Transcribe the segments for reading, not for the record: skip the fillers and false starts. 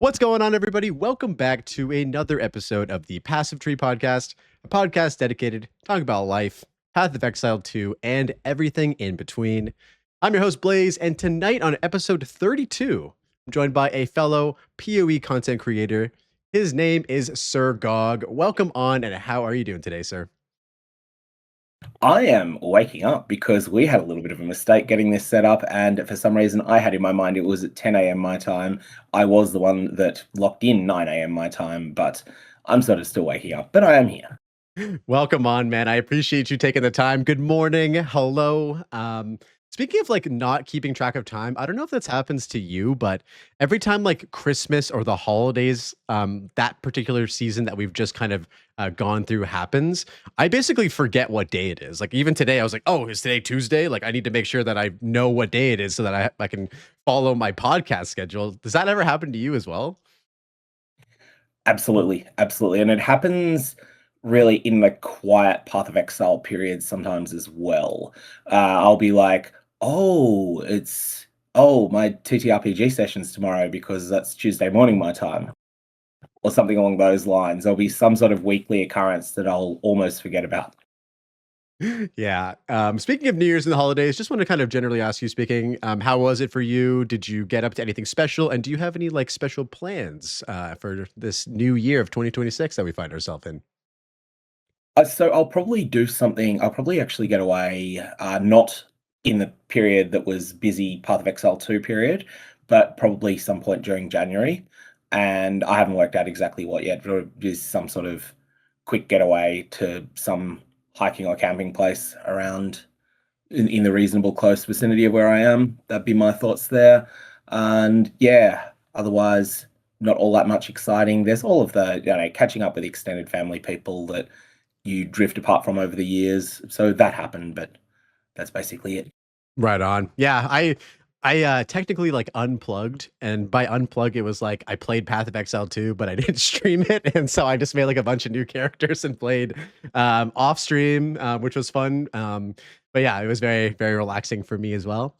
What's going on, everybody? Welcome back to another episode of the Passive Tree Podcast, a podcast dedicated to talking about life, Path of Exile 2, and everything in between. I'm your host, Blaze, and tonight on episode 32, I'm joined by a fellow PoE content creator. His name is SirGog. Welcome on, and how are you doing today, sir? I am waking up because we had a little bit of a mistake getting this set up, and for some reason I had in my mind it was at 10 a.m. my time. I was the one that locked in 9 a.m. my time, but I'm sort of still waking up, but I am here. Welcome on, man. I appreciate you taking the time. Good morning. Hello. Speaking of like not keeping track of time, I don't know if this happens to you, but every time like Christmas or the holidays, that particular season that we've just kind of gone through happens, I basically forget what day it is. Like even today, I was like, oh, is today Tuesday? Like I need to make sure that I know what day it is so that I can follow my podcast schedule. Does that ever happen to you as well? Absolutely, absolutely. And it happens really in the quiet Path of Exile period sometimes as well. I'll be like, my TTRPG session's tomorrow because that's Tuesday morning my time, or something along those lines. There'll be some sort of weekly occurrence that I'll almost forget about. Yeah. Speaking of New Year's and the holidays, just want to kind of generally ask you, speaking, how was it for you? Did you get up to anything special? And do you have any like special plans for this new year of 2026 that we find ourselves in? So I'll probably do something. I'll probably actually get away, not in the period that was busy Path of Exile 2 period, but probably some point during January. And I haven't worked out exactly what yet, but it'll be some sort of quick getaway to some hiking or camping place around in the reasonable close vicinity of where I am. That'd be my thoughts there. And yeah, otherwise, not all that much exciting. There's all of the, catching up with extended family people that you drift apart from over the years. So that happened, but that's basically it. Right on. Yeah, I technically like unplugged, and by unplug it was like I played Path of Exile 2, but I didn't stream it, and so I just made like a bunch of new characters and played off stream, which was fun. But yeah, it was very very relaxing for me as well.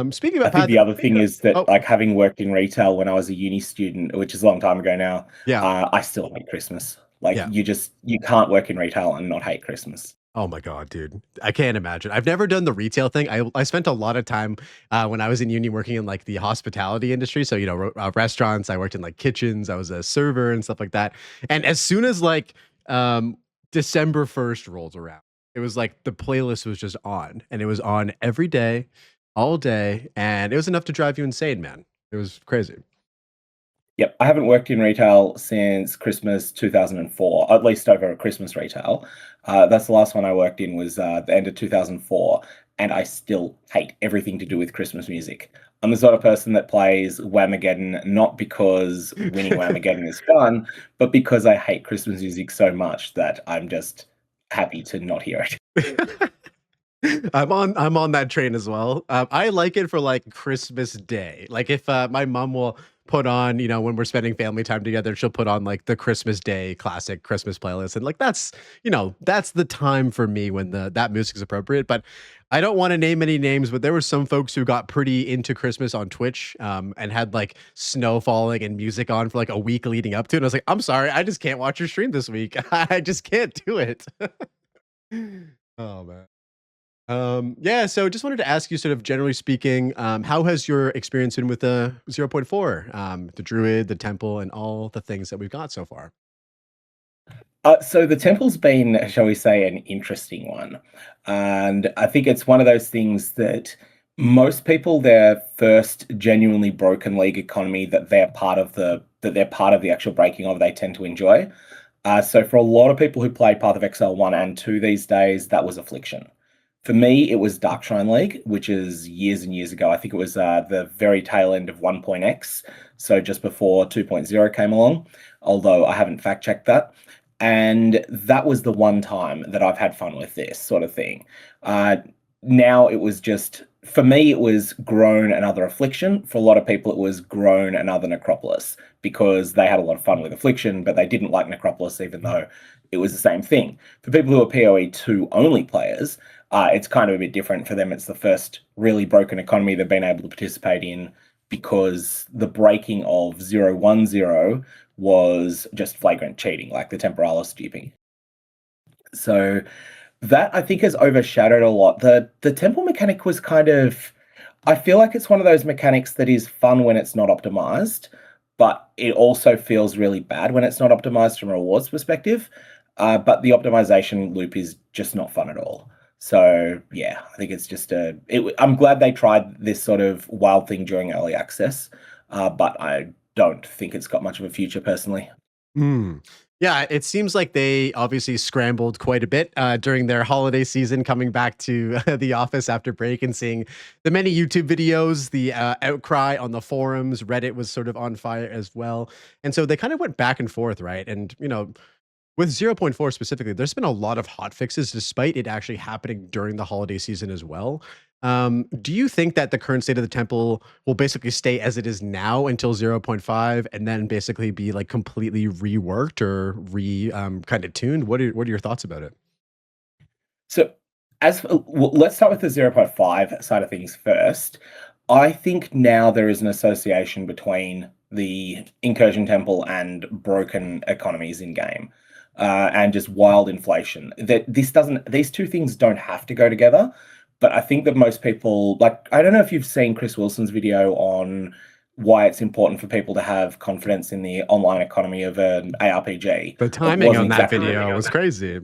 Speaking I about think Path the of, other thing is that, oh like, having worked in retail when I was a uni student, which is a long time ago now, yeah, I still hate Christmas. Like, yeah. you can't work in retail and not hate Christmas. Oh my God, dude. I can't imagine. I've never done the retail thing. I spent a lot of time when I was in uni working in like the hospitality industry. So, restaurants, I worked in like kitchens, I was a server and stuff like that. And as soon as like December 1st rolls around, it was like the playlist was just on, and it was on every day, all day. And it was enough to drive you insane, man. It was crazy. Yep, I haven't worked in retail since Christmas 2004, at least over Christmas retail. That's the last one I worked in was the end of 2004, and I still hate everything to do with Christmas music. I'm the sort of person that plays Whamageddon not because winning Whamageddon is fun, but because I hate Christmas music so much that I'm just happy to not hear it. I'm on that train as well. I like it for like Christmas Day. Like if my mom will put on, when we're spending family time together, she'll put on like the Christmas Day classic Christmas playlist, and like that's the time for me when that music is appropriate. But I don't want to name any names, but there were some folks who got pretty into Christmas on Twitch, and had like snow falling and music on for like a week leading up to it. And I was like, I'm sorry, I just can't watch your stream this week. I just can't do it. Oh man. Yeah, so just wanted to ask you, sort of generally speaking, how has your experience been with the zero point 0.4, the Druid, the Temple, and all the things that we've got so far? So the temple's been, shall we say, an interesting one. And I think it's one of those things that most people, their first genuinely broken league economy that they're part of the actual breaking of, they tend to enjoy. So for a lot of people who play Path of Exile 1 and 2 these days, that was Affliction. For me, it was Darkshrine League, which is years and years ago. I think it was the very tail end of 1.x, so just before 2.0 came along, although I haven't fact-checked that. And that was the one time that I've had fun with this sort of thing. Now it was just, for me, it was Groan Another Affliction. For a lot of people, it was Groan Another Necropolis, because they had a lot of fun with Affliction, but they didn't like Necropolis, even though it was the same thing. For people who are PoE 2 only players, it's kind of a bit different. For them, it's the first really broken economy they've been able to participate in because the breaking of 010 was just flagrant cheating, like the temporalis duping. So that I think has overshadowed a lot. The temple mechanic was kind of, I feel like it's one of those mechanics that is fun when it's not optimized, but it also feels really bad when it's not optimized from a rewards perspective. But the optimization loop is just not fun at all. So yeah, I think it's just I'm glad they tried this sort of wild thing during early access, but I don't think it's got much of a future personally. Mm. Yeah, it seems like they obviously scrambled quite a bit during their holiday season, coming back to the office after break and seeing the many YouTube videos, the outcry on the forums. Reddit was sort of on fire as well. And so they kind of went back and forth, right? And, with 0.4 specifically, there's been a lot of hot fixes despite it actually happening during the holiday season as well. Do you think that the current state of the temple will basically stay as it is now until 0.5 and then basically be like completely reworked or kind of tuned? What are your thoughts about it? So, let's start with the 0.5 side of things first. I think now there is an association between the incursion temple and broken economies in game, and just wild inflation. That these two things don't have to go together. But I think that most people, like, I don't know if you've seen Chris Wilson's video on why it's important for people to have confidence in the online economy of an ARPG. The It timing wasn't on that exactly video was crazy.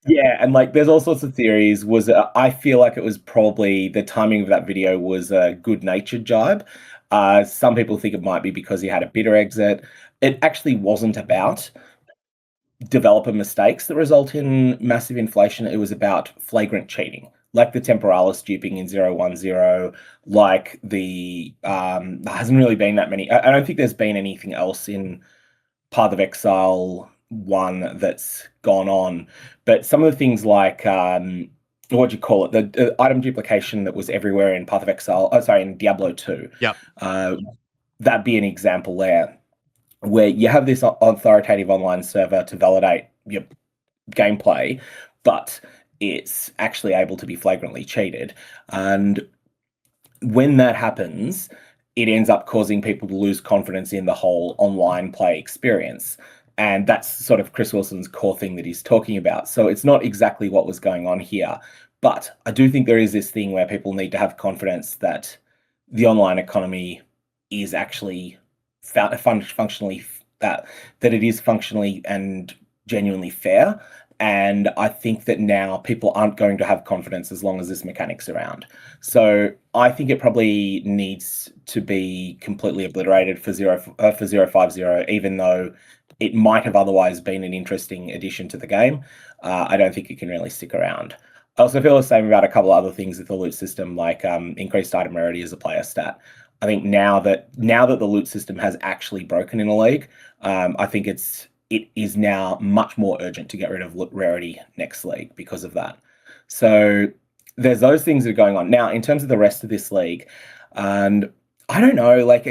yeah, and like there's all sorts of theories. I feel like it was probably the timing of that video was a good-natured jibe. Some people think it might be because he had a bitter exit. It actually wasn't about developer mistakes that result in massive inflation. It was about flagrant cheating, like the temporalis duping in 010, like there hasn't really been that many. I don't think there's been anything else in Path of Exile 1 that's gone on. But some of the things like what do you call it? The item duplication that was everywhere in Path of Exile. Oh, sorry, in Diablo 2. Yep. That'd be an example there, where you have this authoritative online server to validate your gameplay, but it's actually able to be flagrantly cheated. And when that happens, it ends up causing people to lose confidence in the whole online play experience. And that's sort of Chris Wilson's core thing that he's talking about. So it's not exactly what was going on here. But I do think there is this thing where people need to have confidence that the online economy is actually functionally, that it is functionally and genuinely fair. And I think that now people aren't going to have confidence as long as this mechanic's around. So I think it probably needs to be completely obliterated for 050, even though it might have otherwise been an interesting addition to the game. I don't think it can really stick around. I also feel the same about a couple of other things with the loot system, like increased item rarity as a player stat. I think now that the loot system has actually broken in a league, I think it is now much more urgent to get rid of rarity next league because of that. So there's those things that are going on. Now, in terms of the rest of this league, and I don't know, like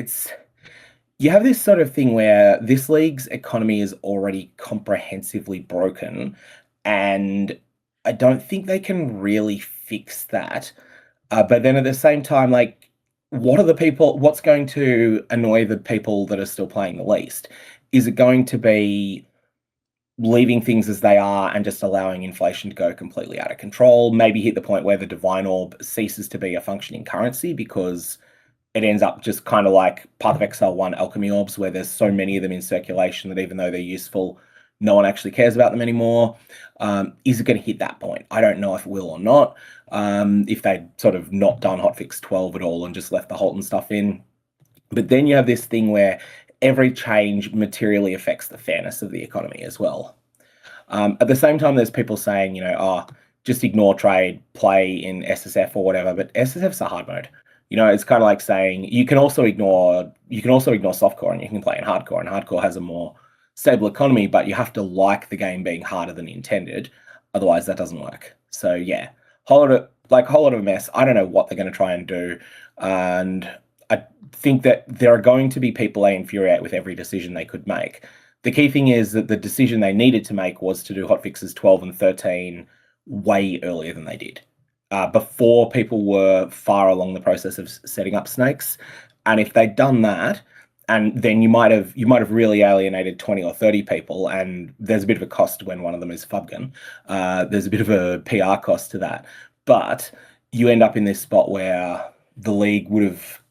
you have this sort of thing where this league's economy is already comprehensively broken, and I don't think they can really fix that. But then at the same time, like, what's going to annoy the people that are still playing the least? Is it going to be leaving things as they are and just allowing inflation to go completely out of control? Maybe hit the point where the divine orb ceases to be a functioning currency because it ends up just kind of like Path of Exile 1 alchemy orbs, where there's so many of them in circulation that even though they're useful, no one actually cares about them anymore. Is it going to hit that point? I don't know if it will or not. If they'd sort of not done hotfix 12 at all and just left the Holton stuff in. But then you have this thing where every change materially affects the fairness of the economy as well. At the same time, there's people saying, just ignore trade, play in SSF or whatever, but SSF's a hard mode. It's kind of like saying you can also ignore softcore and you can play in hardcore, and hardcore has a more stable economy, but you have to like the game being harder than intended. Otherwise, that doesn't work. So yeah, whole lot of a mess. I don't know what they're going to try and do, and I think that there are going to be people they infuriate with every decision they could make. The key thing is that the decision they needed to make was to do hotfixes 12 and 13 way earlier than they did. before people were far along the process of setting up snakes. And if they'd done that, and then you might have really alienated 20 or 30 people, and there's a bit of a cost when one of them is Fubgun. There's a bit of a PR cost to that. But you end up in this spot where the league would have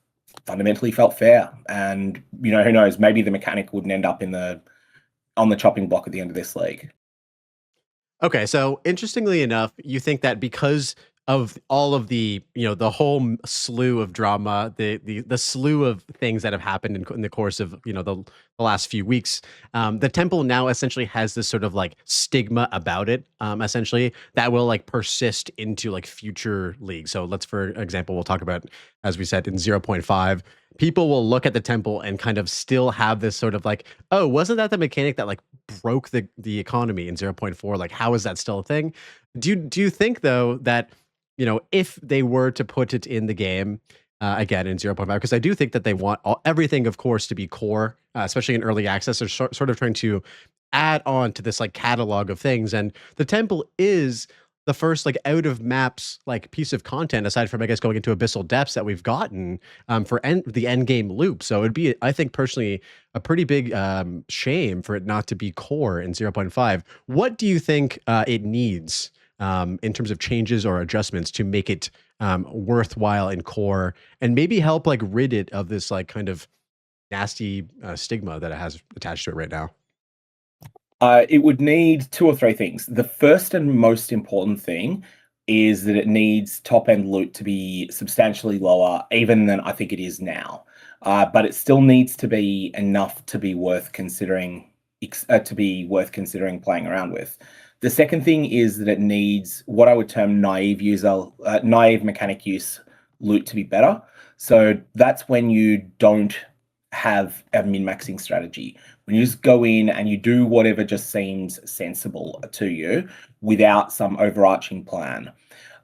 fundamentally felt fair. And who knows, maybe the mechanic wouldn't end up on the chopping block at the end of this league. Okay, so interestingly enough, you think that because of all of the, the whole slew of drama, the slew of things that have happened in the course of, the last few weeks, the temple now essentially has this sort of like stigma about it, essentially that will like persist into like future leagues. So let's, for example, we'll talk about, as we said, in 0.5, people will look at the temple and kind of still have this sort of like, oh, wasn't that the mechanic that like broke the economy in 0.4? Like, how is that still a thing? Do you think though that if they were to put it in the game again in 0.5, because I do think that they want everything, of course, to be core, especially in early access. They're sort of trying to add on to this like catalog of things, and the temple is the first like out of maps like piece of content, aside from I guess going into abyssal depths, that we've gotten for the end game loop. So it'd be, I think personally, a pretty big shame for it not to be core in 0.5. What do you think it needs in terms of changes or adjustments to make it worthwhile in core, and maybe help like rid it of this like kind of nasty stigma that it has attached to it right now? It would need two or three things. The first and most important thing is that it needs top end loot to be substantially lower, even than I think it is now. But it still needs to be enough to be worth considering playing around with. The second thing is that it needs what I would term naive mechanic use loot to be better. So that's when you don't have a min-maxing strategy. When you just go in and you do whatever just seems sensible to you without some overarching plan.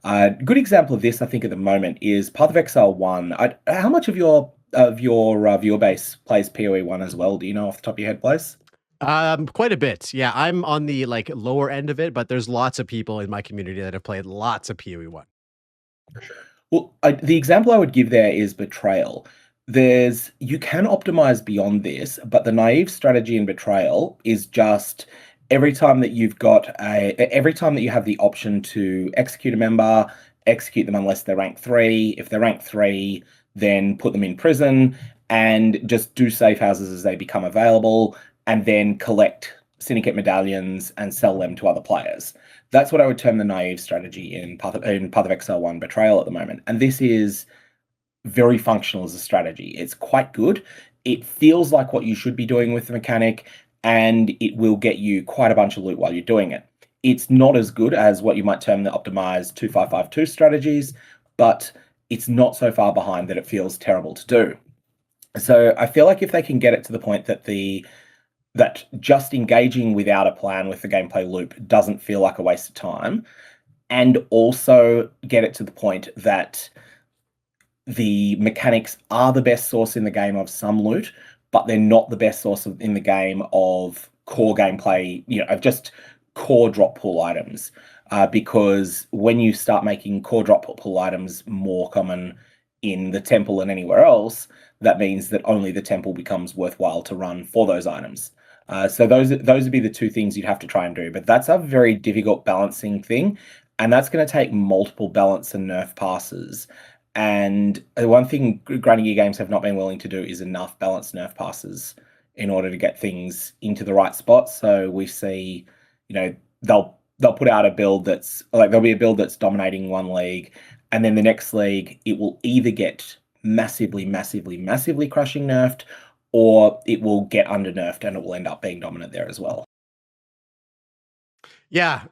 A good example of this, I think, at the moment is Path of Exile 1. How much of your viewer base plays PoE 1 as well? Do you know off the top of your head, Place? Quite a bit. Yeah, I'm on the like lower end of it, but there's lots of people in my community that have played lots of PoE 1. Well, the example I would give there is Betrayal. You can optimize beyond this, but the naive strategy in Betrayal is just every time that every time that you have the option to execute a member, execute them unless they're rank 3. If they're rank 3, then put them in prison and just do safe houses as they become available, and then collect syndicate medallions and sell them to other players. That's what I would term the naive strategy in Path of Exile 1 Betrayal at the moment. And this is very functional as a strategy. It's quite good. It feels like what you should be doing with the mechanic, and it will get you quite a bunch of loot while you're doing it. It's not as good as what you might term the optimized 2552 strategies, but it's not so far behind that it feels terrible to do. So I feel like if they can get it to the point that that just engaging without a plan with the gameplay loop doesn't feel like a waste of time, and also get it to the point that the mechanics are the best source in the game of some loot, but they're not the best source in the game of core gameplay, of just core drop pool items. Because when you start making core drop pool items more common in the temple and anywhere else, that means that only the temple becomes worthwhile to run for those items. So those would be the two things you'd have to try and do. But that's a very difficult balancing thing, and that's going to take multiple balance and nerf passes. And the one thing grinding gear games have not been willing to do is enough balanced nerf passes in order to get things into the right spot. So we see, they'll put out a build that's like, there'll be a build that's dominating one league, and then the next league it will either get massively crushing nerfed, or it will get under nerfed and it will end up being dominant there as well. Yeah,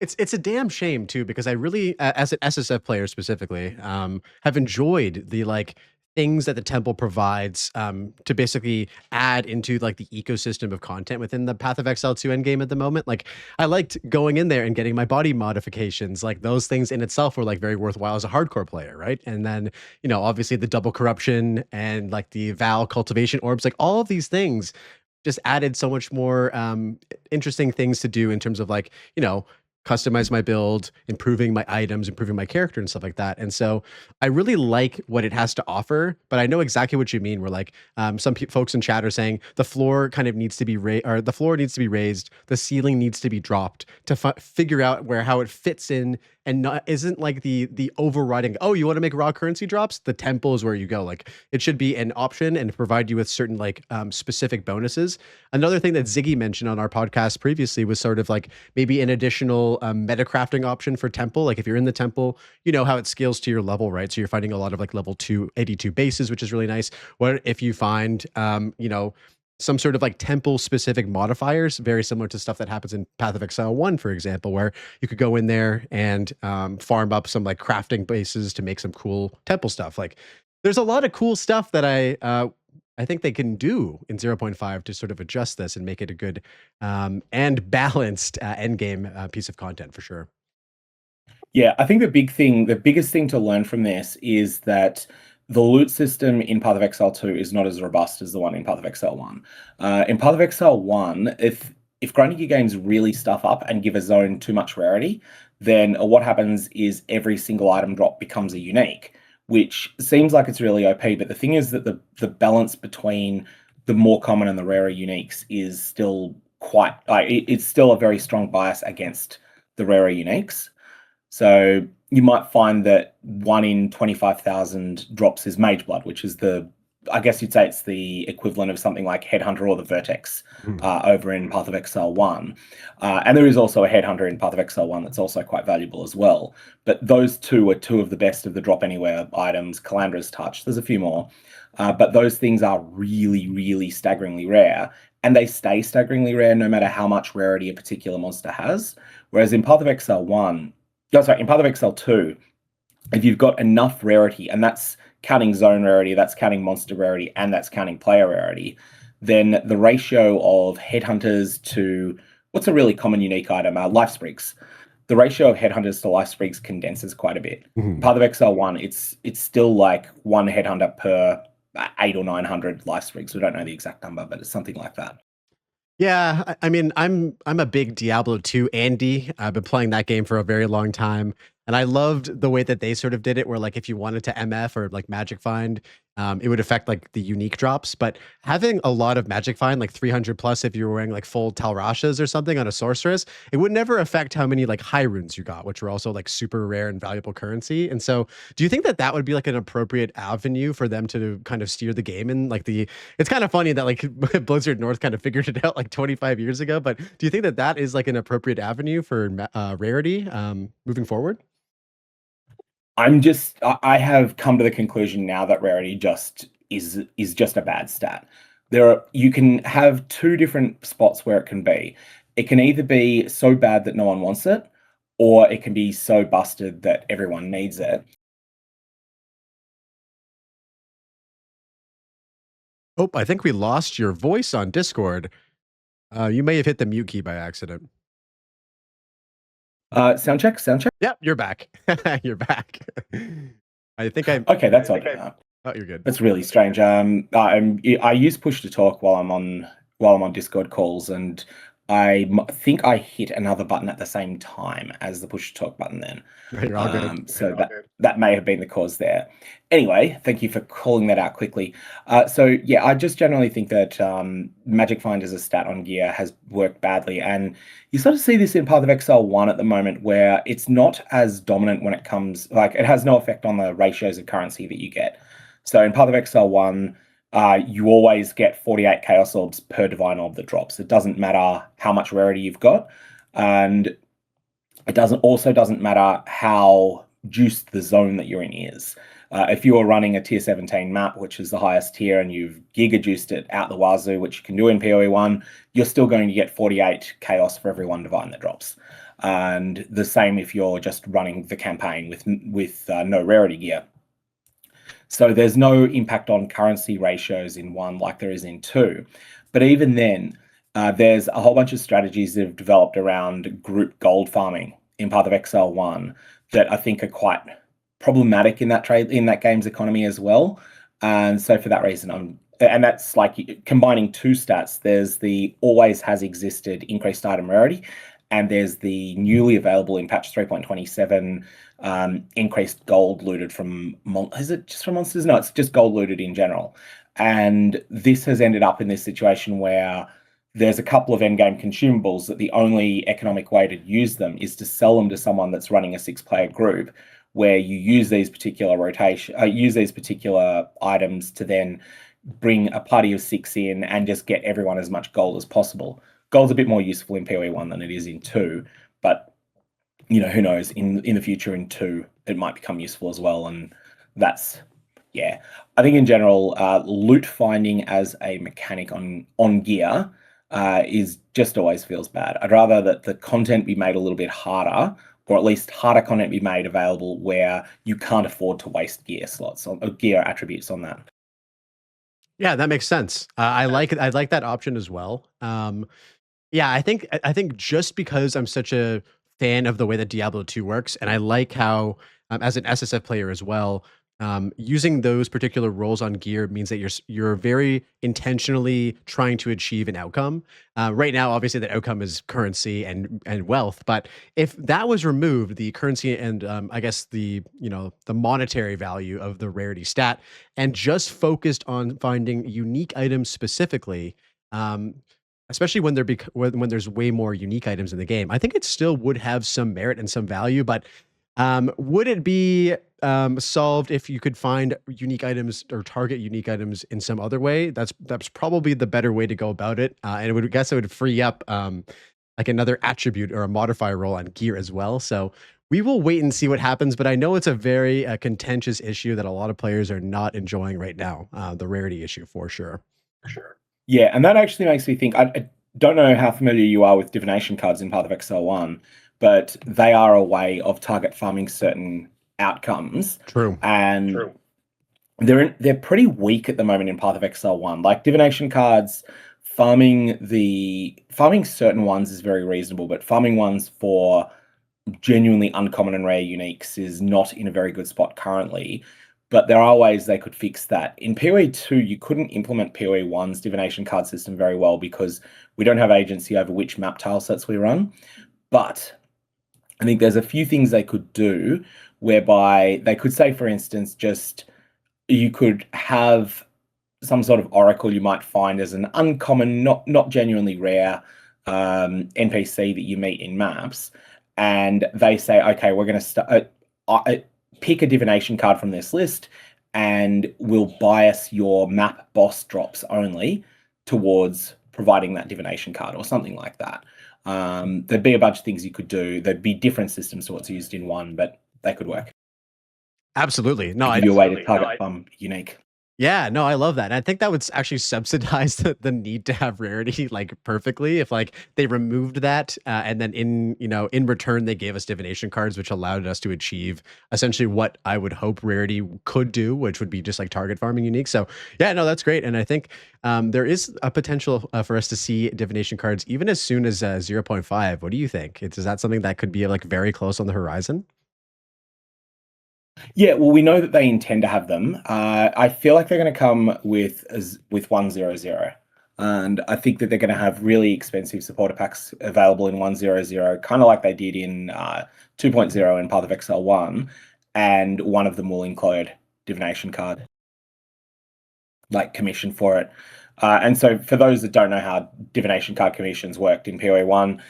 it's a damn shame too, because I really, as an SSF player specifically, have enjoyed the like things that the temple provides to basically add into like the ecosystem of content within the Path of Exile 2 endgame at the moment. Like I liked going in there and getting my body modifications. Like those things in itself were like very worthwhile as a hardcore player, right? And then, obviously the double corruption and like the Val cultivation orbs, like all of these things just added so much more interesting things to do in terms of like, customize my build, improving my items, improving my character and stuff like that. And so I really like what it has to offer, but I know exactly what you mean. Where like some folks in chat are saying the floor kind of needs to be the floor needs to be raised, the ceiling needs to be dropped to figure out how it fits in, and isn't like the overriding. Oh, you want to make raw currency drops? The temple is where you go. Like it should be an option and provide you with certain like specific bonuses. Another thing that Ziggy mentioned on our podcast previously was sort of like maybe an additional meta crafting option for temple. Like if you're in the temple, you know how it scales to your level, right? So you're finding a lot of like level 282 bases, which is really nice. What if you find, some sort of like temple specific modifiers, very similar to stuff that happens in Path of Exile 1, for example, where you could go in there and farm up some like crafting bases to make some cool temple stuff. Like there's a lot of cool stuff that I think they can do in 0.5 to sort of adjust this and make it a good and balanced end game piece of content for sure. Yeah, I think the biggest thing to learn from this is that the loot system in Path of Exile 2 is not as robust as the one in Path of Exile 1. In Path of Exile 1, if grinding gear games really stuff up and give a zone too much rarity, then what happens is every single item drop becomes a unique, which seems like it's really OP, but the thing is that the balance between the more common and the rarer uniques is still quite, it's still a very strong bias against the rarer uniques. So you might find that 1 in 25,000 drops is Mage Blood, which is I guess you'd say it's the equivalent of something like Headhunter or the Vertex over in Path of Exile 1. And there is also a Headhunter in Path of Exile 1 that's also quite valuable as well. But those two are two of the best of the Drop Anywhere items. Calandra's Touch, there's a few more. But those things are really, really staggeringly rare. And they stay staggeringly rare no matter how much rarity a particular monster has. Whereas in Path of Exile 1, in Path of Exile 2, if you've got enough rarity, and that's counting zone rarity, that's counting monster rarity, and that's counting player rarity, then the ratio of headhunters to what's a really common unique item, life sprigs. The ratio of headhunters to life sprigs condenses quite a bit. Path of Exile 1, it's still like one headhunter per 800 or 900 life sprigs. We don't know the exact number, but it's something like that. Yeah, I mean, I'm a big Diablo 2 Andy. I've been playing that game for a very long time, and I loved the way that they sort of did it, where like if you wanted to MF or like Magic Find, it would affect like the unique drops. But having a lot of Magic Find, like 300 plus, if you were wearing like full Talrashas or something on a sorceress, it would never affect how many like high runes you got, which were also like super rare and valuable currency. And so, do you think that that would be like an appropriate avenue for them to kind of steer the game in? Like it's kind of funny that like Blizzard North kind of figured it out like 25 years ago, but do you think that that is like an appropriate avenue for rarity moving forward? I have come to the conclusion now that rarity just is just a bad stat. You can have two different spots where it can be. It can either be so bad that no one wants it, or it can be so busted that everyone needs it. Oh, I think we lost your voice on Discord. You may have hit the mute key by accident. Sound check. Yep, you're back. You're back. I think I. Okay, that's odd now. Oh, you're good. That's really strange. I use push to talk while I'm on Discord calls, and I think I hit another button at the same time as the push to talk button then. You're all good. So that may have been the cause there. Anyway, thank you for calling that out quickly. So yeah, I just generally think that Magic Find as a stat on gear has worked badly, and you sort of see this in Path of Exile 1 at the moment, where it's not as dominant when it comes, like it has no effect on the ratios of currency that you get. So in Path of Exile 1, you always get 48 Chaos Orbs per Divine Orb that drops. It doesn't matter how much rarity you've got, and it doesn't matter how juiced the zone that you're in is. If you are running a tier 17 map, which is the highest tier, and you've giga juiced it out the wazoo, which you can do in PoE 1, you're still going to get 48 Chaos for every one Divine that drops. And the same if you're just running the campaign with no rarity gear. So there's no impact on currency ratios in 1 like there is in 2. But even then, there's a whole bunch of strategies that have developed around group gold farming in Path of Exile 1 that I think are quite problematic in that game's economy as well. And so for that reason, and that's like combining two stats. There's the always has existed increased item rarity, and there's the newly available in patch 3.27 increased gold looted from is it just from monsters? No, it's just gold looted in general. And this has ended up in this situation where there's a couple of endgame consumables that the only economic way to use them is to sell them to someone that's running a 6-player group, where you use these particular items to then bring a party of 6 in and just get everyone as much gold as possible. Gold's a bit more useful in PoE 1 than it is in 2, but who knows, in the future in 2 it might become useful as well. And that's, yeah, I think in general, loot finding as a mechanic on gear is just always feels bad. I'd rather that the content be made a little bit harder, or at least harder content be made available where you can't afford to waste gear slots or gear attributes on that. Yeah, that makes sense. I like that option as well. Yeah, I think just because I'm such a fan of the way that Diablo 2 works, and I like how, as an SSF player as well, using those particular roles on gear means that you're very intentionally trying to achieve an outcome. Right now, obviously, that outcome is currency and wealth. But if that was removed, the currency and I guess the monetary value of the rarity stat, and just focused on finding unique items specifically. Especially when when there's way more unique items in the game, I think it still would have some merit and some value. But would it be solved if you could find unique items or target unique items in some other way? That's probably the better way to go about it, and it would free up like another attribute or a modifier role on gear as well. So we will wait and see what happens. But I know it's a very contentious issue that a lot of players are not enjoying right now. The rarity issue for sure. Sure. Yeah, and that actually makes me think. I don't know how familiar you are with divination cards in Path of Exile 1, but they are a way of target farming certain outcomes. True. And they're pretty weak at the moment in Path of Exile 1. Like divination cards, farming certain ones is very reasonable, but farming ones for genuinely uncommon and rare uniques is not in a very good spot currently. But there are ways they could fix that. In PoE 2, you couldn't implement PoE 1's divination card system very well because we don't have agency over which map tile sets we run. But I think there's a few things they could do whereby they could say, for instance, just you could have some sort of oracle you might find as an uncommon, not genuinely rare NPC that you meet in maps. And they say, okay, we're going to pick a divination card from this list and we'll bias your map boss drops only towards providing that divination card or something like that. There'd be a bunch of things you could do. There'd be different systems to what's used in 1, but they could work. Absolutely. No, give you a way to target unique. Yeah, no, I love that. And I think that would actually subsidize the need to have rarity like perfectly if like they removed that and then in return they gave us divination cards, which allowed us to achieve essentially what I would hope rarity could do, which would be just like target farming unique. So yeah, no, that's great. And I think there is a potential for us to see divination cards even as soon as 0.5. What do you think? Is that something that could be like very close on the horizon? Yeah, well, we know that they intend to have them. I feel like they're going to come with 1.0.0, and I think that they're going to have really expensive supporter packs available in 1.0.0, kind of like they did in 2.0 in Path of Exile 1, and one of them will include divination card, like commission for it. And so for those that don't know how divination card commissions worked in PoE 1,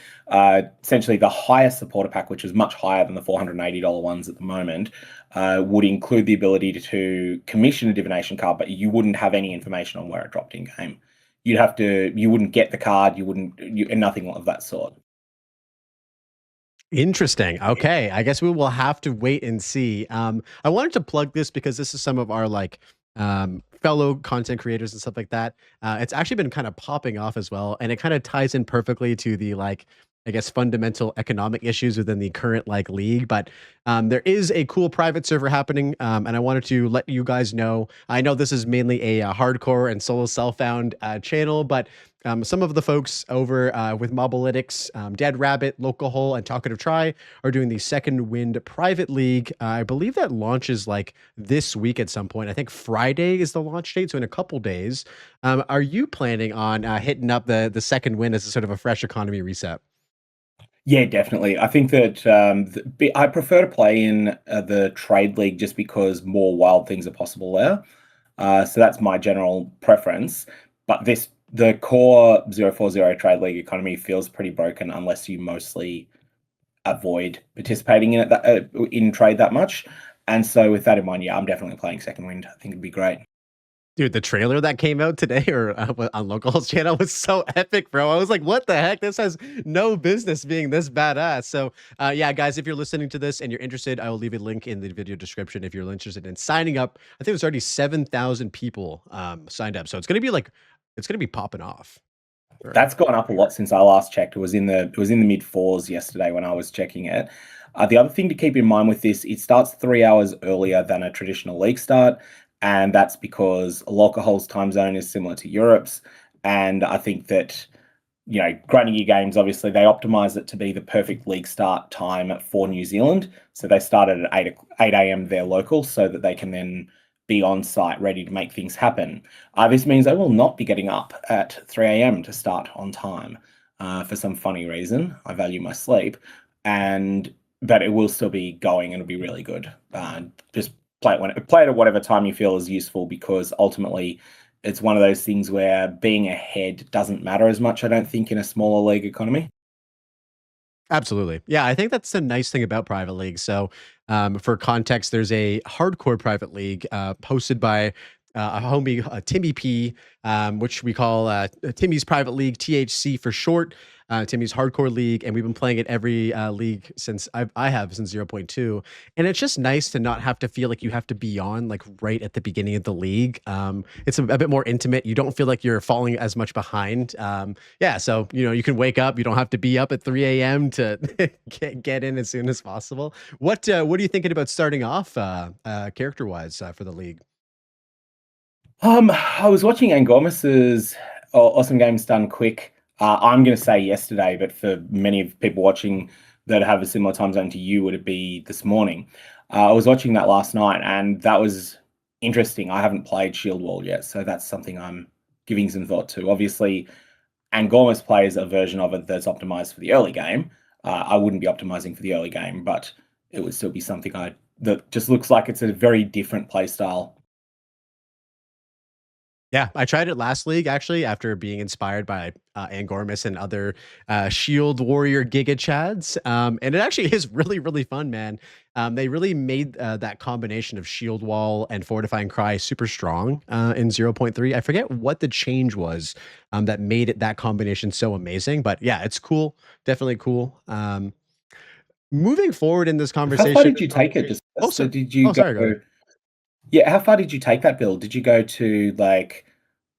essentially the highest supporter pack, which is much higher than the $480 ones at the moment, would include the ability to commission a divination card, but you wouldn't have any information on where it dropped in game. You wouldn't get the card, and nothing of that sort. Interesting. Okay, I guess we will have to wait and see. I wanted to plug this because this is some of our like fellow content creators and stuff like that. It's actually been kind of popping off as well, and it kind of ties in perfectly to the like I guess fundamental economic issues within the current like league. But there is a cool private server happening, and I wanted to let you guys know. I know this is mainly a hardcore and solo self-found channel, but some of the folks over with Mobalytics, Dead Rabbit, Local Hole, and Talkative Try are doing the Second Wind private league. I believe that launches like this week at some point. I think Friday is the launch date, so in a couple days. Are you planning on hitting up the Second Wind as a sort of a fresh economy reset? Yeah, definitely. I think that I prefer to play in the trade league just because more wild things are possible there. So that's my general preference. But the core 040 trade league economy feels pretty broken unless you mostly avoid participating in it in trade that much. And so with that in mind, yeah, I'm definitely playing Second Wind. I think it'd be great. Dude, the trailer that came out today or on Local's channel was so epic, bro. I was like, what the heck? This has no business being this badass. So, yeah, guys, if you're listening to this and you're interested, I will leave a link in the video description if you're interested in signing up. I think there's already 7,000 people signed up. So it's going to be like, it's going to be popping off. Sure. That's gone up a lot since I last checked. It was in the mid fours yesterday when I was checking it. The other thing to keep in mind with this, it starts 3 hours earlier than a traditional league start, and that's because Lokal's time zone is similar to Europe's. And I think that Grinding Gear Games, obviously, they optimize it to be the perfect league start time for New Zealand. So they started at 8 a.m. their local so that they can then be on site ready to make things happen. This means I will not be getting up at 3 a.m. to start on time for some funny reason. I value my sleep. But it will still be going and it'll be really good. Just play it at whatever time you feel is useful because ultimately it's one of those things where being ahead doesn't matter as much, I don't think, in a smaller league economy. Absolutely. Yeah, I think that's the nice thing about private leagues. So, for context, there's a hardcore private league hosted by a homie, Timmy P, which we call Timmy's Private League, THC for short. Timmy's Hardcore League, and we've been playing it every league since I have since 0.2, and it's just nice to not have to feel like you have to be on like right at the beginning of the league. It's a bit more intimate. You don't feel like you're falling as much behind. Yeah, so you can wake up. You don't have to be up at 3 a.m. to get in as soon as possible. What are you thinking about starting off character wise for the league? I was watching Angormus's Awesome Games Done Quick. I'm going to say yesterday, but for many of people watching that have a similar time zone to you, would it be this morning? I was watching that last night, and that was interesting. I haven't played Shield Wall yet, so that's something I'm giving some thought to. Obviously, Angormus plays a version of it that's optimized for the early game. I wouldn't be optimizing for the early game, but it would still be something that just looks like it's a very different play style. Yeah, I tried it last league actually after being inspired by Angormus and other Shield Warrior Giga Chads, and it actually is really really fun, man. They really made that combination of Shield Wall and Fortifying Cry super strong in 0.3. I forget what the change was that made it that combination so amazing, but yeah, it's cool, definitely cool. Moving forward in this How far conversation. did you take it? Just Oh, so sorry. did you Oh, go? sorry. Go ahead. Yeah, how far did you take that build? Did you go to like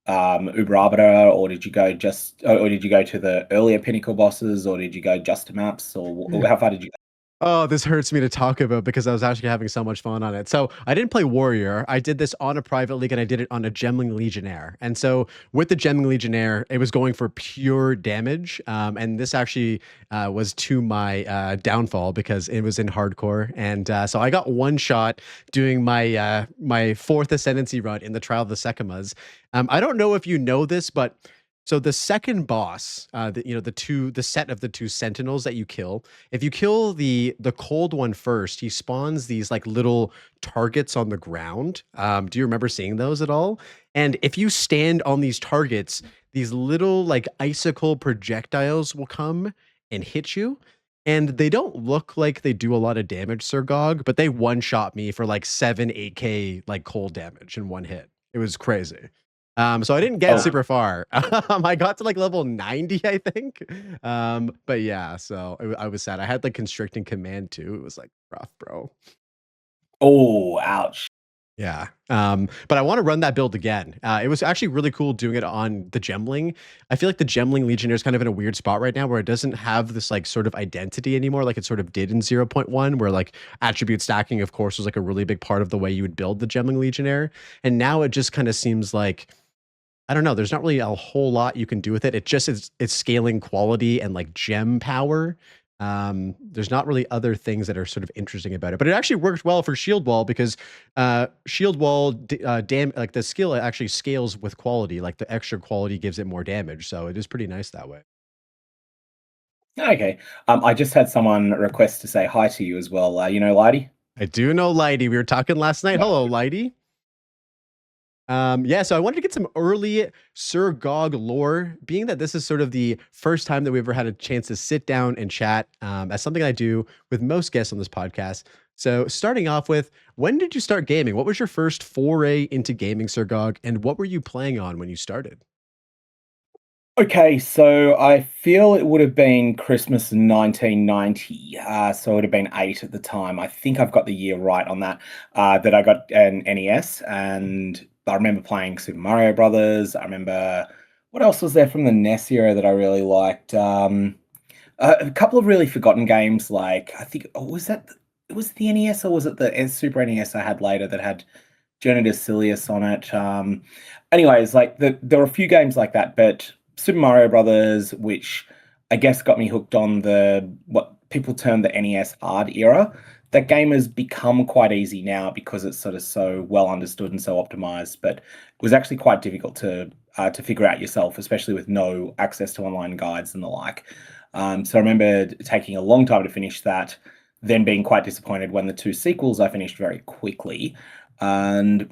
Uber Arbiter, or did you go to the earlier Pinnacle bosses, or did you go just to maps, or how far did you go? Oh, this hurts me to talk about because I was actually having so much fun on it. So I didn't play Warrior. I did this on a private league and I did it on a Gemling Legionnaire. And so with the Gemling Legionnaire, it was going for pure damage. And this actually was to my downfall because it was in hardcore. And so I got one shot doing my fourth ascendancy run in the Trial of the Sekimas. I don't know if you know this, but so the second boss, the set of the two sentinels that you kill, if you kill the cold one first, he spawns these like little targets on the ground. Do you remember seeing those at all? And if you stand on these targets, these little like icicle projectiles will come and hit you. And they don't look like they do a lot of damage, SirGog, but they one shot me for like 8K like cold damage in one hit. It was crazy. So I didn't get Oh, super far. I got to like level 90, I think. But yeah, so I was sad. I had like constricting command too. It was like rough, bro. oh, ouch. Yeah. But I want to run that build again. It was actually really cool doing it on the Gemling. I feel like the Gemling Legionnaire is kind of in a weird spot right now where it doesn't have this like sort of identity anymore, like it sort of did in 0.1, where like attribute stacking, of course, was like a really big part of the way you would build the Gemling Legionnaire. And now it just kind of seems like I don't know. There's not really a whole lot you can do with it. It just is it's scaling quality and like gem power. There's not really other things that are sort of interesting about it, but it actually worked well for Shield Wall because Shield Wall like the skill actually scales with quality. Like the extra quality gives it more damage, so it is pretty nice that way. Okay. I just had someone request to say hi to you as well. You know, Lighty? I do know Lighty. We were talking last night. Yeah. Hello, Lighty. Yeah, so I wanted to get some early SirGog lore, being that this is sort of the first time that we ever had a chance to sit down and chat, as something I do with most guests on this podcast. So, starting off with, when did you start gaming? What was your first foray into gaming, SirGog, and what were you playing on when you started? Okay, so I feel it would have been Christmas 1990. So it would have been 8 at the time. I think I've got the year right on that. That I got an NES, and I remember playing Super Mario Brothers. I remember what else was there from the NES era that I really liked. A couple of really forgotten games, like I think was that it was the NES or was it the Super NES I had later that had Journey to Silius on it. Anyways, like there were a few games like that, but Super Mario Brothers, which I guess got me hooked on the what people term the NES hard era. That game has become quite easy now because it's sort of so well understood and so optimized, but it was actually quite difficult to figure out yourself, especially with no access to online guides and the like. So I remember taking a long time to finish that, then being quite disappointed when the two sequels I finished very quickly. And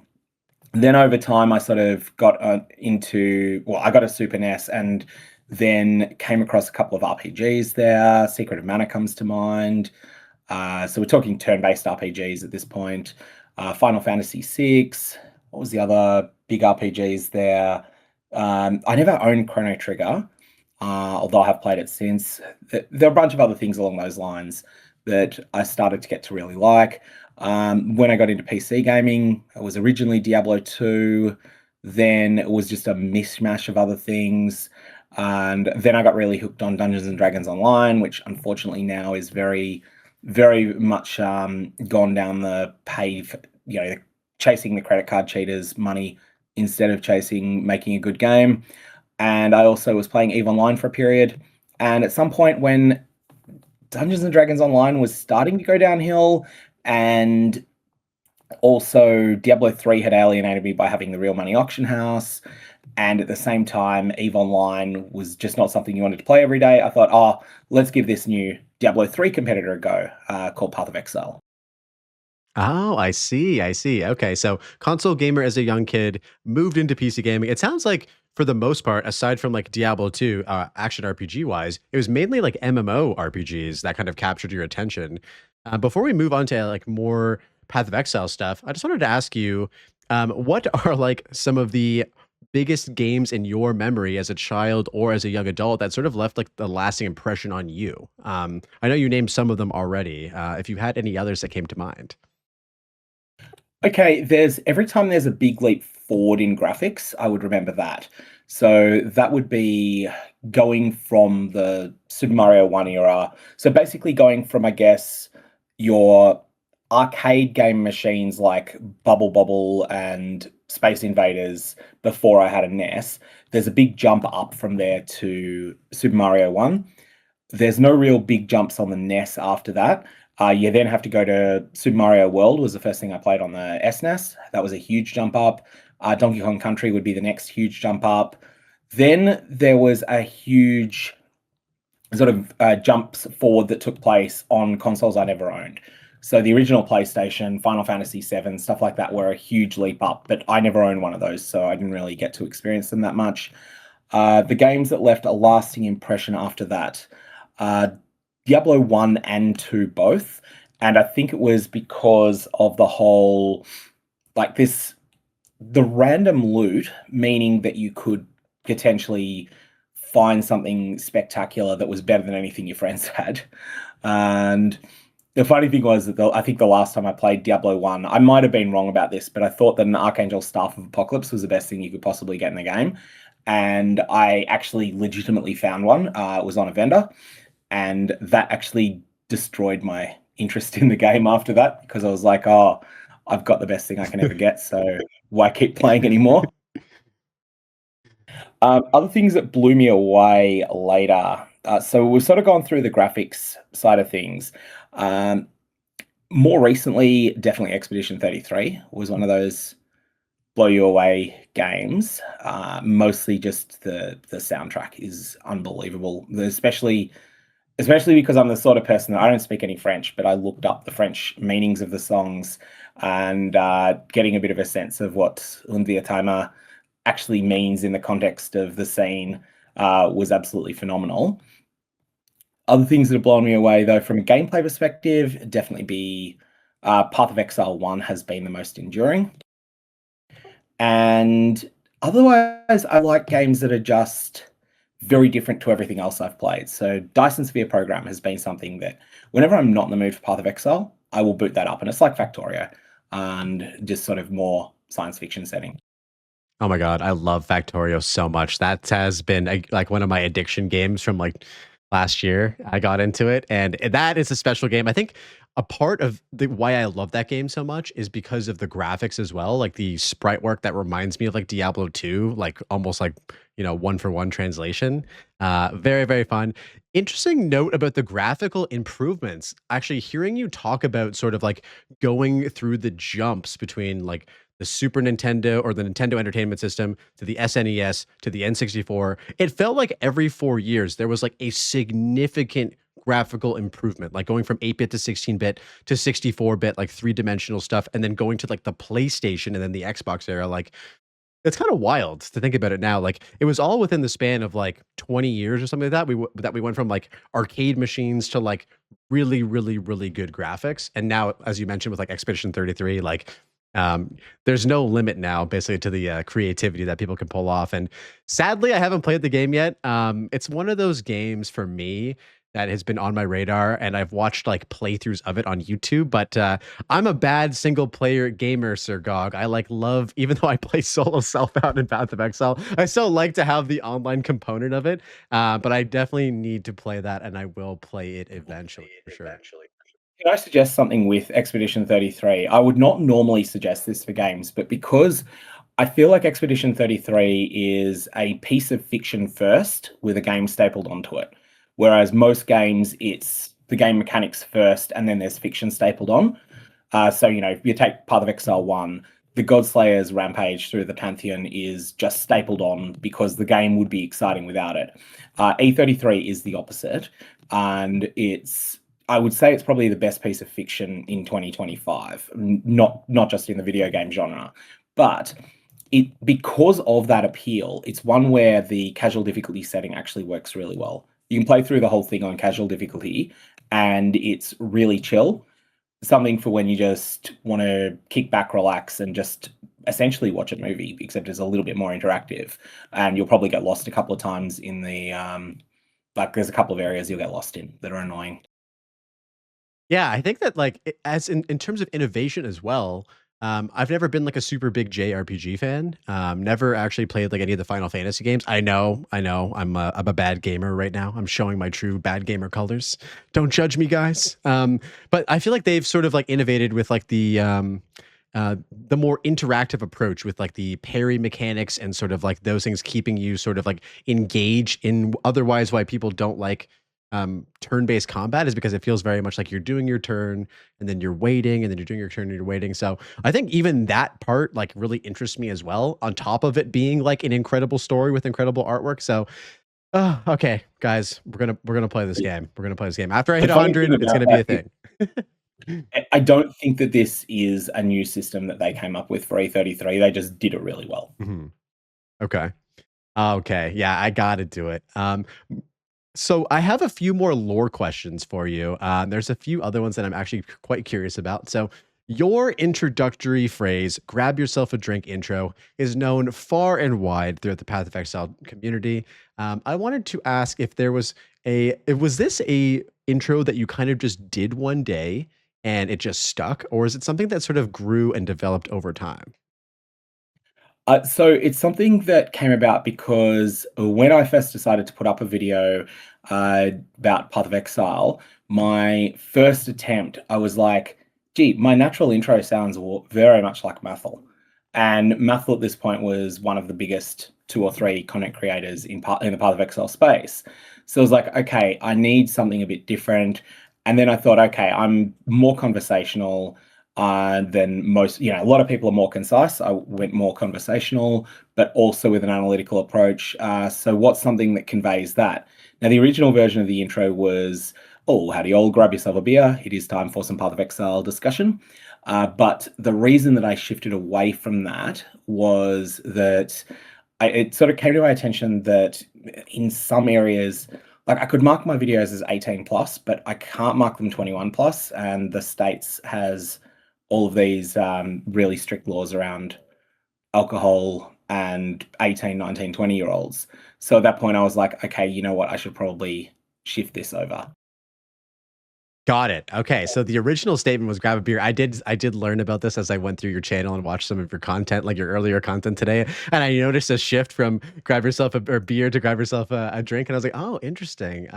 then over time, I sort of got into, well, I got a Super NES and then came across a couple of RPGs there. Secret of Mana comes to mind. So we're talking turn-based RPGs at this point. Final Fantasy VI. What was the other big RPGs there? I never owned Chrono Trigger, although I have played it since. There are a bunch of other things along those lines that I started to get to really like. When I got into PC gaming, it was originally Diablo 2, then it was just a mishmash of other things. And then I got really hooked on Dungeons and Dragons Online, which unfortunately now is very, very much gone down the pave, chasing the credit card cheaters' money instead of chasing making a good game. And I also was playing EVE Online for a period. And at some point when Dungeons and Dragons Online was starting to go downhill, and also Diablo 3 had alienated me by having the real money auction house. And at the same time, EVE Online was just not something you wanted to play every day. I thought, oh, let's give this new Diablo 3 competitor a go, called Path of Exile. Oh, I see. I see. Okay. So, console gamer as a young kid, moved into PC gaming. It sounds like, for the most part, aside from like Diablo 2, action RPG wise, it was mainly like MMO RPGs that kind of captured your attention. Before we move on to like more Path of Exile stuff, I just wanted to ask you, what are like some of the biggest games in your memory as a child or as a young adult that sort of left like the lasting impression on you? I know you named some of them already. If you had any others that came to mind. Okay, there's every time there's a big leap forward in graphics, I would remember that. So that would be going from the Super Mario 1 era. So basically going from, I guess, your arcade game machines like Bubble Bobble and Space Invaders before I had a NES. There's a big jump up from there to Super Mario 1. There's no real big jumps on the NES after that. You then have to go to Super Mario World was the first thing I played on the SNES. That was a huge jump up. Donkey Kong Country would be the next huge jump up. Then there was a huge sort of jumps forward that took place on consoles I never owned. So the original PlayStation, Final Fantasy VII, stuff like that were a huge leap up, but I never owned one of those, so I didn't really get to experience them that much. The games that left a lasting impression after that, uh, Diablo 1 and 2 both. And I think it was because of the whole, like this, the random loot, meaning that you could potentially find something spectacular that was better than anything your friends had. And the funny thing was that I think the last time I played Diablo 1, I might have been wrong about this, but I thought that an Archangel Staff of Apocalypse was the best thing you could possibly get in the game. And I actually legitimately found one. It was on a vendor, and that actually destroyed my interest in the game after that because I was like, oh, I've got the best thing I can ever get, so why keep playing anymore? Other things that blew me away later. So we've sort of gone through the graphics side of things. Um, More recently, definitely Expedition 33 was one of those blow you away games. Mostly just the soundtrack is unbelievable, especially especially because I'm the sort of person that I don't speak any French, but I looked up the French meanings of the songs and getting a bit of a sense of what Un Dia Timer actually means in the context of the scene was absolutely phenomenal. Other things that have blown me away, though, from a gameplay perspective, definitely be Path of Exile 1 has been the most enduring. And otherwise, I like games that are just very different to everything else I've played. So Dyson Sphere Program has been something that whenever I'm not in the mood for Path of Exile, I will boot that up. And it's like Factorio and just sort of more science fiction setting. Oh my god, I love Factorio so much. That has been like one of my addiction games from like last year. I got into it, and that is a special game. I think a part of the why I love that game so much is because of the graphics as well, like the sprite work that reminds me of like Diablo 2, like almost like, one for one translation. Very, very fun. Interesting note about the graphical improvements. Actually, hearing you talk about sort of like going through the jumps between like the Super Nintendo or the Nintendo Entertainment System to the SNES to the N64, it felt like every 4 years there was like a significant graphical improvement, like going from 8-bit to 16-bit to 64-bit, like three-dimensional stuff, and then going to like the PlayStation and then the Xbox era. Like it's kind of wild to think about it now. Like it was all within the span of like 20 years or something like that. We went from like arcade machines to like really, really, really good graphics. And now, as you mentioned with like Expedition 33, like there's no limit now basically to the creativity that people can pull off. And sadly, I haven't played the game yet. It's one of those games for me that has been on my radar, and I've watched like playthroughs of it on YouTube, but I'm a bad single player gamer, SirGog. I like love, even though I play solo self-out in Path of Exile, I still like to have the online component of it. But I definitely need to play that, and I will play it eventually for sure. Can I suggest something with Expedition 33? I would not normally suggest this for games, but because I feel like Expedition 33 is a piece of fiction first with a game stapled onto it. Whereas most games, it's the game mechanics first and then there's fiction stapled on. So, if you take Path of Exile 1, the Godslayer's rampage through the Pantheon is just stapled on because the game would be exciting without it. E33 is the opposite. And I would say it's probably the best piece of fiction in 2025, not just in the video game genre. But because of that appeal, it's one where the casual difficulty setting actually works really well. You can play through the whole thing on casual difficulty, and it's really chill. Something for when you just want to kick back, relax, and just essentially watch a movie, except it's a little bit more interactive. And you'll probably get lost a couple of times in the like there's a couple of areas you'll get lost in that are annoying. Yeah, I think that like as in terms of innovation as well, I've never been like a super big JRPG fan. Never actually played like any of the Final Fantasy games. I know, I'm a bad gamer right now. I'm showing my true bad gamer colors. Don't judge me, guys. But I feel like they've sort of like innovated with like the more interactive approach with like the parry mechanics and sort of like those things keeping you sort of like engaged in otherwise why people don't like turn-based combat is because it feels very much like you're doing your turn and then you're waiting and then you're doing your turn and you're waiting. So I think even that part like really interests me as well, on top of it being like an incredible story with incredible artwork. So okay, guys, we're gonna play this game. We're gonna play this game. After I hit The funny thing 100, it's about gonna be a that thing. I don't think that this is a new system that they came up with for E33. They just did it really well. Okay. Okay. Yeah, I gotta do it. So I have a few more lore questions for you. There's a few other ones that I'm actually quite curious about. So your introductory phrase, grab yourself a drink intro, is known far and wide throughout the Path of Exile community. I wanted to ask if was this a intro that you kind of just did one day and it just stuck, or is it something that sort of grew and developed over time? So it's something that came about because when I first decided to put up a video about Path of Exile, my first attempt, I was like, gee, my natural intro sounds very much like Mathel. And Mathel at this point was one of the biggest 2 or 3 content creators in the Path of Exile space. So I was like, okay, I need something a bit different. And then I thought, okay, I'm more conversational. than most. A lot of people are more concise. I went more conversational, but also with an analytical approach. So what's something that conveys that? Now, the original version of the intro was, oh, howdy all, grab yourself a beer. It is time for some Path of Exile discussion. But the reason that I shifted away from that was that it sort of came to my attention that in some areas, like I could mark my videos as 18 plus, but I can't mark them 21 plus. And the States has all of these really strict laws around alcohol and 18, 19, 20-year-olds. So at that point, I was like, okay, you know what? I should probably shift this over. Got it. Okay, so the original statement was grab a beer. I did learn about this as I went through your channel and watched some of your content, like your earlier content today, and I noticed a shift from grab yourself a beer to grab yourself a drink, and I was like, oh, interesting.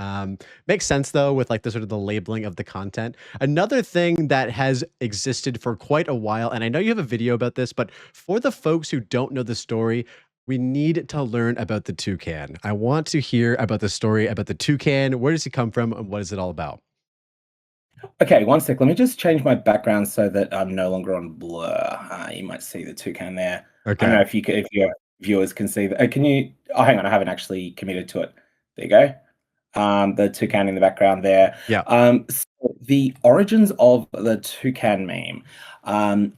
Makes sense though with like the sort of the labeling of the content. Another thing that has existed for quite a while, and I know you have a video about this, but for the folks who don't know the story, we need to learn about the toucan. I want to hear about the story about the toucan. Where does he come from, and what is it all about? Okay, one sec. Let me just change my background so that I'm no longer on blur. You might see the toucan there. I don't Okay. know if your viewers can see that. Can you? Oh, hang on. I haven't actually committed to it. There you go. The toucan in the background there. Yeah. So the origins of the toucan meme. Um,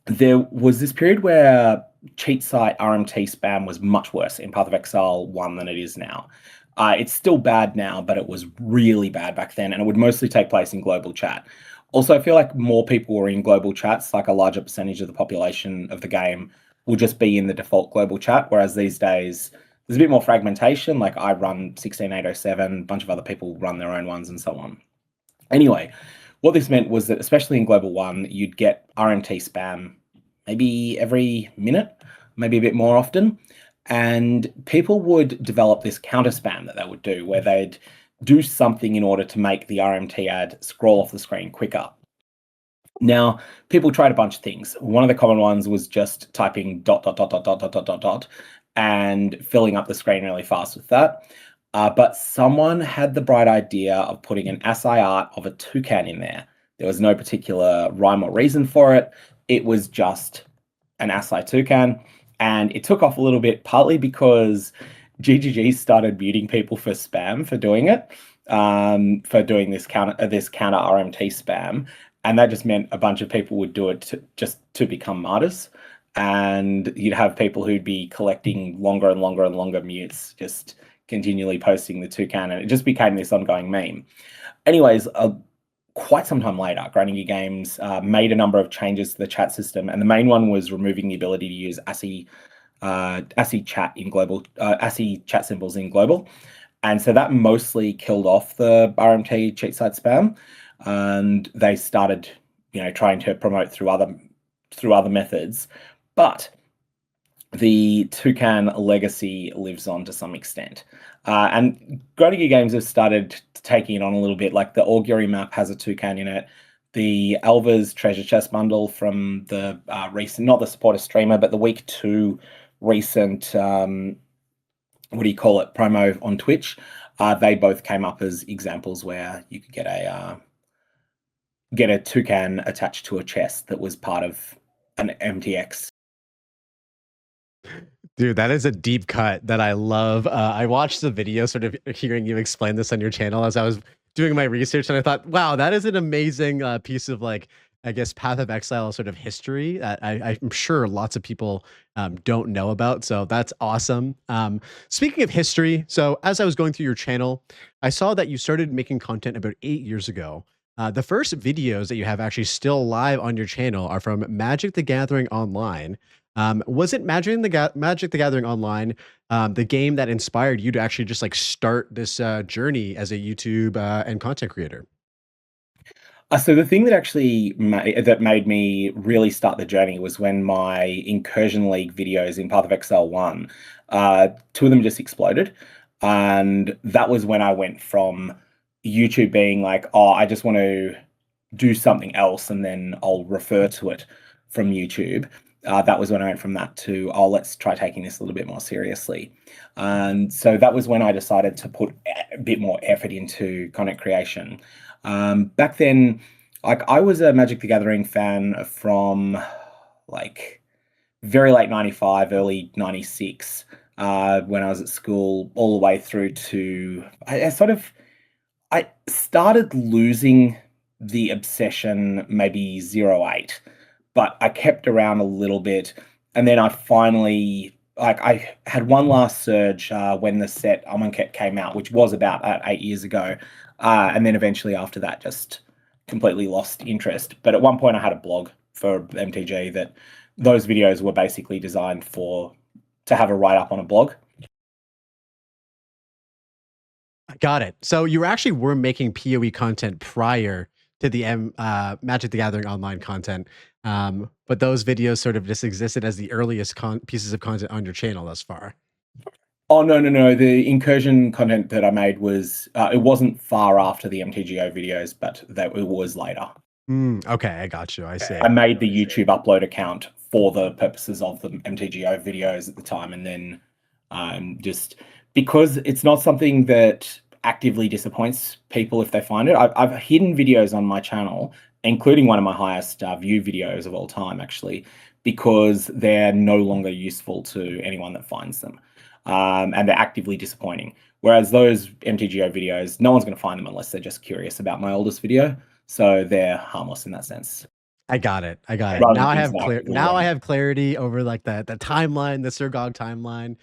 there was this period where cheat site RMT spam was much worse in Path of Exile 1 than it is now. It's still bad now, but it was really bad back then, and it would mostly take place in global chat. Also, I feel like more people were in global chats, like a larger percentage of the population of the game will just be in the default global chat, whereas these days there's a bit more fragmentation. Like I run 16807, a bunch of other people run their own ones and so on. Anyway, what this meant was that, especially in Global 1, you'd get RMT spam maybe every minute, maybe a bit more often. And people would develop this counter spam that they would do, where they'd do something in order to make the RMT ad scroll off the screen quicker. Now, people tried a bunch of things. One of the common ones was just typing dot, dot, dot, dot, dot, dot, dot, dot, dot, and filling up the screen really fast with that. But someone had the bright idea of putting an ASCII art of a toucan in there. There was no particular rhyme or reason for it. It was just an ASCII toucan. And it took off a little bit, partly because GGG started muting people for spam for doing it, for doing this counter RMT spam. And that just meant a bunch of people would do it just to become martyrs. And you'd have people who'd be collecting longer and longer and longer mutes, just continually posting the toucan, and it just became this ongoing meme. Anyways, quite some time later, Grinding Games made a number of changes to the chat system, and the main one was removing the ability to use ASCII chat in global, ASCII chat symbols in global, and so that mostly killed off the RMT cheat site spam, and they started, trying to promote through other methods, but the toucan legacy lives on to some extent. And Grinding Games have started taking it on a little bit. Like the Augury map has a toucan in it. The Alva's treasure chest bundle from the recent, not the supporter streamer, but the week 2 recent, promo on Twitch, they both came up as examples where you could get a toucan attached to a chest that was part of an MTX. Dude, that is a deep cut that I love. I watched the video, sort of hearing you explain this on your channel as I was doing my research, and I thought, wow, that is an amazing piece of, like, I guess, Path of Exile sort of history that I'm sure lots of people don't know about. So that's awesome. Speaking of history, so as I was going through your channel, I saw that you started making content about 8 years ago. The first videos that you have actually still live on your channel are from Magic the Gathering Online. Was it Magic the Gathering Online, the game that inspired you to actually just like start this journey as a YouTube and content creator? So the thing that actually made me really start the journey was when my Incursion League videos in Path of Exile 1, 2 of them just exploded. And that was when I went from YouTube being like, oh, I just want to do something else and then I'll refer to it from YouTube. That was when I went from that to, oh, let's try taking this a little bit more seriously. And so that was when I decided to put a bit more effort into content creation. Back then, Like I was a Magic the Gathering fan from like very late 95, early 96, when I was at school, all the way through to I started losing the obsession maybe 08, but I kept around a little bit. And then I finally, like, I had one last surge when the set Amonkhet came out, which was about 8 years ago. And then eventually after that, just completely lost interest. But at one point, I had a blog for MTG that those videos were basically designed to have a write up on a blog. Got it. So you actually were making PoE content prior to the Magic the Gathering online content, but those videos sort of just existed as the earliest pieces of content on your channel thus far. Oh, no, no, no. The incursion content that I made was, it wasn't far after the MTGO videos, but that it was later. Okay, I got you. I see. I made the YouTube upload account for the purposes of the MTGO videos at the time. And then just because it's not something that actively disappoints people if they find it, I've hidden videos on my channel, including one of my highest view videos of all time, actually, because they're no longer useful to anyone that finds them. And they're actively disappointing. Whereas those MTGO videos, no one's going to find them unless they're just curious about my oldest video. So they're harmless in that sense. I got it. I got it. Rather Now I than have things clear. actively Now I wrong. have clarity over like the timeline, the SirGog timeline.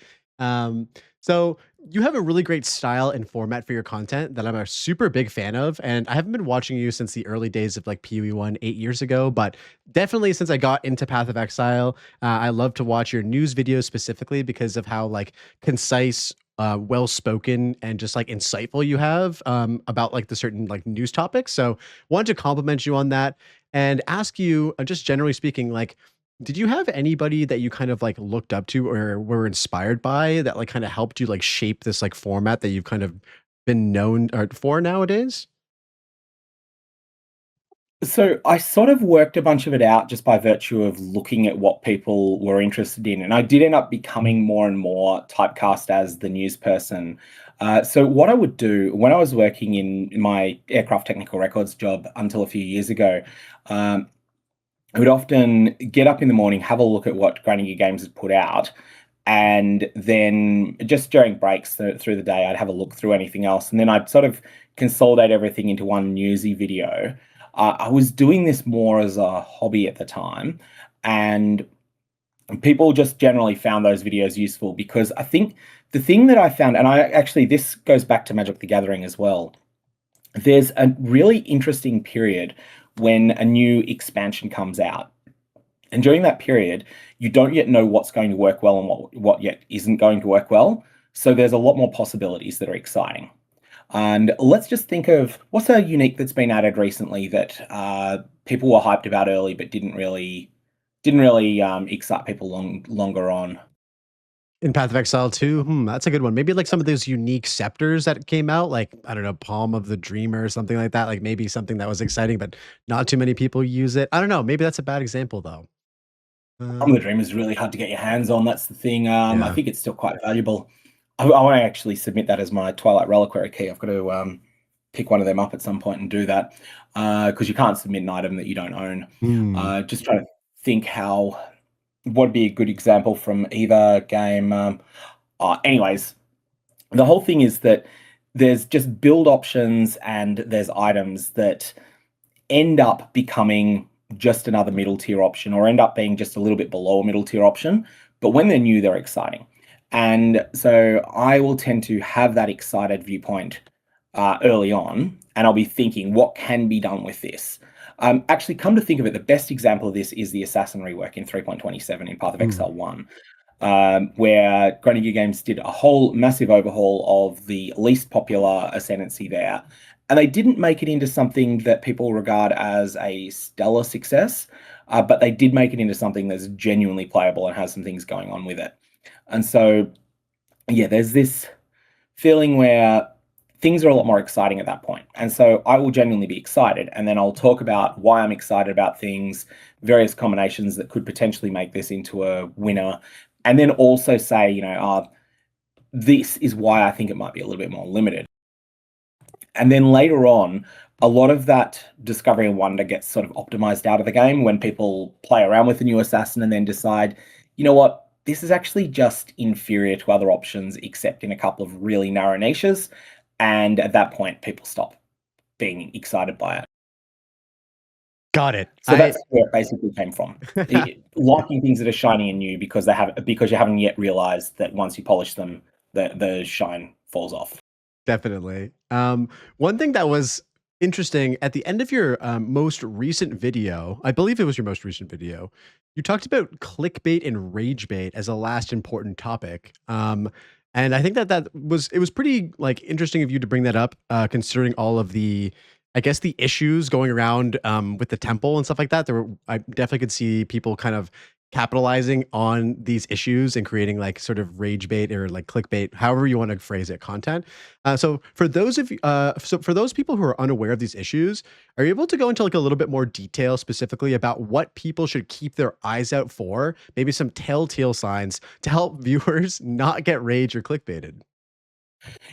So you have a really great style and format for your content that I'm a super big fan of, and I haven't been watching you since the early days of like PoE1 8 years ago, but definitely since I got into Path of Exile, I love to watch your news videos specifically because of how like concise, well spoken, and just like insightful you have about like the certain like news topics. So wanted to compliment you on that and ask you, just generally speaking, like, did you have anybody that you kind of like looked up to or were inspired by that like kind of helped you like shape this like format that you've kind of been known for nowadays? So I sort of worked a bunch of it out just by virtue of looking at what people were interested in. And I did end up becoming more and more typecast as the news person. So what I would do when I was working in my aircraft technical records job until a few years ago, I would often get up in the morning, have a look at what Granny Gear Games had put out, and then just during breaks through the day, I'd have a look through anything else, and then I'd sort of consolidate everything into one newsy video. I was doing this more as a hobby at the time, and people just generally found those videos useful because I think the thing that I found, and this goes back to Magic the Gathering as well, there's a really interesting period when a new expansion comes out. And during that period, you don't yet know what's going to work well and what yet isn't going to work well. So there's a lot more possibilities that are exciting. And let's just think of what's a unique that's been added recently that people were hyped about early but didn't really excite people longer on. In Path of Exile 2, that's a good one. Maybe like some of those unique scepters that came out, like I don't know, Palm of the Dreamer or something like that. Like maybe something that was exciting, but not too many people use it. I don't know. Maybe that's a bad example though. Some of the Dream is really hard to get your hands on. That's the thing. I Yeah. think it's still quite valuable. I want to actually submit that as my Twilight Reliquary key. I've got to pick one of them up at some point and do that because you can't submit an item that you don't own. Just trying to think what would be a good example from either game. Anyways, the whole thing is that there's just build options and there's items that end up becoming just another middle tier option or end up being just a little bit below a middle tier option. But when they're new, they're exciting. And so I will tend to have that excited viewpoint early on, and I'll be thinking, what can be done with this? Actually, come to think of it, the best example of this is the Assassin rework in 3.27 in Path of Exile 1. Where Granny Gear Games did a whole massive overhaul of the least popular Ascendancy there. And they didn't make it into something that people regard as a stellar success, but they did make it into something that's genuinely playable and has some things going on with it. And so, yeah, there's this feeling where things are a lot more exciting at that point. And so I will genuinely be excited. And then I'll talk about why I'm excited about things, various combinations that could potentially make this into a winner. And then also say, this is why I think it might be a little bit more limited. And then later on, a lot of that discovery and wonder gets sort of optimized out of the game when people play around with the new assassin and then decide, you know what, this is actually just inferior to other options, except in a couple of really narrow niches. And at that point, people stop being excited by it. Got it. So that's where it basically came from. Liking things that are shiny and new because you haven't yet realized that once you polish them, the shine falls off. Definitely. One thing that was interesting at the end of your most recent video, I believe it was your most recent video, you talked about clickbait and rage bait as a last important topic. And I think that it was pretty like interesting of you to bring that up, considering all of the, I guess, the issues going around with the temple and stuff like that. I definitely could see people kind of capitalizing on these issues and creating like sort of rage bait or like clickbait, however you want to phrase it, content. So for those of so for those people who are unaware of these issues, are you able to go into like a little bit more detail specifically about what people should keep their eyes out for, maybe some telltale signs to help viewers not get rage or clickbaited?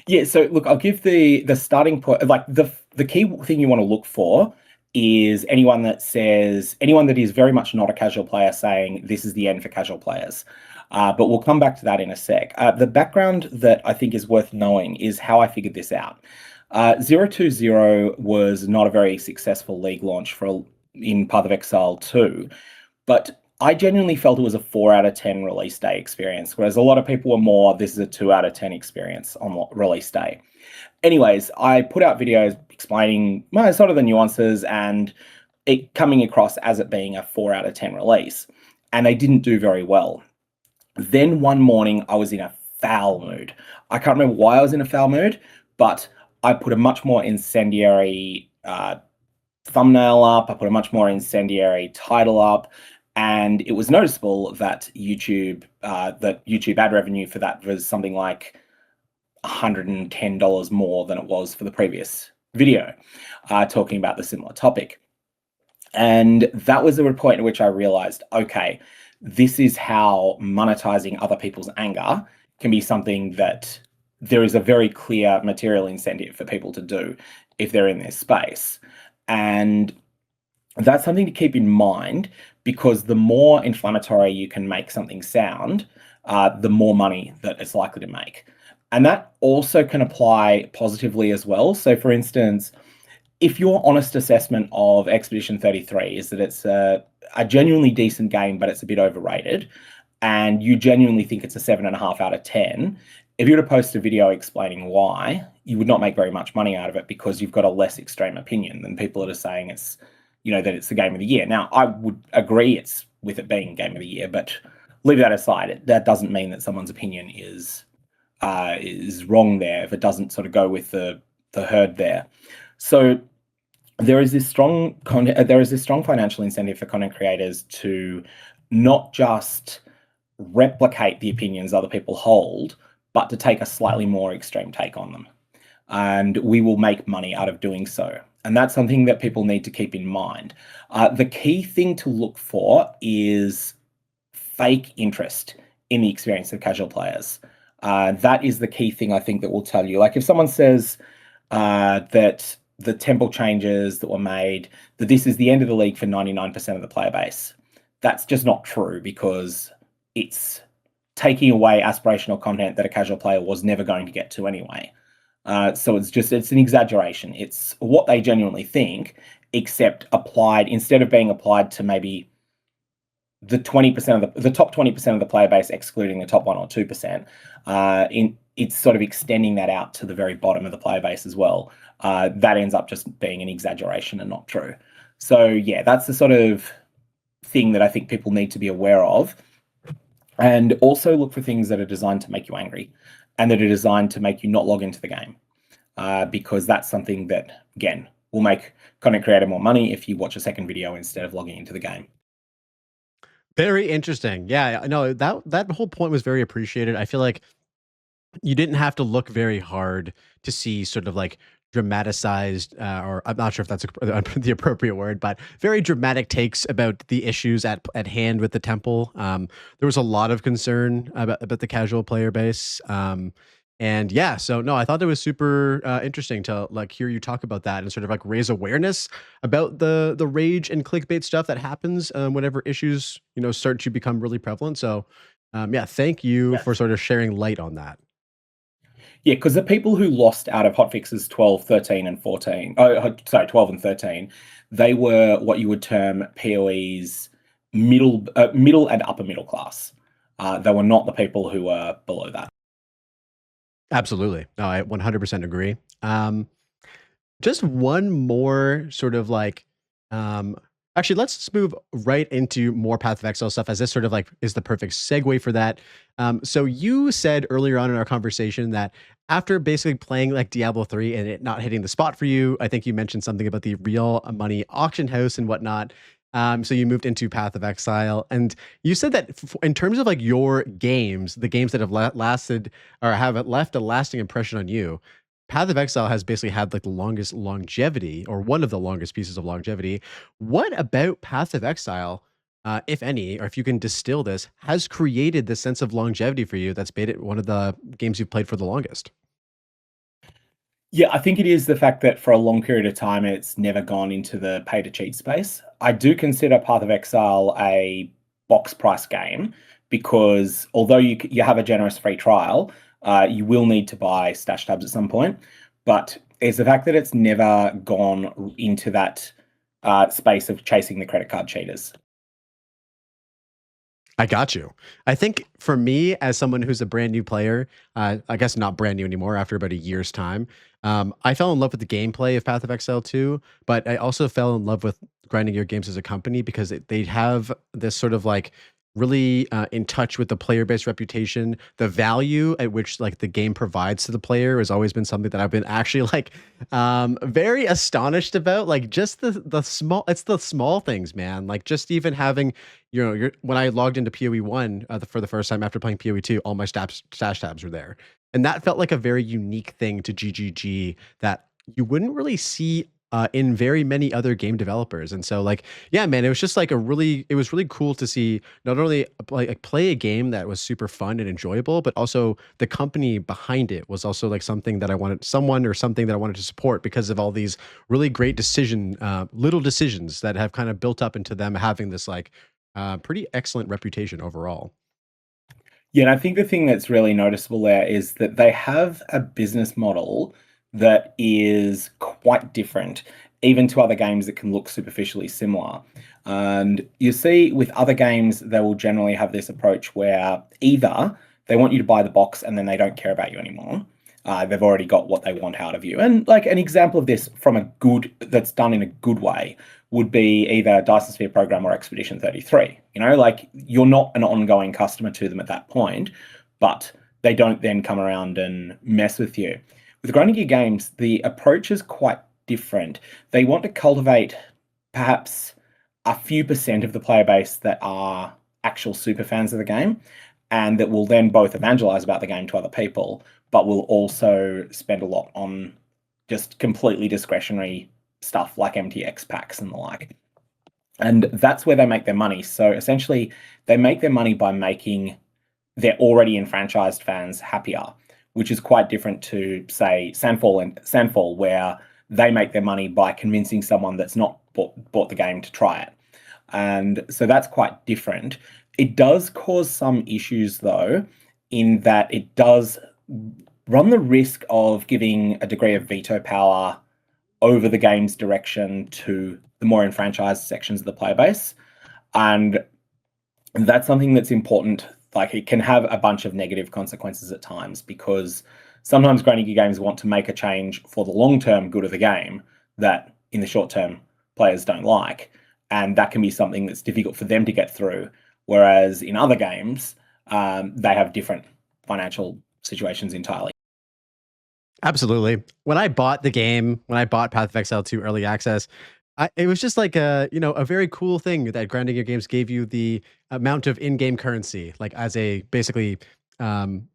Yeah, so look, I'll give the starting point. Like the key thing you want to look for is anyone that is very much not a casual player saying this is the end for casual players. But we'll come back to that in a sec. The background that I think is worth knowing is how I figured this out. 020 was not a very successful league launch in Path of Exile 2, but I genuinely felt it was a 4 out of 10 release day experience, whereas a lot of people were more, this is a 2 out of 10 experience on release day. Anyways, I put out videos explaining sort of the nuances and it coming across as it being a 4 out of 10 release, and they didn't do very well. Then one morning I was in a foul mood. I can't remember why I was in a foul mood, but I put a much more incendiary thumbnail up. I put a much more incendiary title up. And it was noticeable that YouTube ad revenue for that was something like $110 more than it was for the previous video, talking about the similar topic. And that was the point at which I realized, okay, this is how monetizing other people's anger can be something that there is a very clear material incentive for people to do if they're in this space. And that's something to keep in mind, because the more inflammatory you can make something sound, the more money that it's likely to make. And that also can apply positively as well. So for instance, if your honest assessment of Expedition 33 is that it's a genuinely decent game, but it's a bit overrated, and you genuinely think it's a 7.5 out of 10, if you were to post a video explaining why, you would not make very much money out of it, because you've got a less extreme opinion than people that are saying it's, that it's the game of the year. Now, I would agree it's with it being game of the year, but leave that aside. That doesn't mean that someone's opinion is wrong there if it doesn't sort of go with the herd there. So there is this strong financial incentive for content creators to not just replicate the opinions other people hold, but to take a slightly more extreme take on them. And we will make money out of doing so. And that's something that people need to keep in mind. The key thing to look for is fake interest in the experience of casual players. That is the key thing I think that will tell you. Like if someone says that the temple changes that were made, that this is the end of the league for 99% of the player base, that's just not true, because it's taking away aspirational content that a casual player was never going to get to anyway. So it's an exaggeration. It's what they genuinely think, except instead of being applied to maybe the top 20% of the player base, excluding the top 1 or 2%. It's sort of extending that out to the very bottom of the player base as well. That ends up just being an exaggeration and not true. So yeah, that's the sort of thing that I think people need to be aware of. And also look for things that are designed to make you angry and that are designed to make you not log into the game. Because that's something that, again, will make content creator more money if you watch a second video instead of logging into the game. Very interesting. Yeah, no, that whole point was very appreciated. I feel like you didn't have to look very hard to see sort of like dramatized, or I'm not sure if that's the appropriate word, but very dramatic takes about the issues at hand with the temple. There was a lot of concern about the casual player base. And yeah, so no, I thought it was super interesting to like hear you talk about that and sort of like raise awareness about the rage and clickbait stuff that happens whenever issues start to become really prevalent. So yeah, thank you for Yes. sort of sharing light on that. Yeah, because the people who lost out of hotfixes 12, 13, and 14, oh, sorry, 12 and 13, they were what you would term PoE's middle and upper middle class. They were not the people who were below that. Absolutely, no, I 100% agree. Just one more sort of like, um, actually, let's just move right into more Path of Exile stuff, as this sort of like is the perfect segue for that. So you said earlier on in our conversation that after basically playing like Diablo 3 and it not hitting the spot for you, I think you mentioned something about the real money auction house and whatnot. So you moved into Path of Exile, and you said that in terms of like your games, the games that have lasted or have left a lasting impression on you, Path of Exile has basically had like the longest longevity, or one of the longest pieces of longevity. What about Path of Exile, if any, or if you can distill this, has created this sense of longevity for you that's made it one of the games you've played for the longest? Yeah, I think it is the fact that for a long period of time, it's never gone into the pay to cheat space. I do consider Path of Exile a box price game because although you have a generous free trial, you will need to buy stash tabs at some point. But it's the fact that it's never gone into that space of chasing the credit card cheaters. I got you. I think for me, as someone who's a brand new player, I guess not brand new anymore after about a year's time, I fell in love with the gameplay of Path of Exile 2, but I also fell in love with grinding your games as a company because they have this sort of like really in touch with the player base reputation. The value at which like the game provides to the player has always been something that I've been actually like very astonished about. Like just it's the small things, man. Like just even having when I logged into PoE 1 for the first time after playing PoE 2, all my stash tabs were there. And that felt like a very unique thing to GGG that you wouldn't really see in very many other game developers. And so like, yeah, man, it was just like it was really cool to see not only play a game that was super fun and enjoyable, but also the company behind it was also like something that I wanted someone or something that I wanted to support because of all these really great little decisions that have kind of built up into them having this like pretty excellent reputation overall. Yeah, and I think the thing that's really noticeable there is that they have a business model that is quite different, even to other games that can look superficially similar. And you see, with other games, they will generally have this approach where either they want you to buy the box and then they don't care about you anymore. They've already got what they want out of you. And like an example of this that's done in a good way would be either Dyson Sphere Program or Expedition 33. Like you're not an ongoing customer to them at that point, but they don't then come around and mess with you. With grinding gear games, the approach is quite different. They want to cultivate perhaps a few percent of the player base that are actual super fans of the game and that will then both evangelize about the game to other people, but will also spend a lot on just completely discretionary stuff like MTX packs and the like. And that's where they make their money. So essentially, they make their money by making their already enfranchised fans happier, which is quite different to, say, Sandfall, where they make their money by convincing someone that's not bought the game to try it. And so that's quite different. It does cause some issues, though, in that it does run the risk of giving a degree of veto power over the game's direction to the more enfranchised sections of the player base. And that's something that's important. Like it can have a bunch of negative consequences at times because sometimes grinding gear games want to make a change for the long-term good of the game that in the short term players don't like. And that can be something that's difficult for them to get through. Whereas in other games, they have different financial situations entirely. Absolutely. When I bought the game, when I bought Path of Exile 2 early access, it was just like a very cool thing that grinding your games gave you the amount of in-game currency, like as a basically um,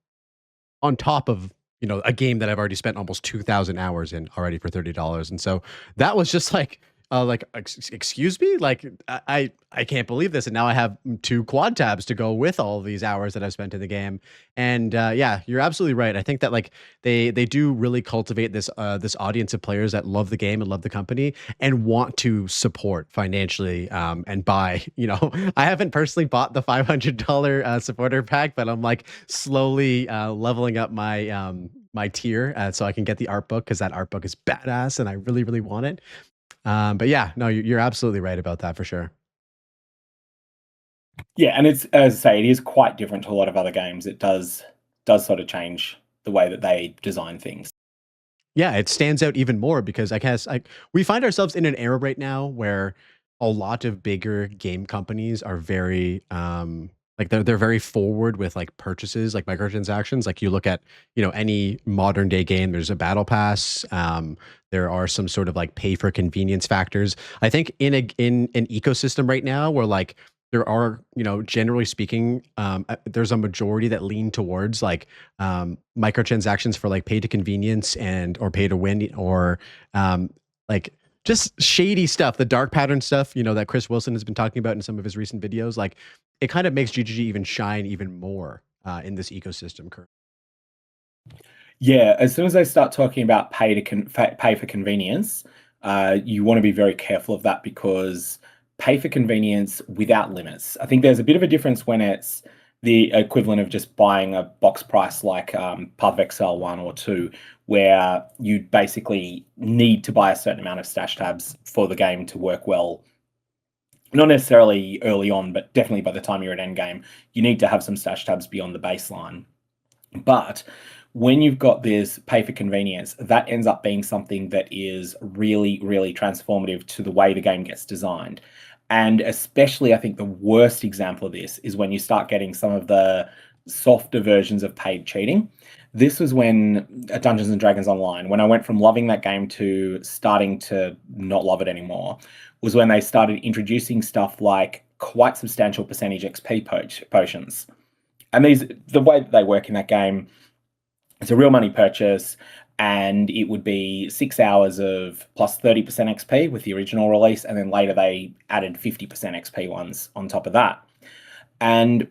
on top of a game that I've already spent almost 2,000 hours in already for $30. And so that was just like Like, excuse me? Like, I can't believe this, and now I have 2 quad tabs to go with all of these hours that I've spent in the game, and, yeah, you're absolutely right. I think that, like, they do really cultivate this audience of players that love the game and love the company and want to support financially, and buy, you know I haven't personally bought the $500, supporter pack, but I'm, like, slowly, leveling up my tier, so I can get the art book because that art book is badass, and I really, really want it. But yeah, no, you're absolutely right about that for sure. Yeah, and it's, as I say, it is quite different to a lot of other games. It does sort of change the way that they design things. Yeah, it stands out even more because I guess like we find ourselves in an era right now where a lot of bigger game companies are very like they're very forward with like purchases, like microtransactions. Like you look at, any modern day game, there's a battle pass. There are some sort of like pay for convenience factors. I think in an ecosystem right now where like there are, generally speaking, there's a majority that lean towards like microtransactions for like pay to convenience and or pay to win or like just shady stuff, the dark pattern stuff, that Chris Wilson has been talking about in some of his recent videos. Like it kind of makes GGG even shine even more in this ecosystem currently. Yeah, as soon as they start talking about pay for convenience, you want to be very careful of that because pay for convenience without limits. I think there's a bit of a difference when it's the equivalent of just buying a box price like Path of Exile 1 or 2, where you basically need to buy a certain amount of stash tabs for the game to work well. Not necessarily early on, but definitely by the time you're at endgame, you need to have some stash tabs beyond the baseline. But when you've got this pay for convenience, that ends up being something that is really, really transformative to the way the game gets designed. And especially, I think the worst example of this is when you start getting some of the softer versions of paid cheating. This was when at Dungeons and Dragons Online, when I went from loving that game to starting to not love it anymore, was when they started introducing stuff like quite substantial percentage XP potions. And the way that they work in that game, it's a real money purchase, and it would be 6 hours of plus 30% XP with the original release, and then later they added 50% XP ones on top of that. And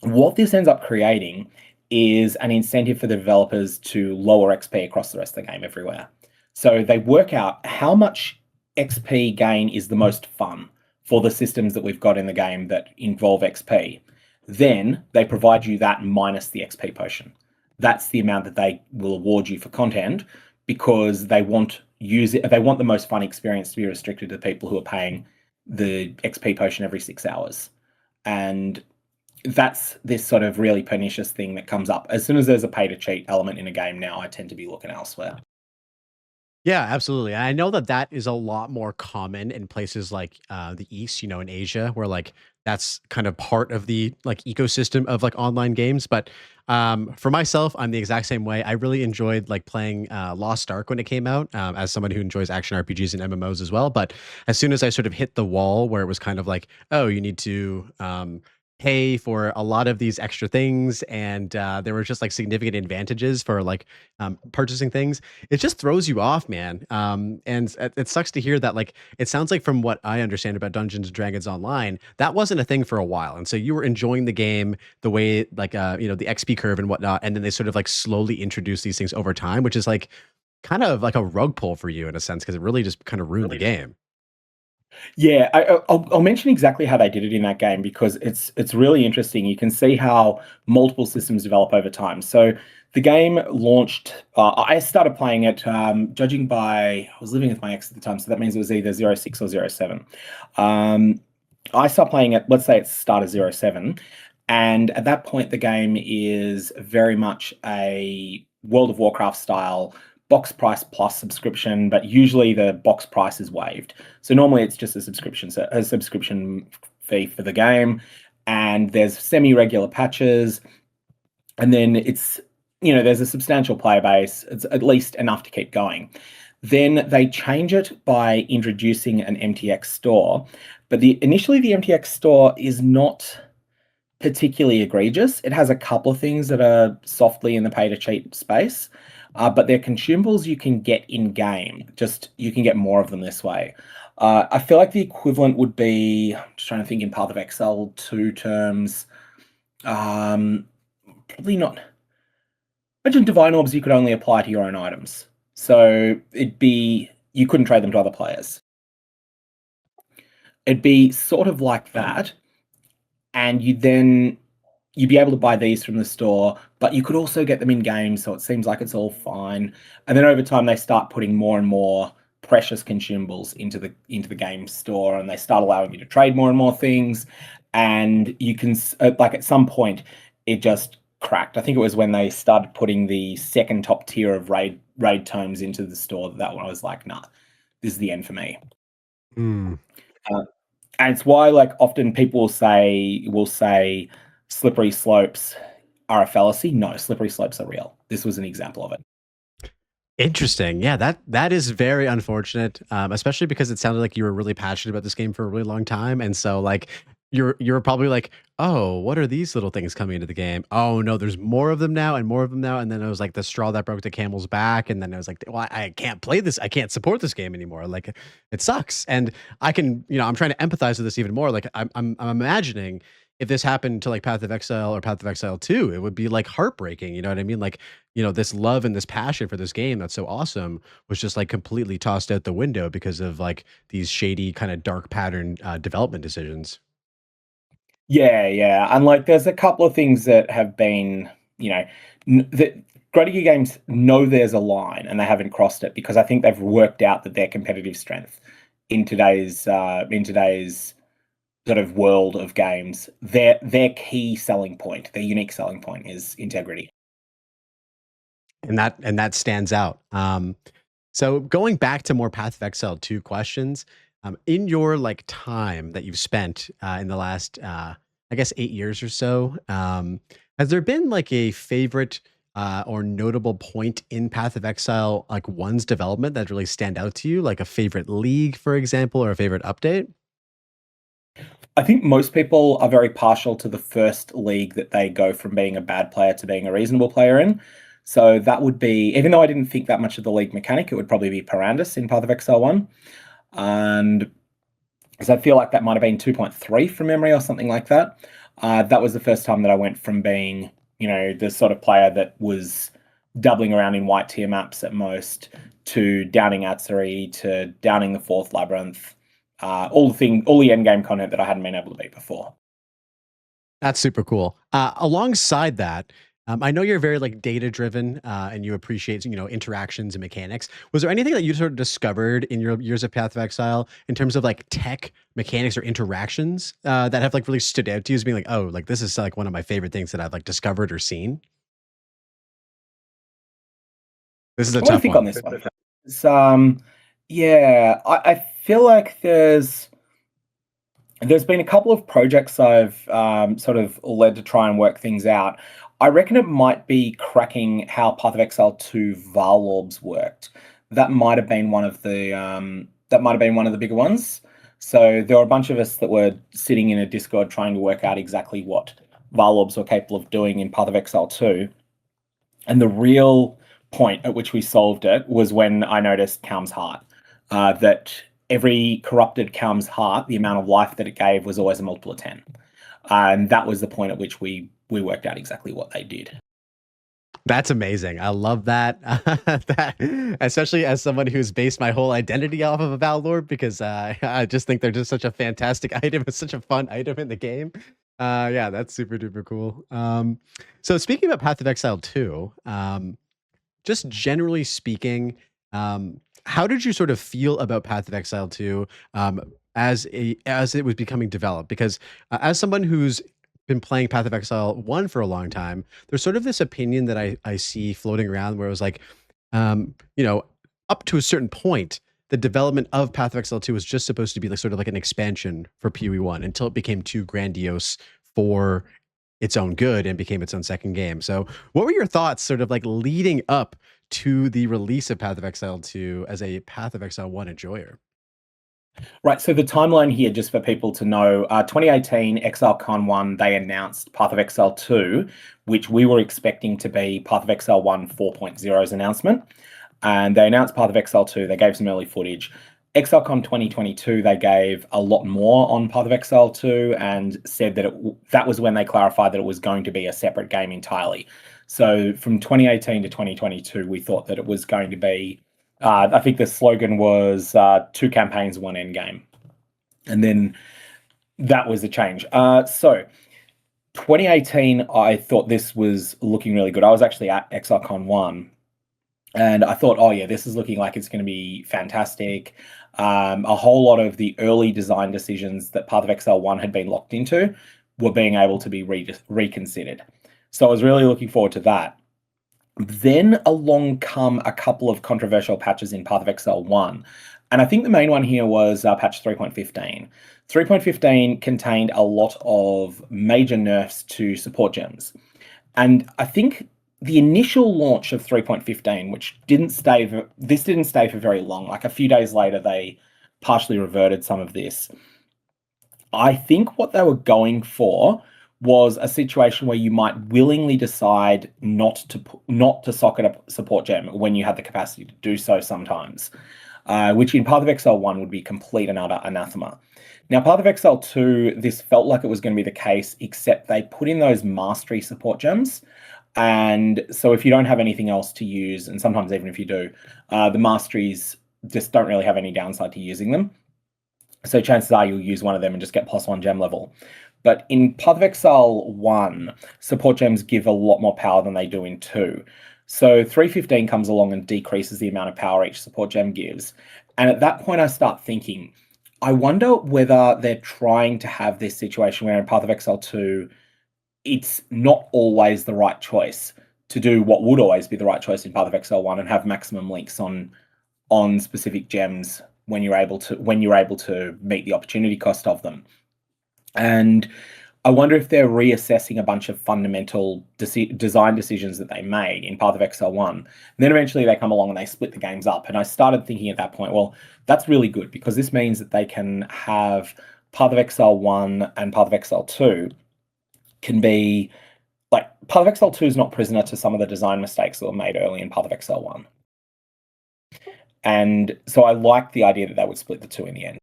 what this ends up creating is an incentive for the developers to lower XP across the rest of the game everywhere. So they work out how much XP gain is the most fun for the systems that we've got in the game that involve XP. Then they provide you that minus the XP potion. That's the amount that they will award you for content because they want the most fun experience to be restricted to people who are paying the XP potion every 6 hours. And that's this sort of really pernicious thing that comes up. As soon as there's a pay to cheat element in a game now, I tend to be looking elsewhere. Yeah, absolutely. I know that that is a lot more common in places like the East, in Asia, where like that's kind of part of the like ecosystem of like online games. But for myself, I'm the exact same way. I really enjoyed like playing Lost Ark when it came out, as someone who enjoys action RPGs and MMOs as well. But as soon as I sort of hit the wall where it was kind of like, oh, you need to pay for a lot of these extra things, and there were just like significant advantages for like purchasing things, it just throws you off, man. And it sucks to hear that. Like it sounds like from what I understand about Dungeons and Dragons Online, that wasn't a thing for a while, and so you were enjoying the game the way like the XP curve and whatnot, and then they sort of like slowly introduce these things over time, which is like kind of like a rug pull for you in a sense because it really just kind of ruined the game. Yeah, I'll mention exactly how they did it in that game because it's really interesting. You can see how multiple systems develop over time. So the game launched. I started playing it, judging by I was living with my ex at the time, so that means it was either 06 or 07. I started playing it. Let's say it's start of 07, and at that point, the game is very much a World of Warcraft style box price plus subscription, but usually the box price is waived. So normally it's just a subscription fee for the game, and there's semi-regular patches, and then there's a substantial player base. It's at least enough to keep going. Then they change it by introducing an MTX store, but initially the MTX store is not particularly egregious. It has a couple of things that are softly in the pay to cheat space. but they're consumables you can get in game. Just you can get more of them this way. I feel like the equivalent would be, I'm just trying to think in Path of Exile 2 terms. Probably not. Imagine Divine Orbs you could only apply to your own items. So you couldn't trade them to other players. It'd be sort of like that. And you'd be able to buy these from the store, but you could also get them in game, so it seems like it's all fine. And then over time, they start putting more and more precious consumables into the game store, and they start allowing you to trade more and more things. And you can like at some point, it just cracked. I think it was when they started putting the second top tier of raid tomes into the store that one I was like, nah, this is the end for me. Mm. And it's why, like, often people will say slippery slopes are a fallacy. No, slippery slopes are real. This was an example of it. Interesting. Yeah, that is very unfortunate, especially because it sounded like you were really passionate about this game for a really long time, and so like you're probably like, oh, what are these little things coming into the game? Oh no, there's more of them now and more of them now, and then it was like the straw that broke the camel's back, and then I was like, well, I can't play this, I can't support this game anymore. Like it sucks, and I can, I'm trying to empathize with this even more. Like I'm imagining if this happened to like Path of Exile or Path of Exile 2, it would be like heartbreaking. You know what I mean? Like, this love and this passion for this game that's so awesome was just like completely tossed out the window because of like these shady kind of dark pattern development decisions. Yeah. And like there's a couple of things that have been, that Greater Gear Games know there's a line and they haven't crossed it because I think they've worked out that their competitive strength in today's sort of world of games, their key selling point, their unique selling point is integrity. And that stands out. So going back to more Path of Exile 2 questions, in your like time that you've spent in the last, I guess 8 years or so, has there been like a favorite or notable point in Path of Exile, like one's development that really stand out to you, like a favorite league, for example, or a favorite update? I think most people are very partial to the first league that they go from being a bad player to being a reasonable player in. So that would be, even though I didn't think that much of the league mechanic, it would probably be Parandus in Path of Exile 1. And because I feel like that might have been 2.3 from memory or something like that. That was the first time that I went from being, the sort of player that was doubling around in white tier maps at most to downing Atzari to downing the fourth labyrinth. All the end game content that I hadn't been able to beat before. That's super cool. Alongside that, I know you're very like data driven and you appreciate interactions and mechanics. Was there anything that you sort of discovered in your years of Path of Exile in terms of like tech mechanics or interactions that have like really stood out to you as being like, oh, like this is like one of my favorite things that I've like discovered or seen? This is a What do you tough think one. on this one? It's, yeah, I feel like there's been a couple of projects I've sort of led to try and work things out. I reckon it might be cracking how Path of Exile 2 Val Orbs worked. That might have been one of the bigger ones. So there were a bunch of us that were sitting in a Discord trying to work out exactly what Val Orbs were capable of doing in Path of Exile 2. And the real point at which we solved it was when I noticed Calm's Heart. That every corrupted Calm's Heart, the amount of life that it gave was always a multiple of 10. And that was the point at which we worked out exactly what they did. That's amazing. I love that. That especially as someone who's based my whole identity off of a Valor, because I just think they're just such a fantastic item. It's such a fun item in the game. Yeah, that's super duper cool. So speaking about Path of Exile 2, just generally speaking, how did you sort of feel about Path of Exile 2 as it was becoming developed? Because as someone who's been playing Path of Exile 1 for a long time, there's sort of this opinion that I see floating around where it was like, up to a certain point, the development of Path of Exile 2 was just supposed to be like sort of like an expansion for PoE1 until it became too grandiose for its own good and became its own second game. So what were your thoughts sort of like leading up to the release of Path of Exile 2 as a Path of Exile 1 enjoyer? Right, so the timeline here, just for people to know, 2018, ExileCon 1, they announced Path of Exile 2, which we were expecting to be Path of Exile 1 4.0's announcement. And they announced Path of Exile 2, they gave some early footage. ExileCon 2022, they gave a lot more on Path of Exile 2 and said that that was when they clarified that it was going to be a separate game entirely. So from 2018 to 2022, we thought that it was going to be, I think the slogan was 2 campaigns, 1 end game. And then that was a change. So 2018, I thought this was looking really good. I was actually at ExileCon 1 and I thought, oh yeah, this is looking like it's going to be fantastic. A whole lot of the early design decisions that Path of Exile 1 had been locked into were being able to be reconsidered. So I was really looking forward to that. Then along come a couple of controversial patches in Path of Exile 1. And I think the main one here was patch 3.15. 3.15 contained a lot of major nerfs to support gems. And I think the initial launch of 3.15, which didn't stay for very long, like a few days later, they partially reverted some of this. I think what they were going for was a situation where you might willingly decide not to socket a support gem when you had the capacity to do so sometimes, which in Path of Exile 1 would be complete and utter anathema. Now, Path of Exile 2, this felt like it was going to be the case, except they put in those mastery support gems. And so if you don't have anything else to use, and sometimes even if you do, the masteries just don't really have any downside to using them. So chances are you'll use one of them and just get +1 gem level. But in Path of Exile 1, support gems give a lot more power than they do in 2. So 3.15 comes along and decreases the amount of power each support gem gives. And at that point, I start thinking, I wonder whether they're trying to have this situation where in Path of Exile 2, it's not always the right choice to do what would always be the right choice in Path of Exile 1 and have maximum links on specific gems when you're able to meet the opportunity cost of them. And I wonder if they're reassessing a bunch of fundamental design decisions that they made in Path of Exile 1. And then eventually they come along and they split the games up. And I started thinking at that point, well, that's really good because this means that they can have Path of Exile 1 and Path of Exile 2 can be, like, Path of Exile 2 is not prisoner to some of the design mistakes that were made early in Path of Exile 1. And so I like the idea that they would split the two in the end.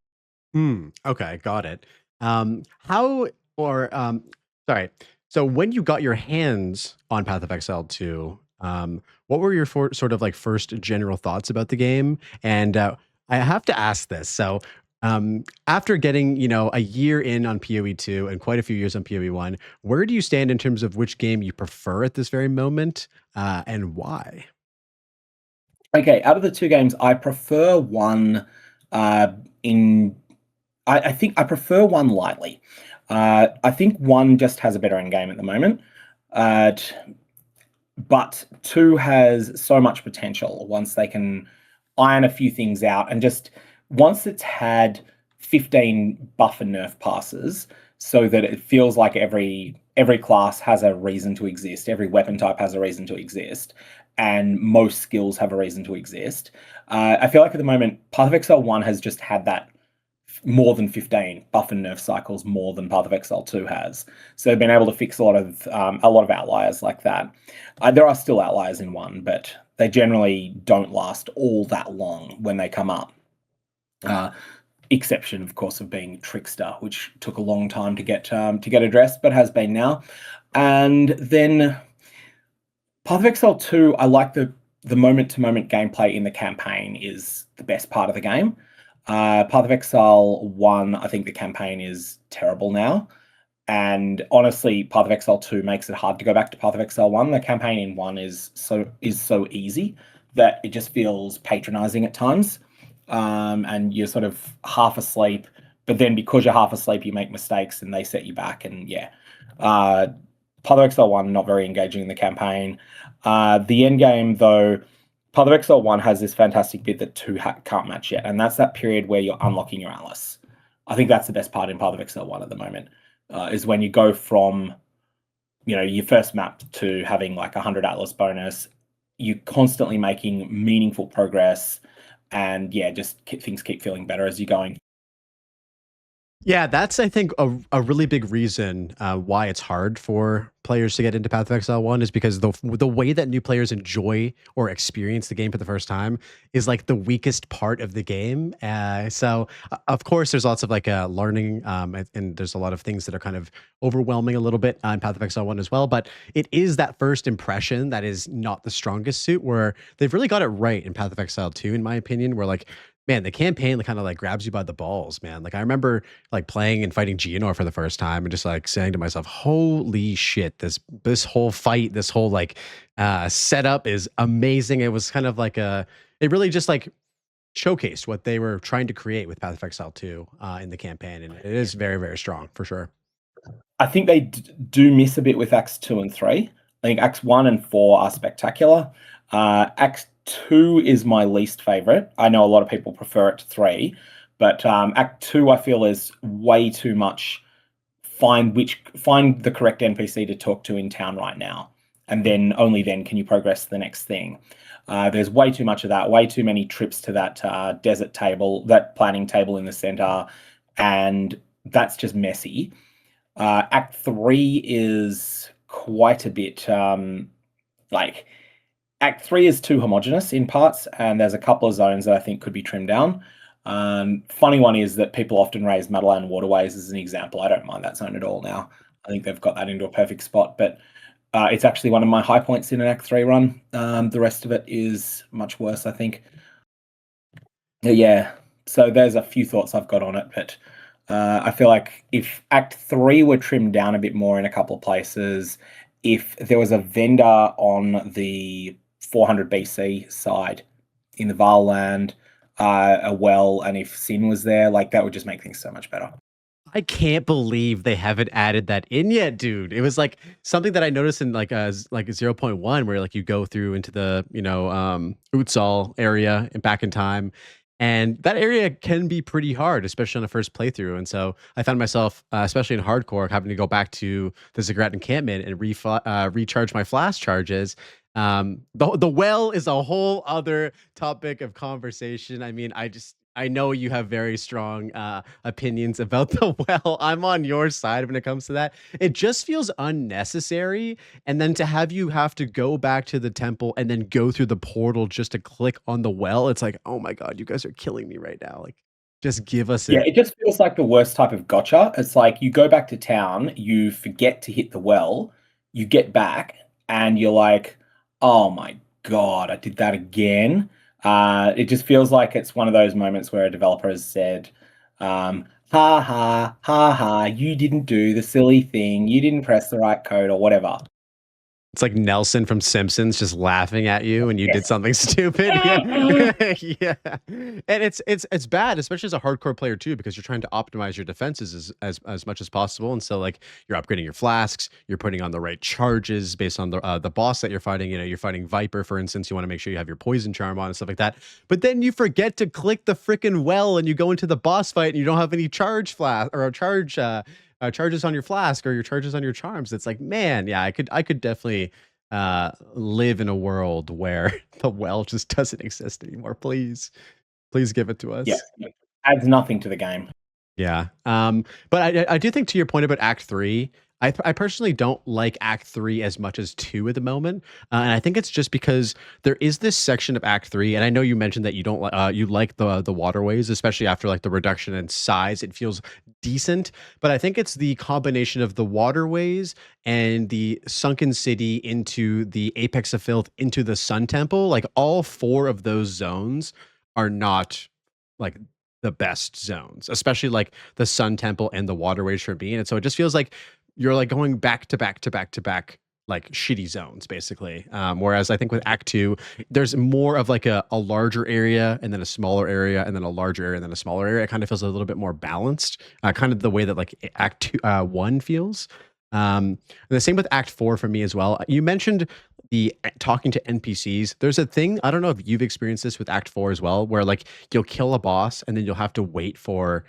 Okay, got it. Sorry. So when you got your hands on Path of Exile 2, what were your sort of like first general thoughts about the game? And I have to ask this. So after getting, a year in on PoE 2 and quite a few years on PoE 1, where do you stand in terms of which game you prefer at this very moment, and why? Okay, out of the two games, I prefer one I think I prefer one lightly. I think one just has a better end game at the moment. But 2 has so much potential once they can iron a few things out, and just once it's had 15 buff and nerf passes so that it feels like every class has a reason to exist, every weapon type has a reason to exist, and most skills have a reason to exist. I feel like at the moment, Path of Exile 1 has just had that more than 15 buff and nerf cycles more than Path of Exile 2 has. So they've been able to fix a lot of outliers like that. There are still outliers in 1, but they generally don't last all that long when they come up. Exception, of course, of being Trickster, which took a long time to get addressed, but has been now. And then Path of Exile 2, I like the moment-to-moment gameplay in the campaign is the best part of the game. Path of Exile 1, I think the campaign is terrible now. And honestly, Path of Exile 2 makes it hard to go back to Path of Exile 1. The campaign in 1 is so easy that it just feels patronizing at times. And you're sort of half asleep, but then because you're half asleep, you make mistakes and they set you back. And yeah, Path of Exile 1, not very engaging in the campaign. The end game, though, Path of Exile 1 has this fantastic bit that 2 can't match yet, and that's that period where you're unlocking your Atlas. I think that's the best part in Path of Exile 1 at the moment, is when you go from, your first map to having like 100 Atlas bonus. You're constantly making meaningful progress, and yeah, just things keep feeling better as you're going. Yeah, that's I think a really big reason why it's hard for players to get into Path of Exile 1 is because the way that new players enjoy or experience the game for the first time is like the weakest part of the game. Of course, there's lots of like learning, and there's a lot of things that are kind of overwhelming a little bit on Path of Exile 1 as well. But it is that first impression that is not the strongest suit, where they've really got it right in Path of Exile 2, in my opinion, where like, man, the campaign kind of like grabs you by the balls, man. Like I remember like playing and fighting Geonor for the first time and just like saying to myself, holy shit, this whole fight, this whole like setup is amazing. It was kind of like it really just like showcased what they were trying to create with Path of Exile 2 in the campaign. And it is very, very strong for sure. I think they do miss a bit with Acts 2 and 3. I think Acts 1 and 4 are spectacular. Acts 2 is my least favorite. I know a lot of people prefer it to 3, but Act 2 I feel is way too much find the correct NPC to talk to in town right now, and then only then can you progress to the next thing. There's way too much of that, way too many trips to that desert table, that planning table in the center, and that's just messy. Act 3 is quite a bit like Act 3 is too homogenous in parts, and there's a couple of zones that I think could be trimmed down. Funny one is that people often raise Madeline Waterways as an example. I don't mind that zone at all now. I think they've got that into a perfect spot, but it's actually one of my high points in an Act 3 run. The rest of it is much worse, I think. Yeah, so there's a few thoughts I've got on it, but I feel like if Act 3 were trimmed down a bit more in a couple of places, if there was a vendor on the 400 BC side in the Vaal land, a well, and if Sin was there, like that would just make things so much better. I can't believe they haven't added that in yet, dude. It was like something that I noticed in like a 0.1 where like you go through into the, Utsal area and back in time. And that area can be pretty hard, especially on a first playthrough. And so I found myself, especially in hardcore, having to go back to the Ziggurat encampment and recharge my flash charges. The well is a whole other topic of conversation. I mean, I know you have very strong opinions about the well. I'm on your side when it comes to that. It just feels unnecessary. And then to have you have to go back to the temple and then go through the portal just to click on the well, it's like, oh my God, you guys are killing me right now. Like, just give us Yeah, it. it just feels like the worst type of gotcha. It's like you go back to town, you forget to hit the well, you get back, and you're like, oh my God, I did that again. It just feels like it's one of those moments where a developer has said, ha ha, ha ha, you didn't do the silly thing, you didn't press the right code or whatever. It's like Nelson from Simpsons just laughing at you when you did Yes. something stupid. Yeah. Yeah. And it's bad, especially as a hardcore player too, because you're trying to optimize your defenses as much as possible. And so like you're upgrading your flasks, you're putting on the right charges based on the boss that you're fighting. You know, you're fighting Viper, for instance. You want to make sure you have your poison charm on and stuff like that. But then you forget to click the freaking well and you go into the boss fight and you don't have any charge flask or a charges on your flask or your charges on your charms. It's like, man, yeah, I could definitely live in a world where the well just doesn't exist anymore. Please give it to Yeah, us. it adds nothing to the game. Yeah. But I do think to your point about Act 3, I personally don't like Act 3 as much as 2 at the moment. And I think it's just because there is this section of Act 3, and I know you mentioned that you don't you like the waterways, especially after like the reduction in size. It feels decent, but I think it's the combination of the waterways and the sunken city into the Apex of Filth into the Sun Temple. Like all four of those zones are not like the best zones, especially like the Sun Temple and the waterways for me. And so it just feels like you're like going back to back to back to back like shitty zones basically. Whereas I think with Act 2, there's more of like a larger area and then a smaller area and then a larger area and then a smaller area. It kind of feels a little bit more balanced, kind of the way that like Act 2, 1 feels. And the same with Act 4 for me as well. You mentioned the talking to NPCs. There's a thing, I don't know if you've experienced this with Act 4 as well, where like you'll kill a boss and then you'll have to wait for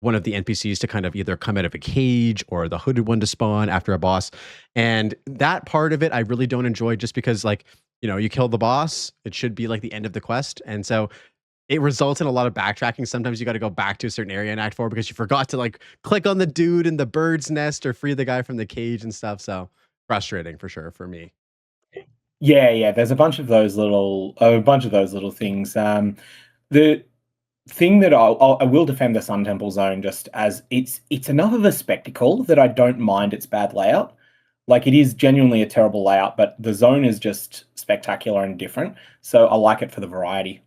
one of the NPCs to kind of either come out of a cage or the hooded one to spawn after a boss. And that part of it, I really don't enjoy just because like, you know, you kill the boss, it should be like the end of the quest. And so it results in a lot of backtracking. Sometimes you got to go back to a certain area in Act 4 because you forgot to like click on the dude in the bird's nest or free the guy from the cage and stuff. So frustrating for sure for me. Yeah, yeah. There's a bunch of those little things. The thing that I will defend the Sun Temple Zone just as it's another of a spectacle that I don't mind its bad layout. Like it is genuinely a terrible layout, but the zone is just spectacular and different. So I like it for the variety.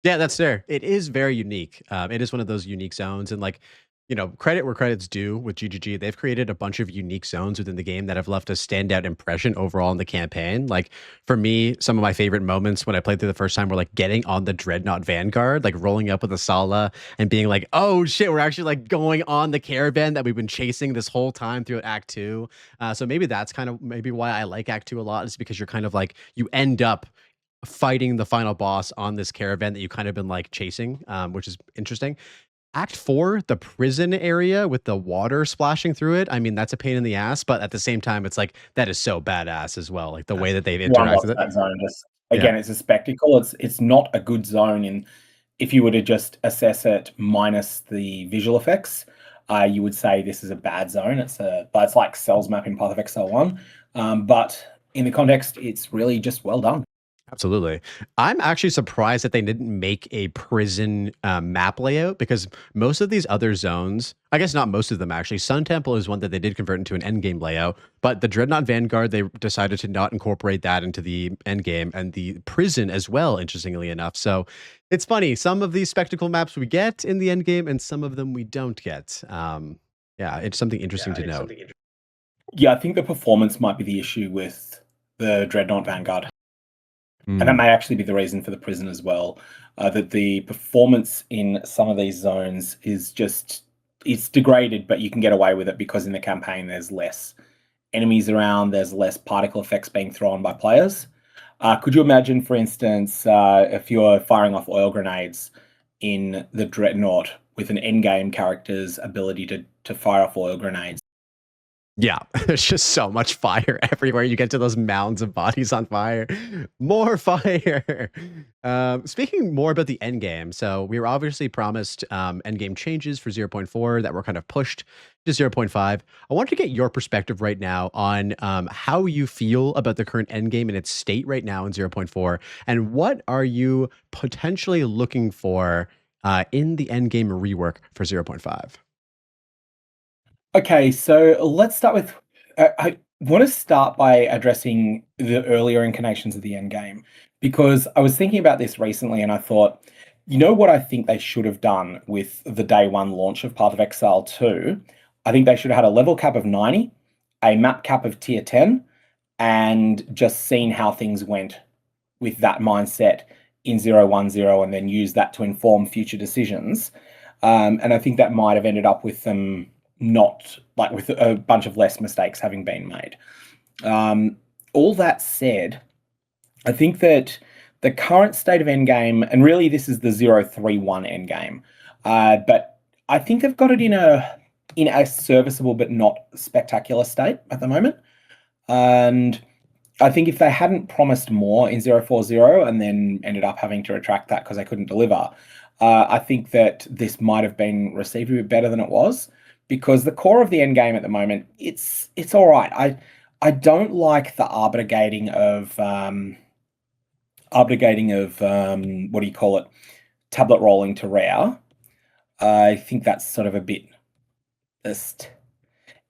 Yeah, that's fair. It is very unique. It is one of those unique zones, and like, credit where credit's due with GGG. They've created a bunch of unique zones within the game that have left a standout impression overall in the campaign. Like for me, some of my favorite moments when I played through the first time were like getting on the Dreadnought Vanguard, like rolling up with a Sala and being like, "Oh shit, we're actually like going on the caravan that we've been chasing this whole time through Act Two." So maybe that's kind of maybe why I like Act Two a lot is because you're kind of like you end up fighting the final boss on this caravan that you kind of been like chasing, which is interesting. Act 4, the prison area with the water splashing through it. I mean, that's a pain in the ass, but at the same time, it's like that is so badass as well. Like the way that they've One interacted loves with it. that zone. Just Yeah. again, it's a spectacle. It's not a good zone in if you were to just assess it minus the visual effects, you would say this is a bad zone. It's like Cell's map in Path of Exile 1. But in the context, it's really just well done. Absolutely. I'm actually surprised that they didn't make a prison map layout because most of these other zones, I guess not most of them actually, Sun Temple is one that they did convert into an endgame layout, but the Dreadnought Vanguard, they decided to not incorporate that into the endgame and the prison as well, interestingly enough. So it's funny. Some of these spectacle maps we get in the endgame and some of them we don't get. Yeah, it's something interesting to note. Yeah, I think the performance might be the issue with the Dreadnought Vanguard. And that Mm. may actually be the reason for the prison as well. That the performance in some of these zones is just it's degraded, but you can get away with it because in the campaign there's less enemies around, there's less particle effects being thrown by players. Could you imagine, for instance, if you're firing off oil grenades in the Dreadnought with an endgame character's ability to fire off oil grenades? Yeah, there's just so much fire everywhere. You get to those mounds of bodies on fire. More fire. Speaking more about the end game, so we were obviously promised end game changes for 0.4 that were kind of pushed to 0.5. I wanted to get your perspective right now on how you feel about the current end game and its state right now in 0.4, and what are you potentially looking for in the end game rework for 0.5? Okay, so let's start with. I want to start by addressing the earlier incarnations of the end game because I was thinking about this recently and I thought, you know what I think they should have done with the day one launch of Path of Exile 2? I think they should have had a level cap of 90, a map cap of tier 10, and just seen how things went with that mindset in 010 and then use that to inform future decisions. And I think that might have ended up with them not like with a bunch of less mistakes having been made. All that said, I think that the current state of endgame, and really this is the 031 endgame, but I think they've got it in a serviceable but not spectacular state at the moment. And I think if they hadn't promised more in 040 and then ended up having to retract that because they couldn't deliver, I think that this might have been received a bit better than it was because the core of the end game at the moment, it's all right. I don't like the abrogating of what do you call it? Tablet rolling to rare. I think that's sort of a bit just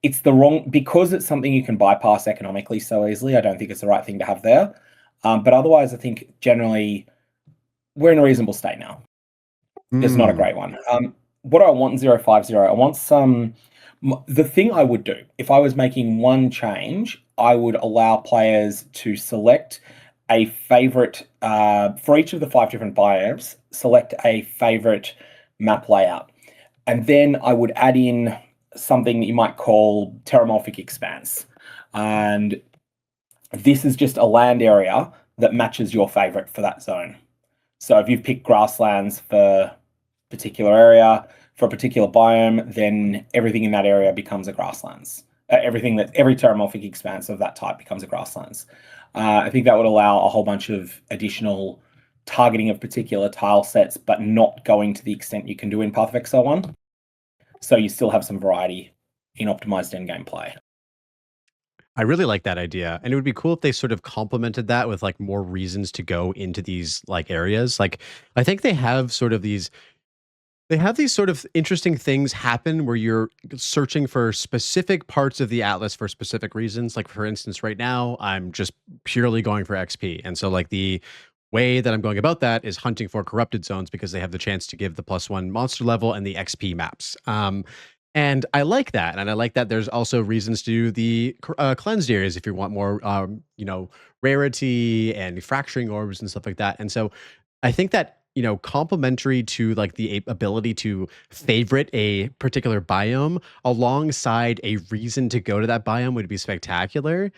it's the wrong because it's something you can bypass economically so easily. I don't think it's the right thing to have there. But otherwise, I think generally we're in a reasonable state now. It's not a Mm. great one. What do I want in 050? I want the thing I would do if I was making one change, I would allow players to select a favorite for each of the 5 different biomes, select a favorite map layout. And then I would add in something that you might call terramorphic expanse. And this is just a land area that matches your favorite for that zone. So if you've picked grasslands for a particular area, for a particular biome, then everything in that area becomes a grasslands. Every terramorphic expanse of that type becomes a grasslands. I think that would allow a whole bunch of additional targeting of particular tile sets, but not going to the extent you can do in Path of Exile 1. So you still have some variety in optimized endgame play. I really like that idea. And it would be cool if they sort of complemented that with like more reasons to go into these like areas. Like I think they have these sort of interesting things happen where you're searching for specific parts of the atlas for specific reasons. Like for instance, right now I'm just purely going for XP. And so like the way that I'm going about that is hunting for corrupted zones because they have the chance to give the +1 monster level and the XP maps. And I like that. And I like that there's also reasons to do the cleansed areas if you want more, rarity and fracturing orbs and stuff like that. And so I think that, complementary to like the ability to favorite a particular biome alongside a reason to go to that biome would be spectacular.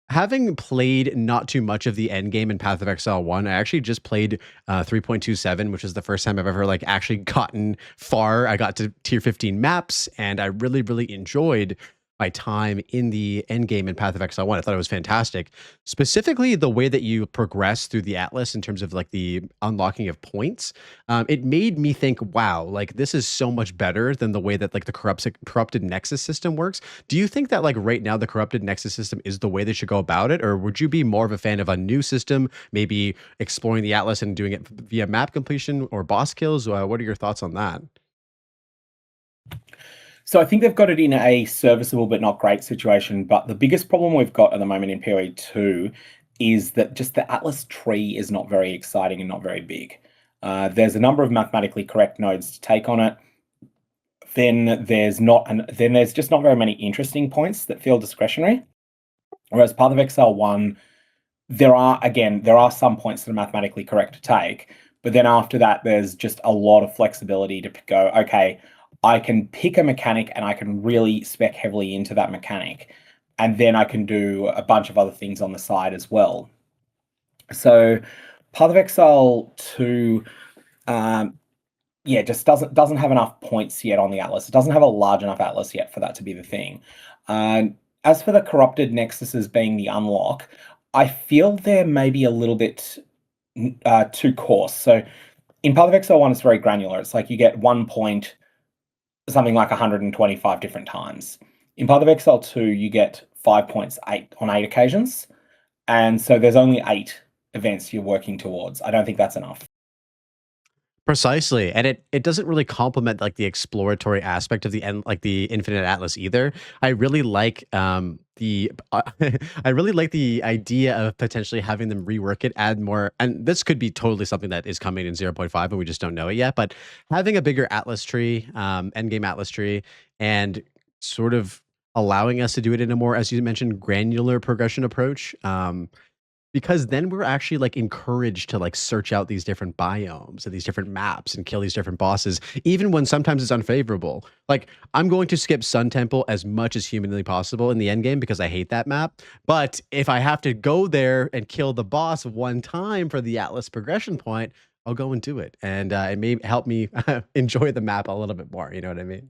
Having played not too much of the end game in Path of Exile 1, I actually just played 3.27, which is the first time I've ever like actually gotten far. I got to tier 15 maps, and I really, really enjoyed my time in the end game in Path of Exile 1. I thought it was fantastic. Specifically, the way that you progress through the Atlas in terms of like the unlocking of points, it made me think, wow, like this is so much better than the way that like the corrupted Nexus system works. Do you think that like right now the corrupted Nexus system is the way they should go about it, or would you be more of a fan of a new system, maybe exploring the Atlas and doing it via map completion or boss kills? What are your thoughts on that? So I think they've got it in a serviceable but not great situation. But the biggest problem we've got at the moment in PoE 2 is that just the Atlas tree is not very exciting and not very big. There's a number of mathematically correct nodes to take on it. Then there's just not very many interesting points that feel discretionary. Whereas Path of Exile 1, there are some points that are mathematically correct to take, but then after that, there's just a lot of flexibility to go, okay, I can pick a mechanic and I can really spec heavily into that mechanic. And then I can do a bunch of other things on the side as well. So Path of Exile 2, just doesn't have enough points yet on the Atlas. It doesn't have a large enough Atlas yet for that to be the thing. As for the corrupted nexuses being the unlock, I feel they're maybe a little bit too coarse. So in Path of Exile 1, it's very granular. It's like you get 1 point something like 125 different times. In Path of Exile 2, you get 5 points on 8 occasions. And so there's only 8 events you're working towards. I don't think that's enough. Precisely, and it doesn't really complement like the exploratory aspect of the end, like the Infinite Atlas either. I really like the I really like the idea of potentially having them rework it, add more, and this could be totally something that is coming in 0.5, and we just don't know it yet. But having a bigger Atlas tree, endgame Atlas tree, and sort of allowing us to do it in a more, as you mentioned, granular progression approach. Because then we're actually like encouraged to like search out these different biomes and these different maps and kill these different bosses, even when sometimes it's unfavorable. Like I'm going to skip Sun Temple as much as humanly possible in the end game because I hate that map. But if I have to go there and kill the boss one time for the Atlas progression point, I'll go and do it. And it may help me enjoy the map a little bit more. You know what I mean?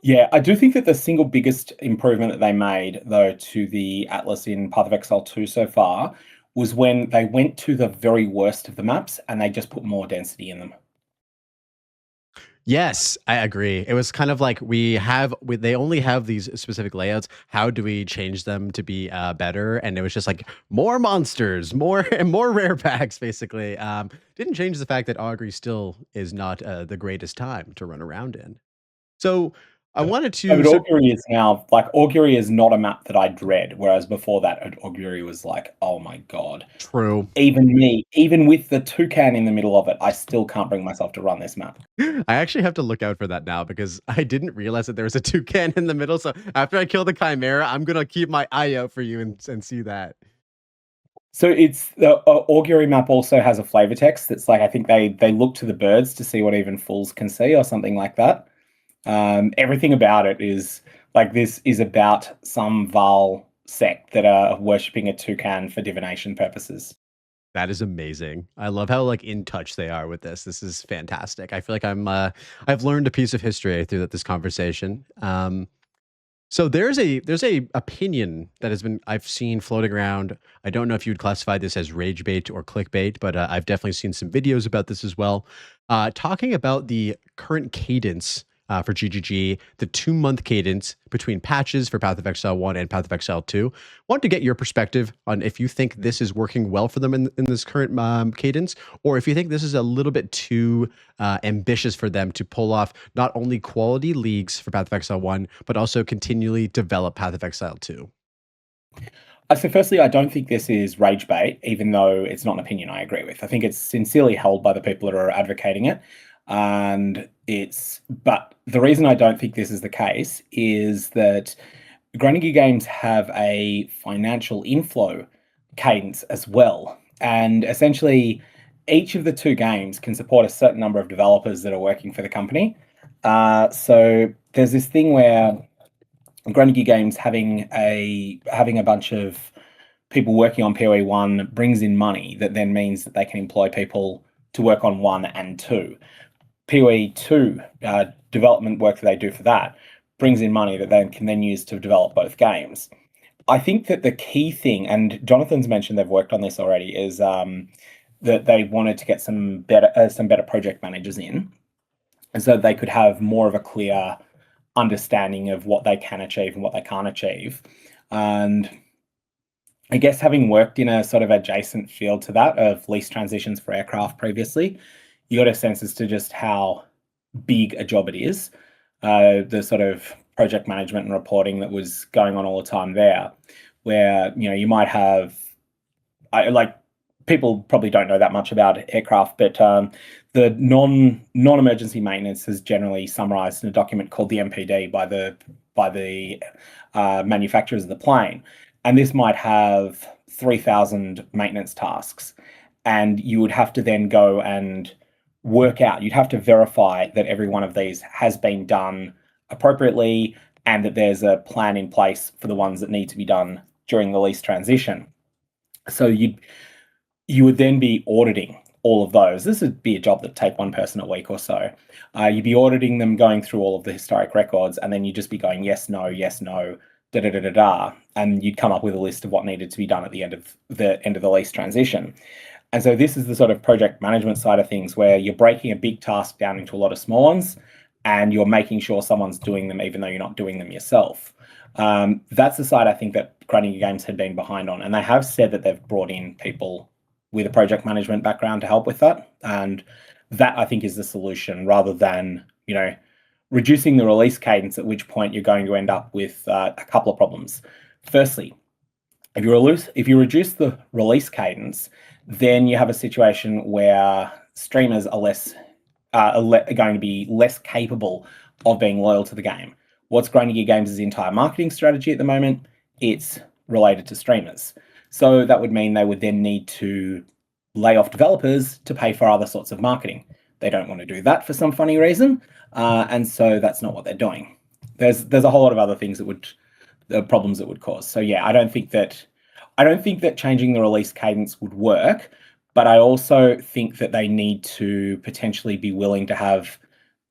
Yeah, I do think that the single biggest improvement that they made, though, to the Atlas in Path of Exile 2 so far was when they went to the very worst of the maps and they just put more density in them. Yes, I agree. It was kind of like they only have these specific layouts. How do we change them to be better? And it was just like more monsters, more and more rare packs, basically. Didn't change the fact that Augury still is not the greatest time to run around in. So I wanted No, to but Augury is now like Augury is not a map that I dread, whereas before that Augury was like, oh my god. true. Even with the toucan in the middle of it, I still can't bring myself to run this map. I actually have to look out for that now because I didn't realize that there was a toucan in the middle. So after I kill the Chimera, I'm gonna keep my eye out for you and see that. So it's the Augury map also has a flavor text that's like I think they look to the birds to see what even fools can see or something like that. Everything about it is like this is about some Val sect that are worshipping a toucan for divination purposes. That is amazing. I love how like in touch they are with this. This is fantastic. I feel like I've learned a piece of history through this conversation. So there's a opinion that I've seen floating around. I don't know if you would classify this as rage bait or clickbait, but I've definitely seen some videos about this as well, talking about the current cadence for GGG, the 2 month cadence between patches for Path of Exile 1 and Path of Exile 2. Want to get your perspective on if you think this is working well for them in this current cadence, or if you think this is a little bit too ambitious for them to pull off not only quality leagues for Path of Exile 1, but also continually develop Path of Exile 2. So firstly, I don't think this is rage bait, even though it's not an opinion I agree with. I think it's sincerely held by the people that are advocating it. But the reason I don't think this is the case is that Grinding Games have a financial inflow cadence as well. And essentially, each of the two games can support a certain number of developers that are working for the company. So there's this thing where Grinding Games having a bunch of people working on PoE 1 brings in money that then means that they can employ people to work on 1 and 2. PoE 2 development work that they do for that brings in money that they can then use to develop both games. I think that the key thing, and Jonathan's mentioned they've worked on this already, is that they wanted to get some better project managers in, and so they could have more of a clear understanding of what they can achieve and what they can't achieve. And I guess having worked in a sort of adjacent field to that of lease transitions for aircraft previously, you got a sense as to just how big a job it is. The sort of project management and reporting that was going on all the time there, where you might have, people probably don't know that much about aircraft, but the non-emergency maintenance is generally summarized in a document called the MPD by the manufacturers of the plane. And this might have 3,000 maintenance tasks. And you would have to then go and work out, you'd have to verify that every one of these has been done appropriately and that there's a plan in place for the ones that need to be done during the lease transition. So you would then be auditing all of those. This would be a job that take one person a week or so. You'd be auditing them, going through all of the historic records, and then you'd just be going yes, no, da da da da da, and you'd come up with a list of what needed to be done at the end of the lease transition. And so this is the sort of project management side of things where you're breaking a big task down into a lot of small ones, and you're making sure someone's doing them even though you're not doing them yourself. That's the side I think that Grinding Games had been behind on, and they have said that they've brought in people with a project management background to help with that. And that I think is the solution, rather than, reducing the release cadence, at which point you're going to end up with a couple of problems. Firstly, if you reduce the release cadence, then you have a situation where streamers are going to be less capable of being loyal to the game. What's Grinding Games' entire marketing strategy at the moment? It's related to streamers. So that would mean they would then need to lay off developers to pay for other sorts of marketing. They don't want to do that for some funny reason, and so that's not what they're doing. There's a whole lot of other things problems that would cause. So yeah, I don't think that changing the release cadence would work, but I also think that they need to potentially be willing to have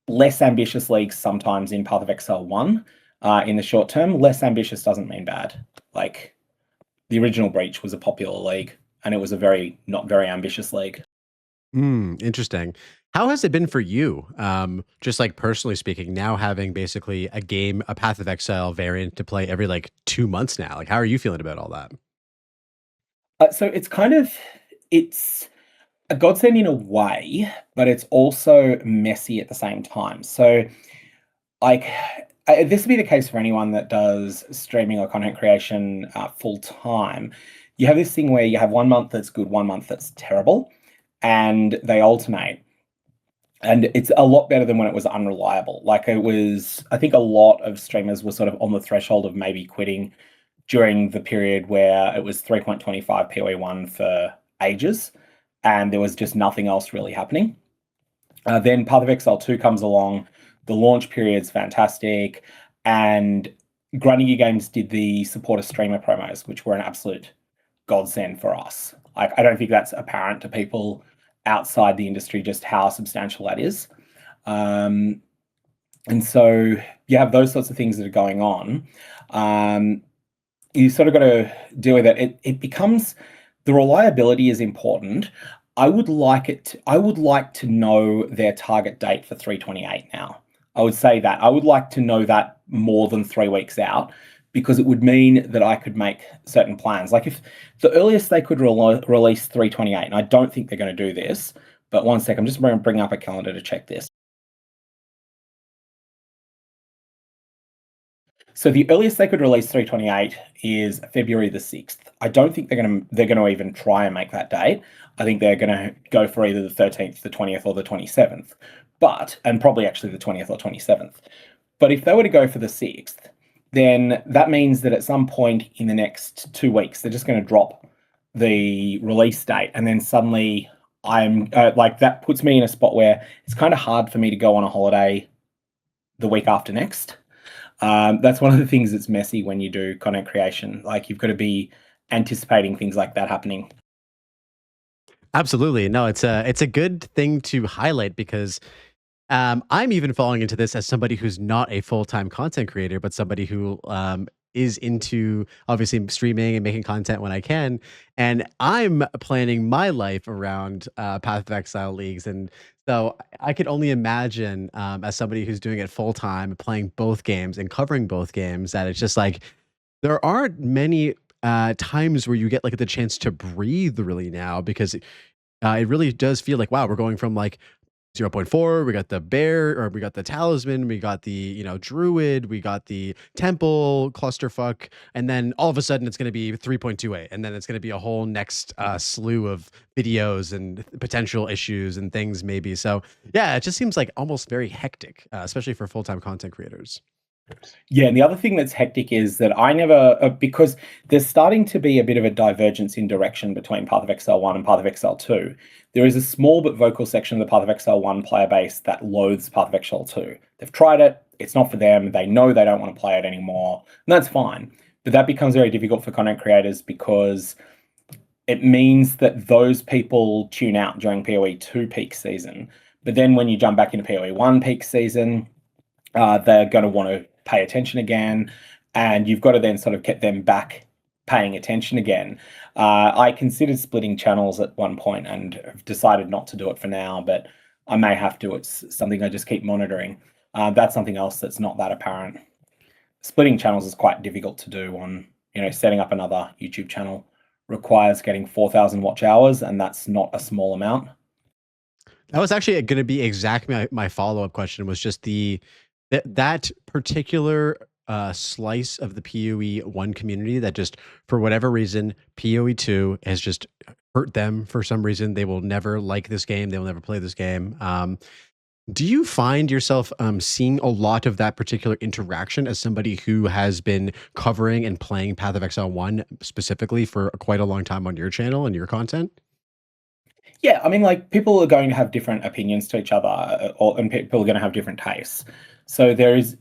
less ambitious leagues sometimes in Path of Exile 1 in the short term. Less ambitious doesn't mean bad. Like, the original Breach was a popular league, and it was a not very ambitious league. Interesting. How has it been for you? Just like personally speaking, now having basically a Path of Exile variant to play every 2 months now. Like, how are you feeling about all that? So it's a godsend in a way, but it's also messy at the same time. So this would be the case for anyone that does streaming or content creation full time. You have this thing where you have 1 month that's good, 1 month that's terrible, and they alternate. And it's a lot better than when it was unreliable. I think a lot of streamers were sort of on the threshold of maybe quitting during the period where it was 3.25 PoE1 for ages, and there was just nothing else really happening. Then Path of Exile 2 comes along. The launch period's fantastic, and Grinding Games did the supporter streamer promos, which were an absolute godsend for us. I don't think that's apparent to people outside the industry just how substantial that is. And so you have those sorts of things that are going on. Um, you sort of got to deal with it. It becomes the reliability is important. I would like to know their target date for 328 now. I would say that. I would like to know that more than 3 weeks out because it would mean that I could make certain plans. Like if the earliest they could release 328, and I don't think they're going to do this, but one sec, I'm just going to bring up a calendar to check this. So the earliest they could release 328 is February the 6th. I don't think they're gonna even try and make that date. I think they're gonna go for either the 13th, the 20th, or the 27th. And probably actually the 20th or 27th. But if they were to go for the 6th, then that means that at some point in the next 2 weeks, they're just going to drop the release date. And then suddenly I'm like, that puts me in a spot where it's kind of hard for me to go on a holiday the week after next. That's one of the things that's messy when you do content creation. Like you've got to be anticipating things like that happening. Absolutely. No, it's a good thing to highlight because I'm even falling into this as somebody who's not a full-time content creator, but somebody who is into obviously streaming and making content when I can. And I'm planning my life around Path of Exile leagues. And so I could only imagine as somebody who's doing it full time, playing both games and covering both games, that it's just like there aren't many times where you get like the chance to breathe really now because it really does feel like, wow, we're going from like zero point 0.4, we got the bear, or we got the talisman, we got the, druid, we got the temple clusterfuck, and then all of a sudden it's going to be 3.28, and then it's going to be a whole next slew of videos and potential issues and things maybe. So yeah, it just seems like almost very hectic, especially for full-time content creators. Yeah, and the other thing that's hectic is that I never, because there's starting to be a bit of a divergence in direction between Path of Exile 1 and Path of Exile 2. There is a small but vocal section of the Path of Exile 1 player base that loathes Path of Exile 2. They've tried it, it's not for them, they know they don't want to play it anymore, and that's fine. But that becomes very difficult for content creators because it means that those people tune out during PoE 2 peak season. But then when you jump back into PoE 1 peak season, they're going to want to pay attention again, and you've got to then sort of get them back paying attention again. I considered splitting channels at one point and have decided not to do it for now, but I may have to. It's something I just keep monitoring. That's something else that's not that apparent. Splitting channels is quite difficult to do on, setting up another YouTube channel requires getting 4,000 watch hours, and that's not a small amount. That was actually going to be exactly my follow-up question, was just that particular slice of the PoE 1 community that just, for whatever reason, PoE 2 has just hurt them for some reason. They will never like this game. They will never play this game. Do you find yourself seeing a lot of that particular interaction as somebody who has been covering and playing Path of Exile 1 specifically for quite a long time on your channel and your content? Yeah, I mean, like people are going to have different opinions to each other, and people are going to have different tastes. So there is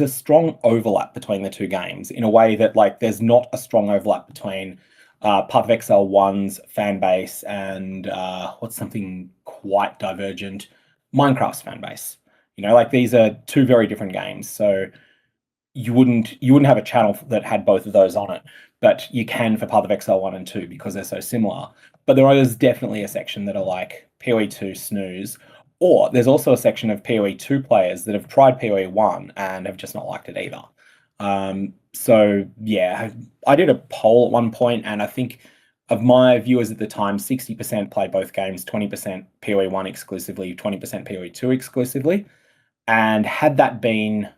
a strong overlap between the two games in a way that like there's not a strong overlap between Path of Exile 1's fan base and what's something quite divergent, Minecraft's fan base. Like these are two very different games. So you wouldn't have a channel that had both of those on it, but you can for Path of Exile 1 and 2 because they're so similar. But there is definitely a section that are like PoE 2 snooze, or there's also a section of PoE 2 players that have tried PoE 1 and have just not liked it either. So yeah, I did a poll at one point, and I think of my viewers at the time, 60% played both games, 20% PoE 1 exclusively, 20% PoE 2 exclusively. And had it been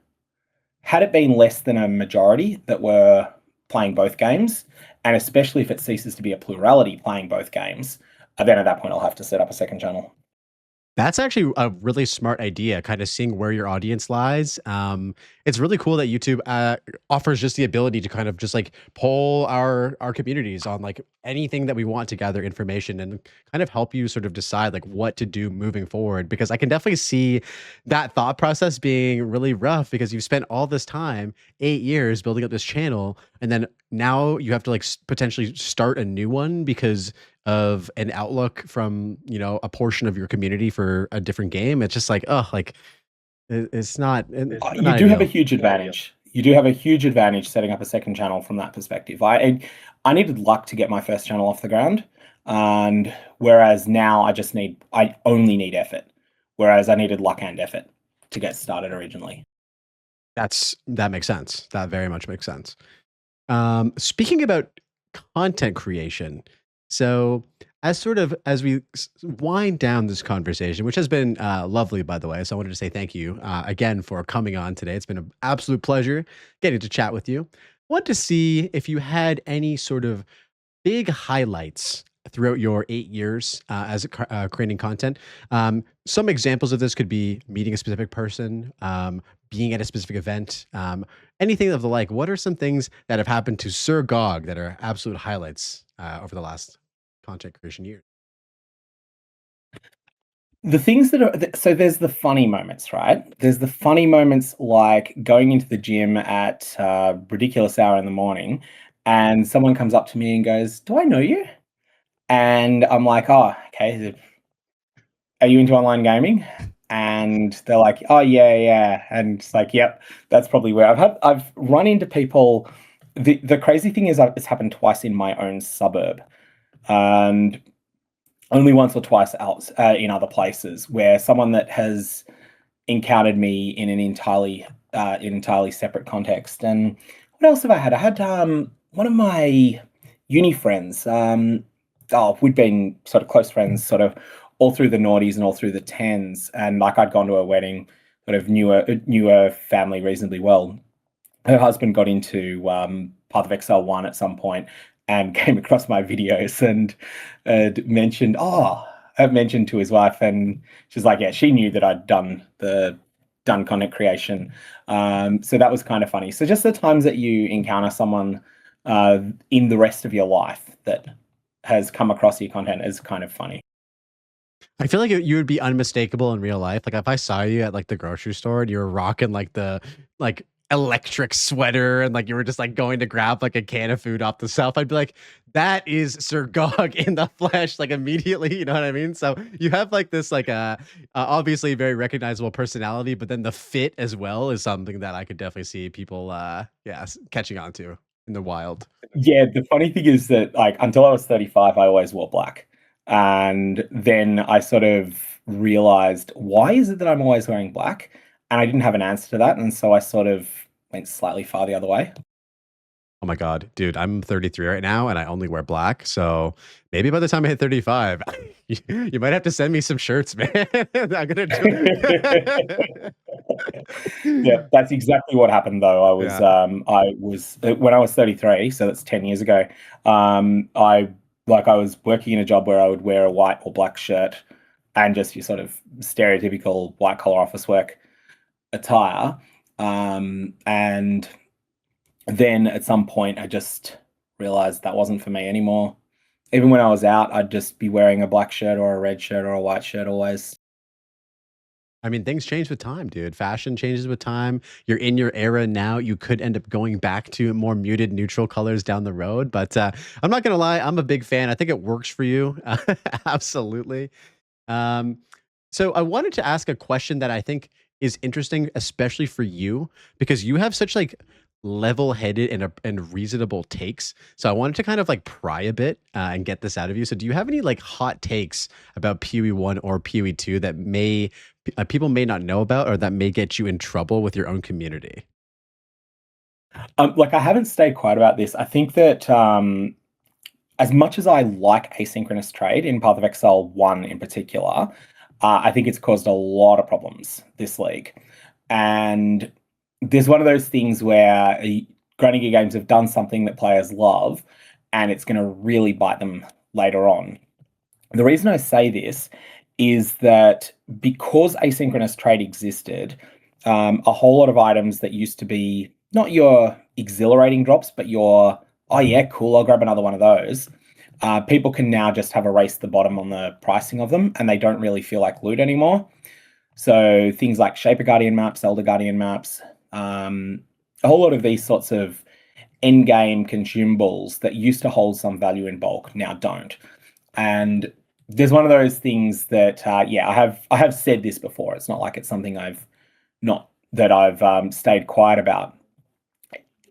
less than a majority that were playing both games, and especially if it ceases to be a plurality playing both games, then at that point I'll have to set up a second channel. That's actually a really smart idea, kind of seeing where your audience lies. It's really cool that YouTube offers just the ability to kind of just like poll our communities on like anything that we want to gather information and kind of help you sort of decide like what to do moving forward. Because I can definitely see that thought process being really rough because you've spent all this time, 8 years, building up this channel, and then now you have to like potentially start a new one because of an outlook from a portion of your community for a different game. It's just like, oh, like It's not You not do have a ideal. huge advantage. You do have a huge advantage setting up a second channel from that perspective. I needed luck to get my first channel off the ground, and whereas now I only need effort, whereas I needed luck and effort to get started originally. That makes sense. That very much makes sense. Speaking about content creation, so as we wind down this conversation, which has been lovely, by the way. So I wanted to say thank you again for coming on today. It's been an absolute pleasure getting to chat with you. Want to see if you had any sort of big highlights throughout your 8 years creating content. Some examples of this could be meeting a specific person, being at a specific event, anything of the like. What are some things that have happened to SirGog that are absolute highlights over the last content creation year? The things that are so there's the funny moments, right? There's the funny moments like going into the gym at ridiculous hour in the morning, and someone comes up to me and goes, "Do I know you?" And I'm like, "Oh, okay. Are you into online gaming?" And they're like, "Oh, yeah, yeah." And it's like, "Yep, that's probably where I've run into people." The crazy thing is, it's happened twice in my own suburb, and only once or twice out in other places where someone that has encountered me in an entirely separate context. And what else have I had? I had one of my uni friends. We'd been sort of close friends, sort of all through the noughties and all through the tens, and like I'd gone to a wedding, sort of knew her family reasonably well. Her husband got into Path of Exile 1 at some point and came across my videos and mentioned, mentioned to his wife, and she's like, yeah, she knew that I'd done content creation. So that was kind of funny. So just the times that you encounter someone in the rest of your life that has come across your content is kind of funny. I feel like you would be unmistakable in real life. Like if I saw you at like the grocery store and you were rocking like the like electric sweater and like you were just like going to grab like a can of food off the shelf, I'd be like, that is Sir Gog in the flesh, like immediately. You know what I mean? So you have like this like obviously very recognizable personality, but then the fit as well is something that I could definitely see people catching on to in the wild. Yeah, the funny thing is that like until I was 35, I always wore black. And then I sort of realized, why is it that I'm always wearing black? And I didn't have an answer to that. And so I sort of went slightly far the other way. Oh my God, dude, I'm 33 right now and I only wear black. So maybe by the time I hit 35, you might have to send me some shirts, man. I'm gonna do Yeah, that's exactly what happened though. Yeah. I was when I was 33, so that's 10 years ago. I was working in a job where I would wear a white or black shirt and just your sort of stereotypical white collar office work attire. And then at some point I just realized that wasn't for me anymore. Even when I was out, I'd just be wearing a black shirt or a red shirt or a white shirt always. I mean, things change with time, dude. Fashion changes with time. You're in your era now. You could end up going back to more muted neutral colors down the road. But I'm not gonna lie, I'm a big fan. I think it works for you. Absolutely. Um, so I wanted to ask a question that I think is interesting, especially for you, because you have such like level-headed and reasonable takes. So I wanted to kind of like pry a bit and get this out of you. So do you have any like hot takes about PoE 1 or PoE 2 that people may not know about or that may get you in trouble with your own community? Like I haven't stayed quiet about this. I think that as much as I like asynchronous trade in Path of Exile 1 in particular, I think it's caused a lot of problems this league. And there's one of those things where grinding gear games have done something that players love, and it's going to really bite them later on. The reason I say this is that because asynchronous trade existed, a whole lot of items that used to be not your exhilarating drops, but your, oh yeah, cool, I'll grab another one of those. People can now just have a race to the bottom on the pricing of them, and they don't really feel like loot anymore. So things like Shaper Guardian maps, Elder Guardian maps, a whole lot of these sorts of end game consumables that used to hold some value in bulk now don't. And there's one of those things that I have said this before. It's not like it's something I've not that I've stayed quiet about.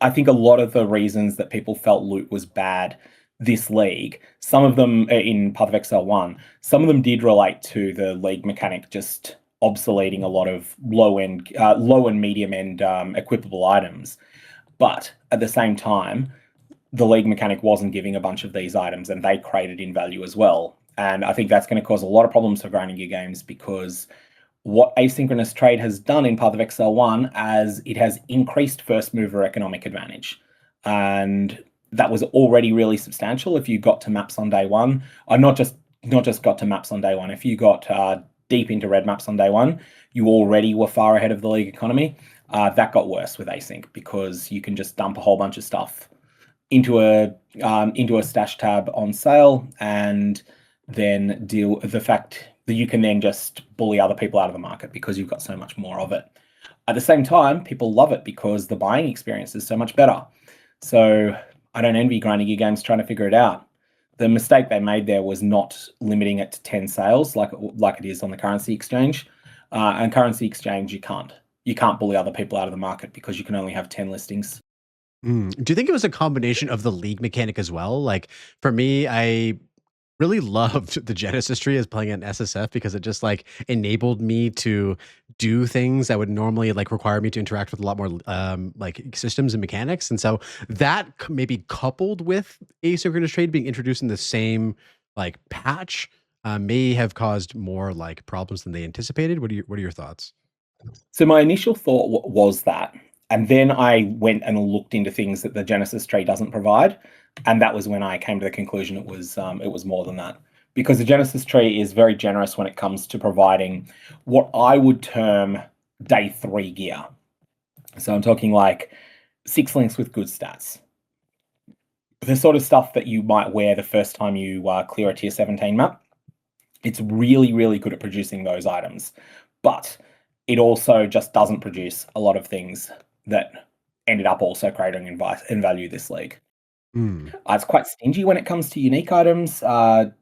I think a lot of the reasons that people felt loot was bad this league, some of them in Path of Exile 1, some of them did relate to the league mechanic just obsoleting a lot of low and medium end equipable items. But at the same time, the league mechanic wasn't giving a bunch of these items and they created in value as well. And I think that's going to cause a lot of problems for grinding gear games, because what asynchronous trade has done in Path of Exile 1 as it has increased first mover economic advantage. And that was already really substantial if you got to maps on day one. Not just got to maps on day one. If you got deep into red maps on day one, you already were far ahead of the league economy. That got worse with async, because you can just dump a whole bunch of stuff into a stash tab on sale, and then deal with the fact that you can then just bully other people out of the market because you've got so much more of it. At the same time, people love it because the buying experience is so much better. So I don't envy grinding gear games trying to figure it out. The mistake they made there was not limiting it to 10 sales like it is on the currency exchange. And currency exchange, you can't bully other people out of the market because you can only have 10 listings. Do you think it was a combination of the league mechanic as well? Like for me, I really loved the Genesis tree as playing an SSF because it just like enabled me to do things that would normally like require me to interact with a lot more like systems and mechanics. And so that maybe coupled with asynchronous trade being introduced in the same like patch may have caused more like problems than they anticipated. What are your thoughts? So my initial thought was that, and then I went and looked into things that the Genesis tree doesn't provide, and that was when I came to the conclusion it was more than that, because the Genesis tree is very generous when it comes to providing what I would term day 3 gear. So I'm talking like 6 links with good stats, the sort of stuff that you might wear the first time you clear a tier 17 map. It's really, really good at producing those items, but it also just doesn't produce a lot of things that ended up also creating in value this league. It's quite stingy when it comes to unique items. Not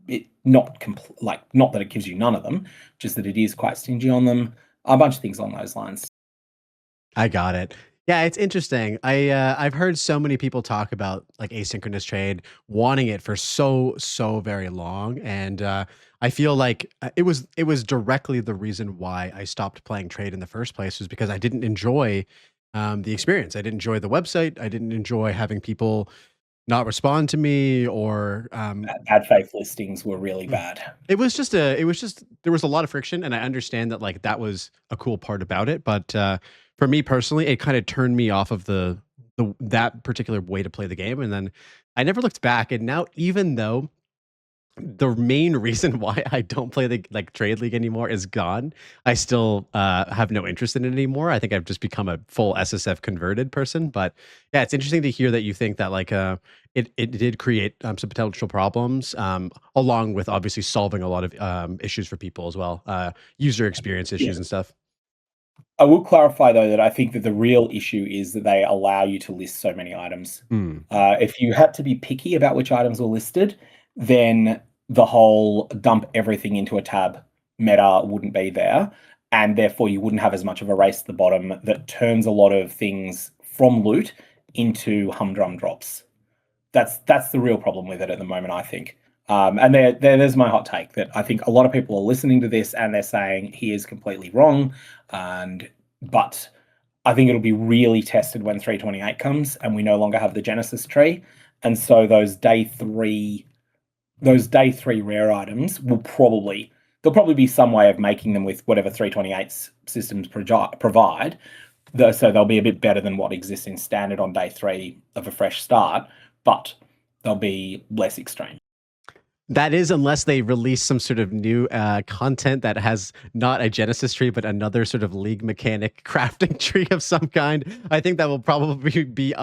that it gives you none of them, just that it is quite stingy on them. A bunch of things along those lines. I got it. Yeah, it's interesting. I've heard so many people talk about like asynchronous trade, wanting it for so very long, and I feel like it was directly the reason why I stopped playing trade in the first place, was because I didn't enjoy the experience. I didn't enjoy the website. I didn't enjoy having people not respond to me or Bad faith listings were really bad. it was just there was a lot of friction, and I understand that like that was a cool part about it, but for me personally, it kind of turned me off of the that particular way to play the game, and then I never looked back. And now, even though the main reason why I don't play the like trade league anymore is gone, I still have no interest in it anymore. I think I've just become a full SSF converted person. But yeah, it's interesting to hear that you think that like it did create some potential problems, along with obviously solving a lot of issues for people as well, user experience issues and stuff. I will clarify though that I think that the real issue is that they allow you to list so many items. If you had to be picky about which items were listed, then the whole dump everything into a tab meta wouldn't be there, and therefore you wouldn't have as much of a race to the bottom that turns a lot of things from loot into humdrum drops. That's the real problem with it at the moment, I think. And there's my hot take, that I think a lot of people are listening to this and they're saying he is completely wrong, but I think it'll be really tested when 328 comes and we no longer have the Genesis tree, and so those day 3 rare items there'll probably be some way of making them with whatever 328's systems provide, so they'll be a bit better than what exists in standard on day 3 of a fresh start, but they'll be less extreme. That is, unless they release some sort of new content that has not a Genesis tree, but another sort of league mechanic crafting tree of some kind. I think that will probably be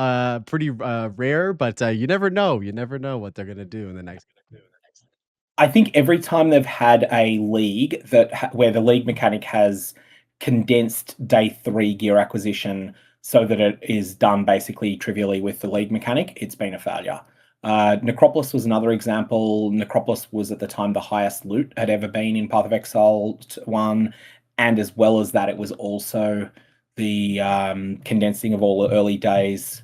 pretty rare, but you never know. You never know what they're going to do in the next. I think every time they've had a league where the league mechanic has condensed day 3 gear acquisition so that it is done basically trivially with the league mechanic, it's been a failure. Necropolis was another example. Necropolis was at the time the highest loot had ever been in Path of Exile 1, and as well as that, it was also the condensing of all the early days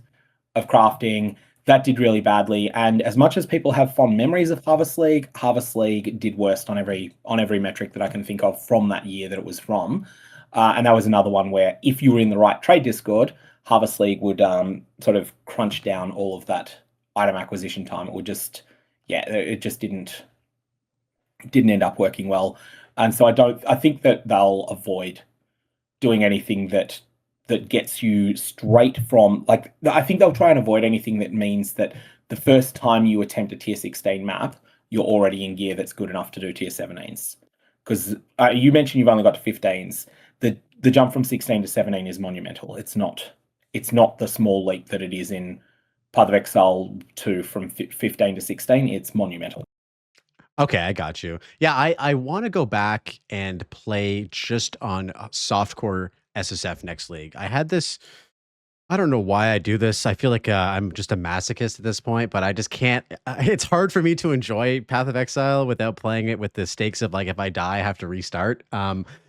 of crafting. That did really badly. And as much as people have fond memories of Harvest League did worst on every metric that I can think of from that year that it was from. And that was another one where if you were in the right trade Discord, Harvest League would sort of crunch down all of that item acquisition time. It would just, yeah, it just didn't end up working well. And so I think that they'll avoid doing anything that gets you straight from, like, I think they'll try and avoid anything that means that the first time you attempt a tier 16 map, you're already in gear that's good enough to do tier 17s. Because you mentioned you've only got to 15s. The jump from 16 to 17 is monumental. It's not the small leap that it is in Path of Exile 2 from 15 to 16. It's monumental. Okay, I got you. Yeah, I want to go back and play just on softcore SSF next league. I had this. I don't know why I do this. I feel like I'm just a masochist at this point, but I just can't. It's hard for me to enjoy Path of Exile without playing it with the stakes of like if I die, I have to restart.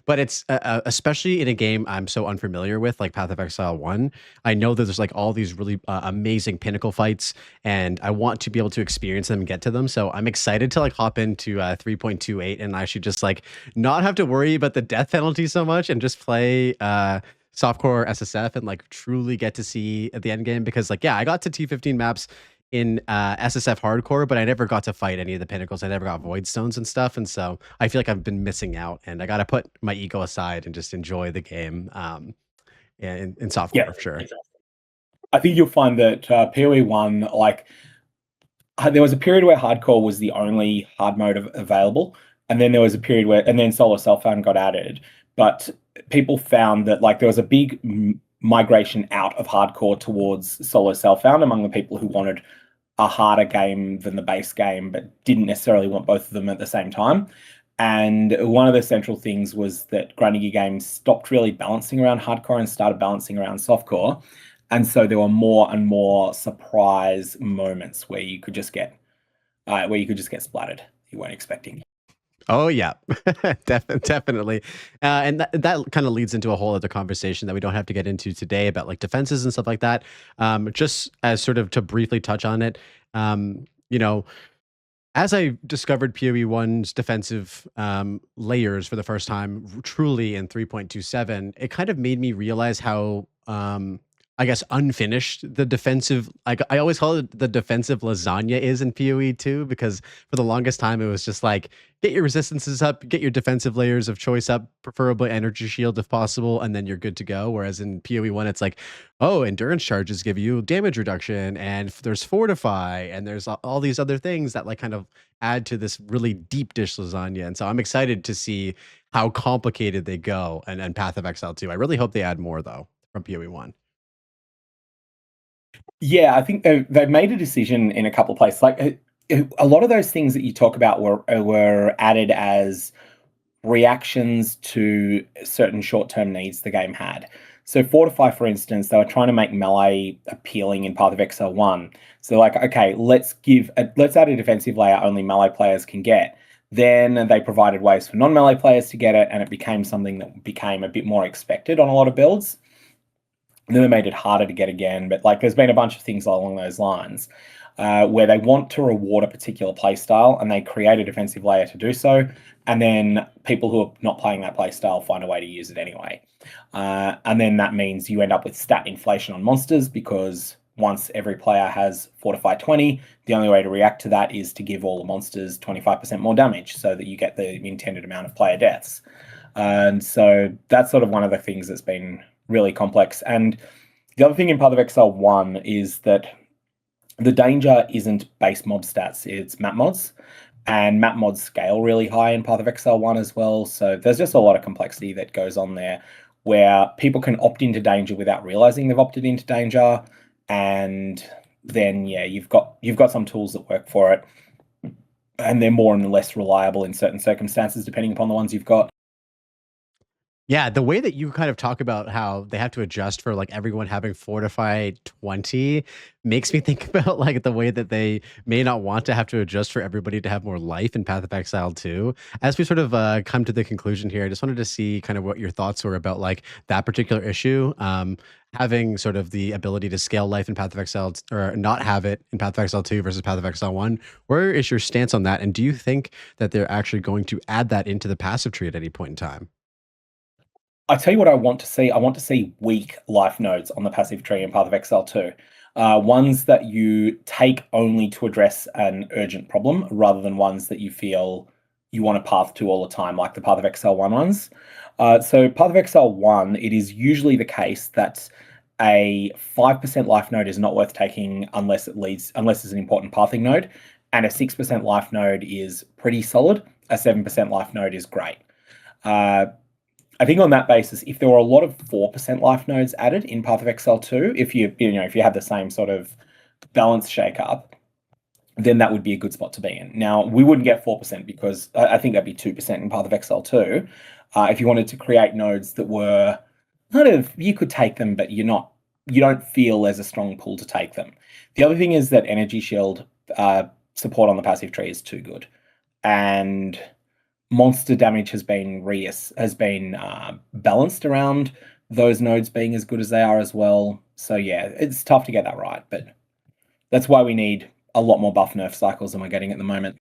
But it's especially in a game I'm so unfamiliar with, like Path of Exile 1. I know that there's like all these really amazing pinnacle fights, and I want to be able to experience them and get to them. So I'm excited to like hop into 3.28 and I should just like not have to worry about the death penalty so much and just play softcore SSF and like truly get to see at the end game, because like, yeah, I got to T15 maps in SSF hardcore, but I never got to fight any of the pinnacles. I never got void stones and stuff. And so I feel like I've been missing out, and I got to put my ego aside and just enjoy the game in softcore, for sure. I think you'll find that PoE 1, like, there was a period where hardcore was the only hard mode available. And then there was a period where, and then solo self-found got added. But people found that like there was a big migration out of hardcore towards solo self-found among the people who wanted a harder game than the base game, but didn't necessarily want both of them at the same time. And one of the central things was that grinding gear games stopped really balancing around hardcore and started balancing around softcore. And so there were more and more surprise moments where you could just get splattered you weren't expecting. Oh yeah, definitely, and that kind of leads into a whole other conversation that we don't have to get into today about like defenses and stuff like that. Just as sort of to briefly touch on it, you know, as I discovered PoE 1's defensive layers for the first time, truly in 3.27, it kind of made me realize how I guess unfinished the defensive, like I always call it the defensive lasagna is in PoE 2, because for the longest time it was just like get your resistances up, get your defensive layers of choice up, preferably energy shield if possible, and then you're good to go. Whereas in PoE 1 it's like, oh, endurance charges give you damage reduction, and there's fortify, and there's all these other things that like kind of add to this really deep dish lasagna. And so I'm excited to see how complicated they go and Path of Exile 2. I really hope they add more though from PoE 1. Yeah, I think they've made a decision in a couple of places. Like a lot of those things that you talk about were added as reactions to certain short-term needs the game had. So Fortify, for instance, they were trying to make melee appealing in Path of Exile 1. So like, okay, let's add a defensive layer only melee players can get. Then they provided ways for non-melee players to get it, and it became something that became a bit more expected on a lot of builds. And then they made it harder to get again. But like, there's been a bunch of things along those lines where they want to reward a particular playstyle, and they create a defensive layer to do so. And then people who are not playing that playstyle find a way to use it anyway. And then that means you end up with stat inflation on monsters, because once every player has Fortify 20, the only way to react to that is to give all the monsters 25% more damage so that you get the intended amount of player deaths. And so that's sort of one of the things that's been really complex. And the other thing in Path of Exile 1 is that the danger isn't base mob stats, it's map mods. And map mods scale really high in Path of Exile 1 as well. So there's just a lot of complexity that goes on there, where people can opt into danger without realizing they've opted into danger. And then, yeah, you've got some tools that work for it, and they're more and less reliable in certain circumstances, depending upon the ones you've got. Yeah, the way that you kind of talk about how they have to adjust for like everyone having fortified 20 makes me think about like the way that they may not want to have to adjust for everybody to have more life in Path of Exile too. As we sort of come to the conclusion here, I just wanted to see kind of what your thoughts were about like that particular issue. Having sort of the ability to scale life in Path of Exile or not have it in Path of Exile 2 versus Path of Exile 1. Where is your stance on that? And do you think that they're actually going to add that into the passive tree at any point in time? I tell you what I want to see. I want to see weak life nodes on the passive tree in Path of Exile 2. Ones that you take only to address an urgent problem rather than ones that you feel you want to path to all the time, like the Path of Exile 1 ones. So Path of Exile 1, it is usually the case that a 5% life node is not worth taking unless unless it's an important pathing node, and a 6% life node is pretty solid. A 7% life node is great. Uh, I think on that basis, if there were a lot of 4% life nodes added in Path of Exile 2, if if you have the same sort of balance shake up, then that would be a good spot to be in. Now, we wouldn't get 4% because I think that'd be 2% in Path of Exile 2. If you wanted to create nodes that were kind of, you could take them, but you don't feel there's a strong pull to take them. The other thing is that Energy Shield support on the passive tree is too good. And monster damage has been balanced around those nodes being as good as they are as well. So yeah, it's tough to get that right, but that's why we need a lot more buff nerf cycles than we're getting at the moment.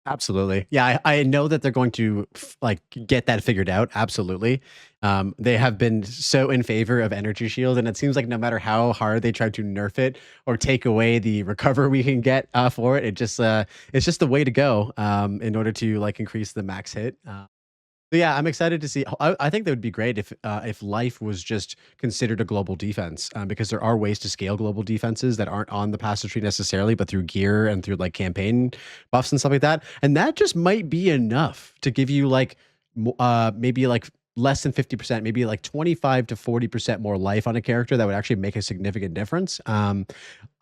Absolutely. Yeah, I know that they're going to like get that figured out. Absolutely. They have been so in favor of Energy Shield, and it seems like no matter how hard they try to nerf it or take away the recover we can get for it, it's just the way to go in order to like increase the max hit. But yeah, I'm excited to see. I think that would be great if life was just considered a global defense, because there are ways to scale global defenses that aren't on the passive tree necessarily, but through gear and through like campaign buffs and stuff like that. And that just might be enough to give you like maybe like less than 50%, maybe like 25 to 40% more life on a character that would actually make a significant difference. I'm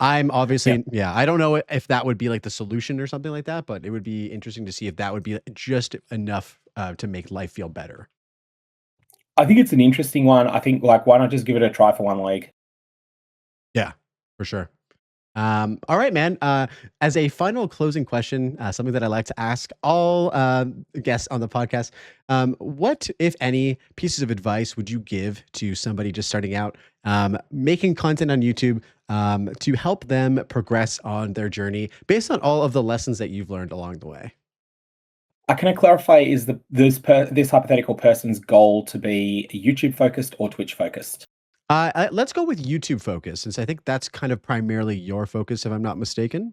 obviously, yeah, I don't know if that would be like the solution or something like that, but it would be interesting to see if that would be just enough to make life feel better. I think it's an interesting one. I think like why not just give it a try for one league? Yeah, for sure. All right, man. As a final closing question, something that I like to ask all guests on the podcast, what, if any, pieces of advice would you give to somebody just starting out, making content on YouTube, to help them progress on their journey based on all of the lessons that you've learned along the way? Can I clarify, is this hypothetical person's goal to be YouTube focused or Twitch focused? Let's go with YouTube focus, since I think that's kind of primarily your focus, if I'm not mistaken.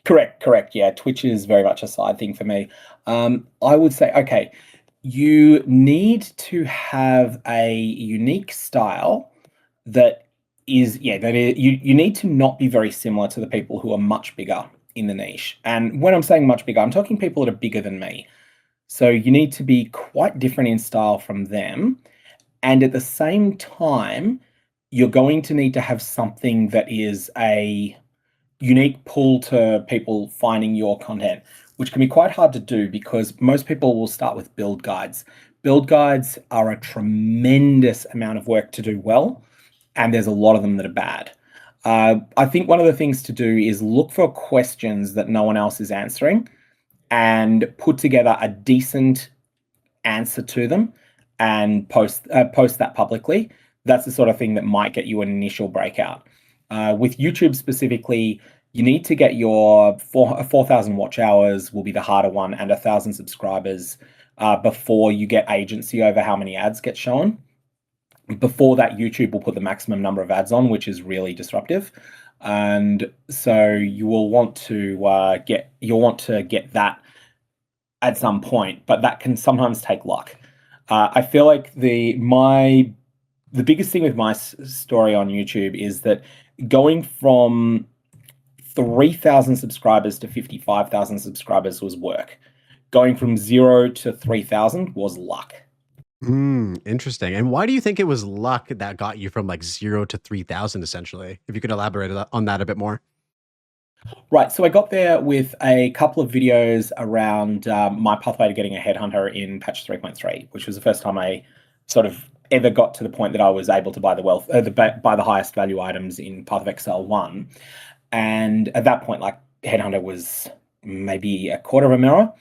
Correct. Yeah, Twitch is very much a side thing for me. I would say, okay, you need to have a unique style that you need to not be very similar to the people who are much bigger in the niche. And when I'm saying much bigger, I'm talking people that are bigger than me. So you need to be quite different in style from them. And at the same time, you're going to need to have something that is a unique pull to people finding your content, which can be quite hard to do because most people will start with build guides. Build guides are a tremendous amount of work to do well, and there's a lot of them that are bad. I think one of the things to do is look for questions that no one else is answering and put together a decent answer to them and post that publicly. That's the sort of thing that might get you an initial breakout. With YouTube specifically, you need to get your 4,000 watch hours will be the harder one, and 1,000 subscribers before you get agency over how many ads get shown. Before that, YouTube will put the maximum number of ads on, which is really disruptive. And so you will want to get that at some point, but that can sometimes take luck. I feel like the biggest thing with my story on YouTube is that going from 3,000 subscribers to 55,000 subscribers was work. Going from 0 to 3,000 was luck. Interesting. And why do you think it was luck that got you from like 0 to 3,000 essentially? If you could elaborate on that a bit more. Right, so I got there with a couple of videos around my pathway to getting a headhunter in patch 3.3, which was the first time I sort of ever got to the point that I was able to buy buy the highest value items in Path of Exile 1. And at that point, like Headhunter was maybe a quarter of a mirror.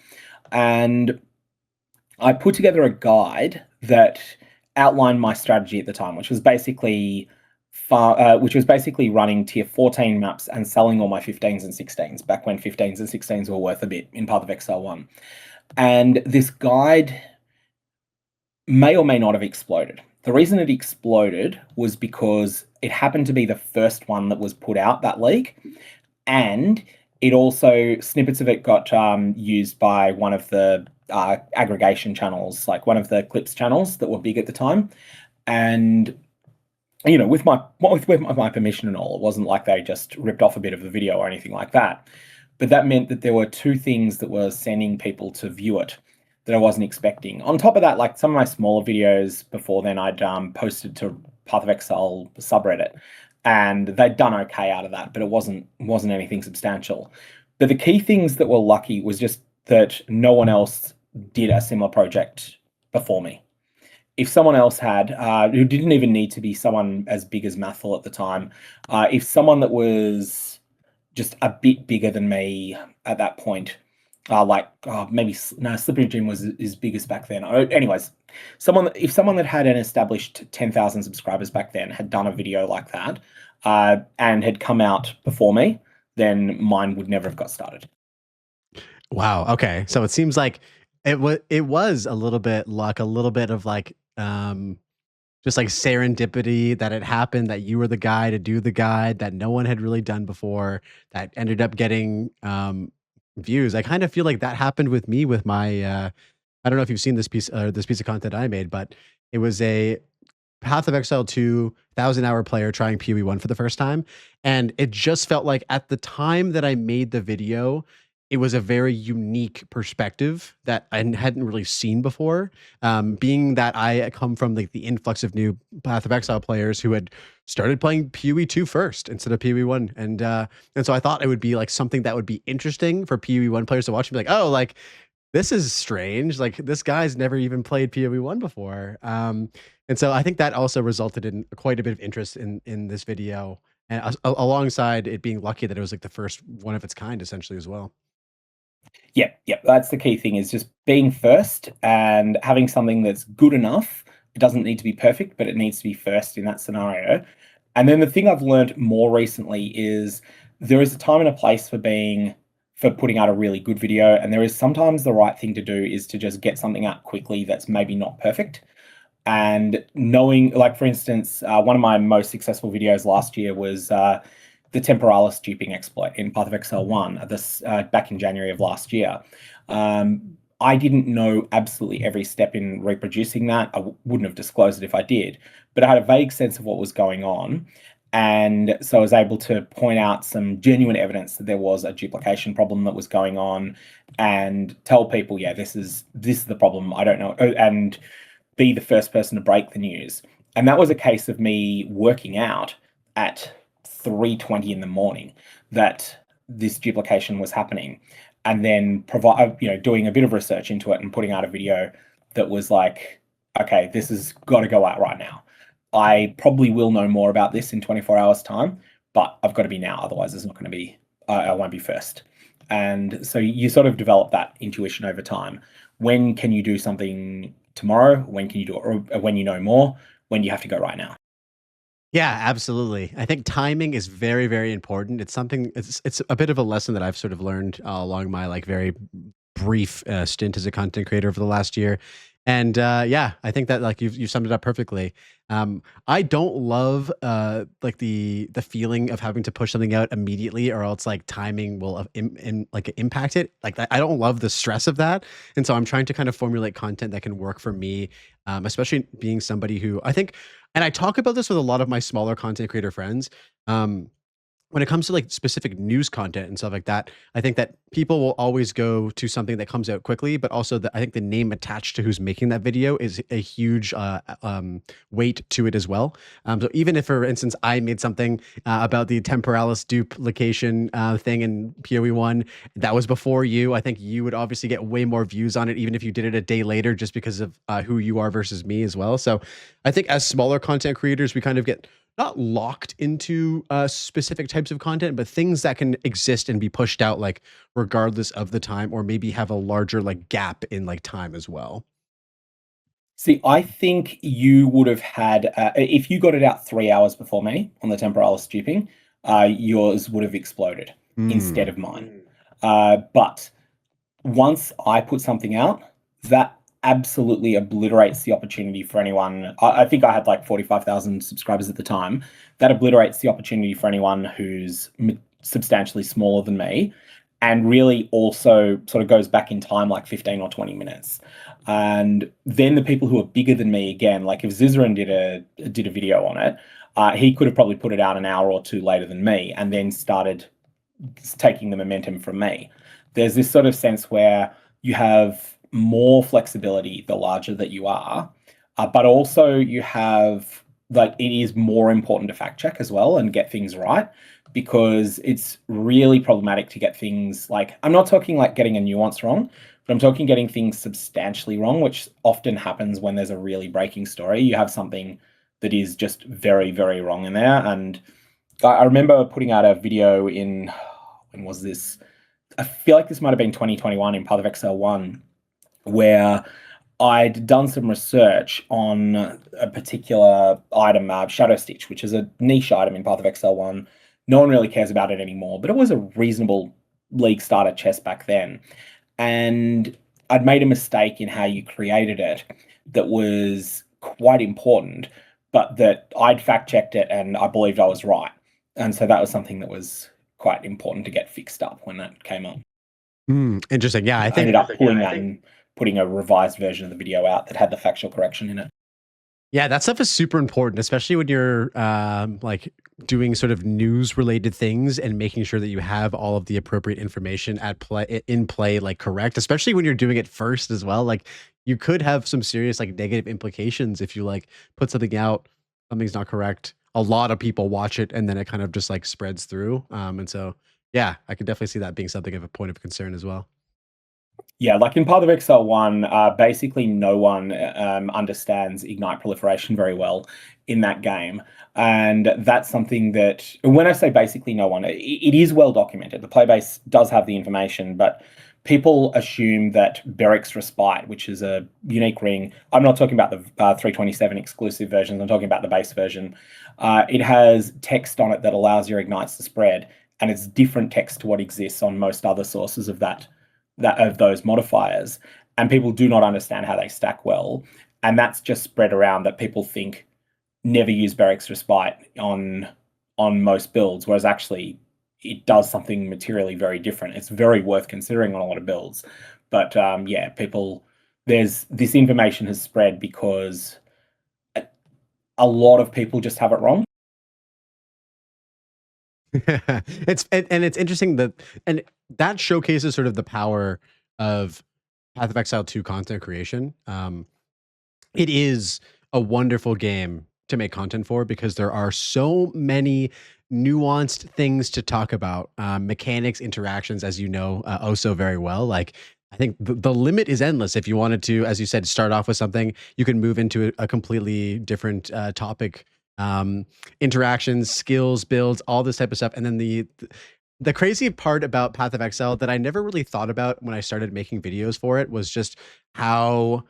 And I put together a guide that outlined my strategy at the time, which was basically running tier 14 maps and selling all my 15s and 16s back when 15s and 16s were worth a bit in Path of Exile 1. And this guide may or may not have exploded. The reason it exploded was because it happened to be the first one that was put out that league, and it also, snippets of it got used by one of the aggregation channels, like one of the clips channels that were big at the time. And with my permission and all, it wasn't like they just ripped off a bit of the video or anything like that. But that meant that there were two things that were sending people to view it that I wasn't expecting. On top of that, like some of my smaller videos before then, I'd posted to Path of Exile subreddit, and they'd done okay out of that, but it wasn't anything substantial. But the key things that were lucky was just that no one else did a similar project before me. If someone else had, who didn't even need to be someone as big as Mathel at the time, if someone that was just a bit bigger than me at that point, Slippery Jim was his biggest back then. Anyways, if someone that had an established 10,000 subscribers back then had done a video like that and had come out before me, then mine would never have got started. Wow. Okay. So it seems like it was a little bit luck, a little bit of like just like serendipity that it happened, that you were the guy to do the guide that no one had really done before, that ended up getting views. I kind of feel like that happened with me with my I don't know if you've seen this piece of content I made, but it was a Path of Exile 2 1,000-hour player trying PoE 1 for the first time. And it just felt like at the time that I made the video, it was a very unique perspective that I hadn't really seen before. Being that I come from like the influx of new Path of Exile players who had started playing PoE 2 first instead of PoE 1. And so I thought it would be like something that would be interesting for PoE 1 players to watch and be like, oh, like this is strange. Like this guy's never even played PoE 1 before. And so I think that also resulted in quite a bit of interest in this video, and alongside it being lucky that it was like the first one of its kind essentially as well. Yeah, that's the key thing, is just being first and having something that's good enough. It doesn't need to be perfect, but it needs to be first in that scenario. And then the thing I've learned more recently is there is a time and a place for putting out a really good video, and there is sometimes the right thing to do is to just get something out quickly that's maybe not perfect. And knowing, like for instance, one of my most successful videos last year was the Temporalis duping exploit in Path of Exile 1 back in January of last year. I didn't know absolutely every step in reproducing that. I wouldn't have disclosed it if I did, but I had a vague sense of what was going on. And so I was able to point out some genuine evidence that there was a duplication problem that was going on, and tell people, yeah, this is the problem. I don't know. And be the first person to break the news. And that was a case of me working out at 3:20 in the morning that this duplication was happening, and then doing a bit of research into it and putting out a video that was like, okay, this has got to go out right now. I probably will know more about this in 24 hours time, but I've got to be now. Otherwise it's not going to be, I won't be first. And so you sort of develop that intuition over time. When can you do something tomorrow? When can you do it? Or when you know more, when do you have to go right now? Yeah, absolutely. I think timing is very, very important. It's a bit of a lesson that I've sort of learned along my like very brief stint as a content creator over the last year. And yeah, I think that like you summed it up perfectly. I don't love like the feeling of having to push something out immediately, or else like timing will like impact it. Like I don't love the stress of that, and so I'm trying to kind of formulate content that can work for me, especially being somebody who I think, and I talk about this with a lot of my smaller content creator friends. when it comes to like specific news content and stuff like that, I think that people will always go to something that comes out quickly, but also I think the name attached to who's making that video is a huge weight to it as well. So even if, for instance, I made something about the temporalis duplication thing in PoE1, that was before you, I think you would obviously get way more views on it, even if you did it a day later, just because of who you are versus me as well. So I think as smaller content creators, we kind of get not locked into specific types of content, but things that can exist and be pushed out, like regardless of the time, or maybe have a larger like gap in like time as well. See, I think you would have had, if you got it out 3 hours before me on the temporalis duping, yours would have exploded instead of mine. But once I put something out, that absolutely obliterates the opportunity for anyone. I think I had like 45,000 subscribers at the time. That obliterates the opportunity for anyone who's substantially smaller than me, and really also sort of goes back in time like 15 or 20 minutes. And then the people who are bigger than me, again, like if Zizaran did a video on it, he could have probably put it out an hour or two later than me, and then started taking the momentum from me. There's this sort of sense where you have more flexibility the larger that you are, but also you have, like, it is more important to fact check as well and get things right, because it's really problematic to get things like, I'm not talking like getting a nuance wrong, but I'm talking getting things substantially wrong, which often happens when there's a really breaking story. You have something that is just very, very wrong in there. And I remember putting out a video in, when was this? I feel like this might have been 2021 in Path of Exile 1, where I'd done some research on a particular item, Shadow Stitch, which is a niche item in Path of Exile 1. No one really cares about it anymore, but it was a reasonable League starter chest back then. And I'd made a mistake in how you created it that was quite important, but that I'd fact-checked it and I believed I was right. And so that was something that was quite important to get fixed up when that came up. Interesting. Yeah, I think ended up pulling that and putting a revised version of the video out that had the factual correction in it. Yeah, that stuff is super important, especially when you're like doing sort of news related things and making sure that you have all of the appropriate information in play, like correct, especially when you're doing it first as well. Like you could have some serious like negative implications if you like put something out, something's not correct. A lot of people watch it and then it kind of just like spreads through. And so, yeah, I could definitely see that being something of a point of concern as well. Yeah, like in Path of Exile 1, basically no one understands Ignite proliferation very well in that game. And that's something that, when I say basically no one, it is well documented. The playbase does have the information, but people assume that Beric's Respite, which is a unique ring, I'm not talking about the 327 exclusive versions, I'm talking about the base version. It has text on it that allows your Ignites to spread, and it's different text to what exists on most other sources of of those modifiers, and people do not understand how they stack well, and that's just spread around that people think never use Beric's Respite on most builds, whereas actually it does something materially very different. It's very worth considering on a lot of builds, but yeah, this information has spread because a lot of people just have it wrong. It's interesting that showcases sort of the power of Path of Exile 2 content creation. It is a wonderful game to make content for because there are so many nuanced things to talk about, mechanics, interactions, as you know, oh so very well. Like I think the limit is endless. If you wanted to, as you said, start off with something, you can move into a completely different topic, interactions, skills, builds, all this type of stuff. And then the crazy part about Path of Exile that I never really thought about when I started making videos for it was just how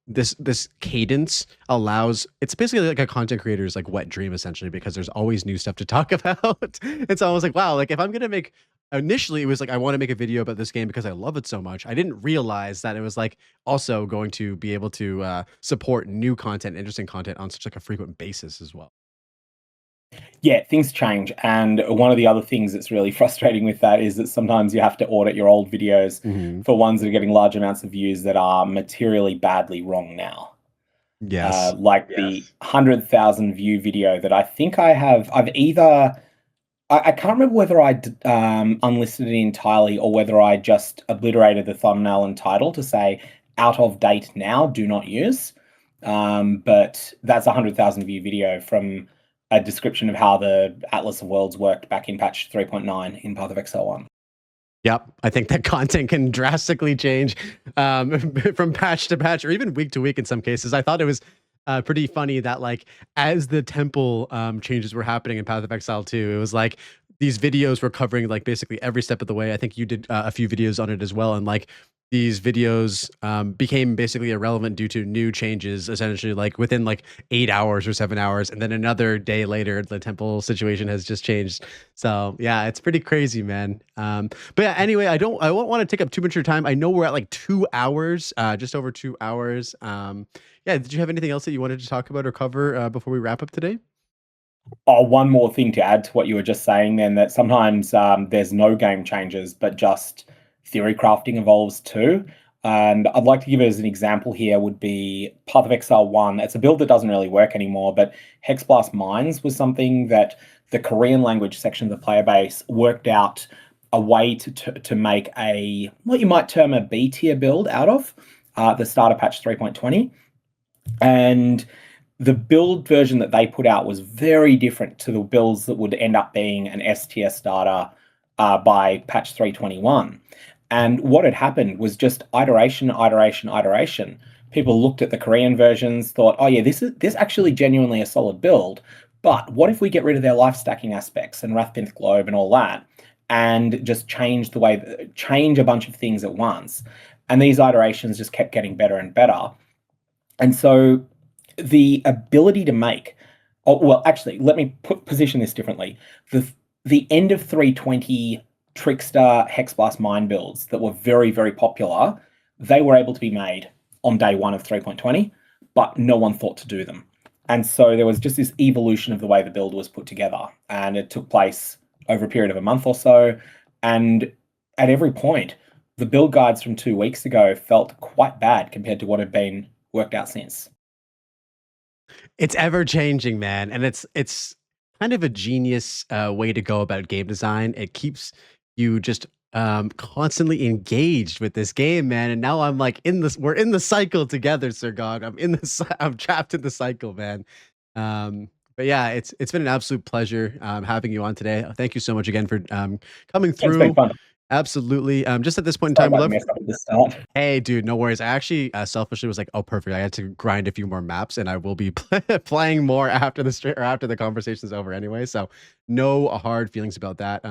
this cadence allows, it's basically like a content creator's like wet dream essentially, because there's always new stuff to talk about. It's almost like, wow, like if I'm gonna make, initially it was like I want to make a video about this game because I love it so much. I didn't realize that it was like also going to be able to support new content, interesting content on such like a frequent basis as well. Yeah, things change. And one of the other things that's really frustrating with that is that sometimes you have to audit your old videos for ones that are getting large amounts of views that are materially badly wrong now. Yes. The 100,000 view video that I think I've either I can't remember whether I unlisted it entirely or whether I just obliterated the thumbnail and title to say out of date now, do not use. But that's a 100,000 view video from a description of how the Atlas of Worlds worked back in patch 3.9 in Path of Exile 1. Yep, I think that content can drastically change from patch to patch or even week to week in some cases. I thought it was pretty funny that like as the temple changes were happening in Path of Exile 2, it was like these videos were covering like basically every step of the way. I think you did a few videos on it as well, and like these videos became basically irrelevant due to new changes, essentially like within like 8 hours or 7 hours, and then another day later, the temple situation has just changed. So yeah, it's pretty crazy, man. But yeah, anyway, I won't want to take up too much of your time. I know we're at like 2 hours, just over 2 hours. Yeah, did you have anything else that you wanted to talk about or cover before we wrap up today? Oh, one more thing to add to what you were just saying then, that sometimes there's no game changes, but just theory crafting evolves too. And I'd like to give it as an example here would be Path of Exile 1. It's a build that doesn't really work anymore, but Hexblast Mines was something that the Korean language section of the player base worked out a way to make a, what you might term a B tier build out of the starter patch 3.20. And the build version that they put out was very different to the builds that would end up being an S tier starter by patch 321. And what had happened was just iteration, iteration, iteration. People looked at the Korean versions, thought, "Oh yeah, this actually genuinely a solid build." But what if we get rid of their life stacking aspects and Rathpinth Globe and all that, and just change a bunch of things at once? And these iterations just kept getting better and better. And so the ability to make, oh, well, actually, let me position this differently. The end of 320 Trickster Hexblast Mine builds that were very, very popular, they were able to be made on day one of 3.20, but no one thought to do them. And so there was just this evolution of the way the build was put together, and it took place over a period of a month or so. And at every point, the build guides from 2 weeks ago felt quite bad compared to what had been worked out since. It's ever changing, man, and it's kind of a genius way to go about game design. It keeps you just constantly engaged with this game, man. And now I'm like in this. We're in the cycle together, SirGog. I'm trapped in the cycle, man. But yeah, it's been an absolute pleasure having you on today. Thank you so much again for coming It's been through. fun. Absolutely. Just at this point in Sorry time, we'd about the love. mess up at the start. Hey, dude, no worries. I actually selfishly was like, "Oh, perfect. I had to grind a few more maps, and I will be playing more after the or after the conversation's over anyway." So, no hard feelings about that.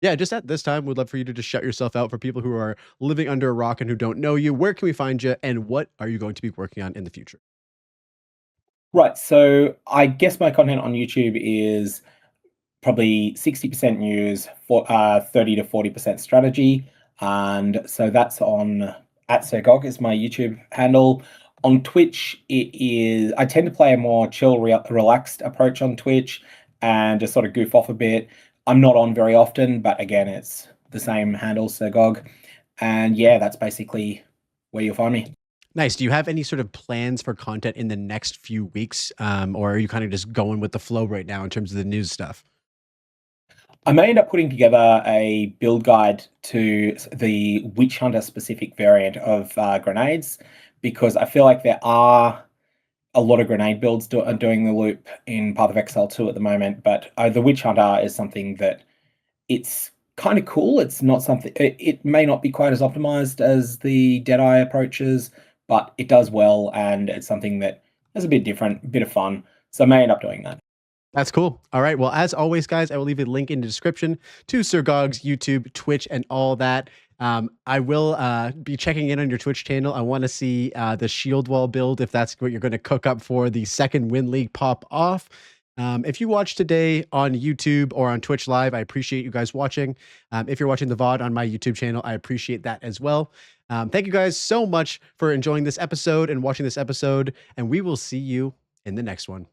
Yeah, just at this time, we'd love for you to just shut yourself out for people who are living under a rock and who don't know you. Where can we find you, and what are you going to be working on in the future? Right. So I guess my content on YouTube is probably 60% news, 30 to 40% strategy. And so that's on at SirGog is my YouTube handle. On Twitch, I tend to play a more chill, relaxed approach on Twitch and just sort of goof off a bit. I'm not on very often, but again, it's the same handle, SirGog. And yeah, that's basically where you'll find me. Nice. Do you have any sort of plans for content in the next few weeks, or are you kind of just going with the flow right now in terms of the news stuff? I may end up putting together a build guide to the Witch Hunter specific variant of grenades, because I feel like there are a lot of grenade builds doing the loop in Path of Exile 2 at the moment, but the Witch Hunter is something that it's kind of cool. It's not something, it may not be quite as optimized as the Deadeye approaches, but it does well, and it's something that is a bit different, a bit of fun. So I may end up doing that. That's cool. All right. Well, as always, guys, I will leave a link in the description to SirGog's YouTube, Twitch, and all that. I will be checking in on your Twitch channel. I want to see the Shield Wall build, if that's what you're going to cook up for the second Win League pop off. If you watch today on YouTube or on Twitch Live, I appreciate you guys watching. If you're watching the VOD on my YouTube channel, I appreciate that as well. Thank you guys so much for enjoying this episode and watching this episode, and we will see you in the next one.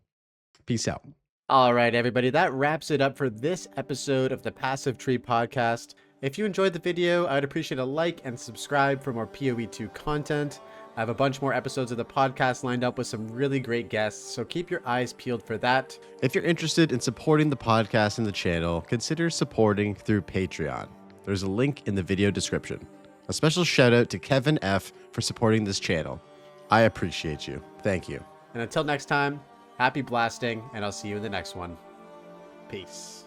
Peace out. All right, everybody, that wraps it up for this episode of the Passive Tree Podcast. If you enjoyed the video, I'd appreciate a like and subscribe for more PoE2 content. I have a bunch more episodes of the podcast lined up with some really great guests, so keep your eyes peeled for that. If you're interested in supporting the podcast and the channel, consider supporting through Patreon. There's a link in the video description. A special shout out to Kevin F. for supporting this channel. I appreciate you. Thank you. And until next time, happy blasting, and I'll see you in the next one. Peace.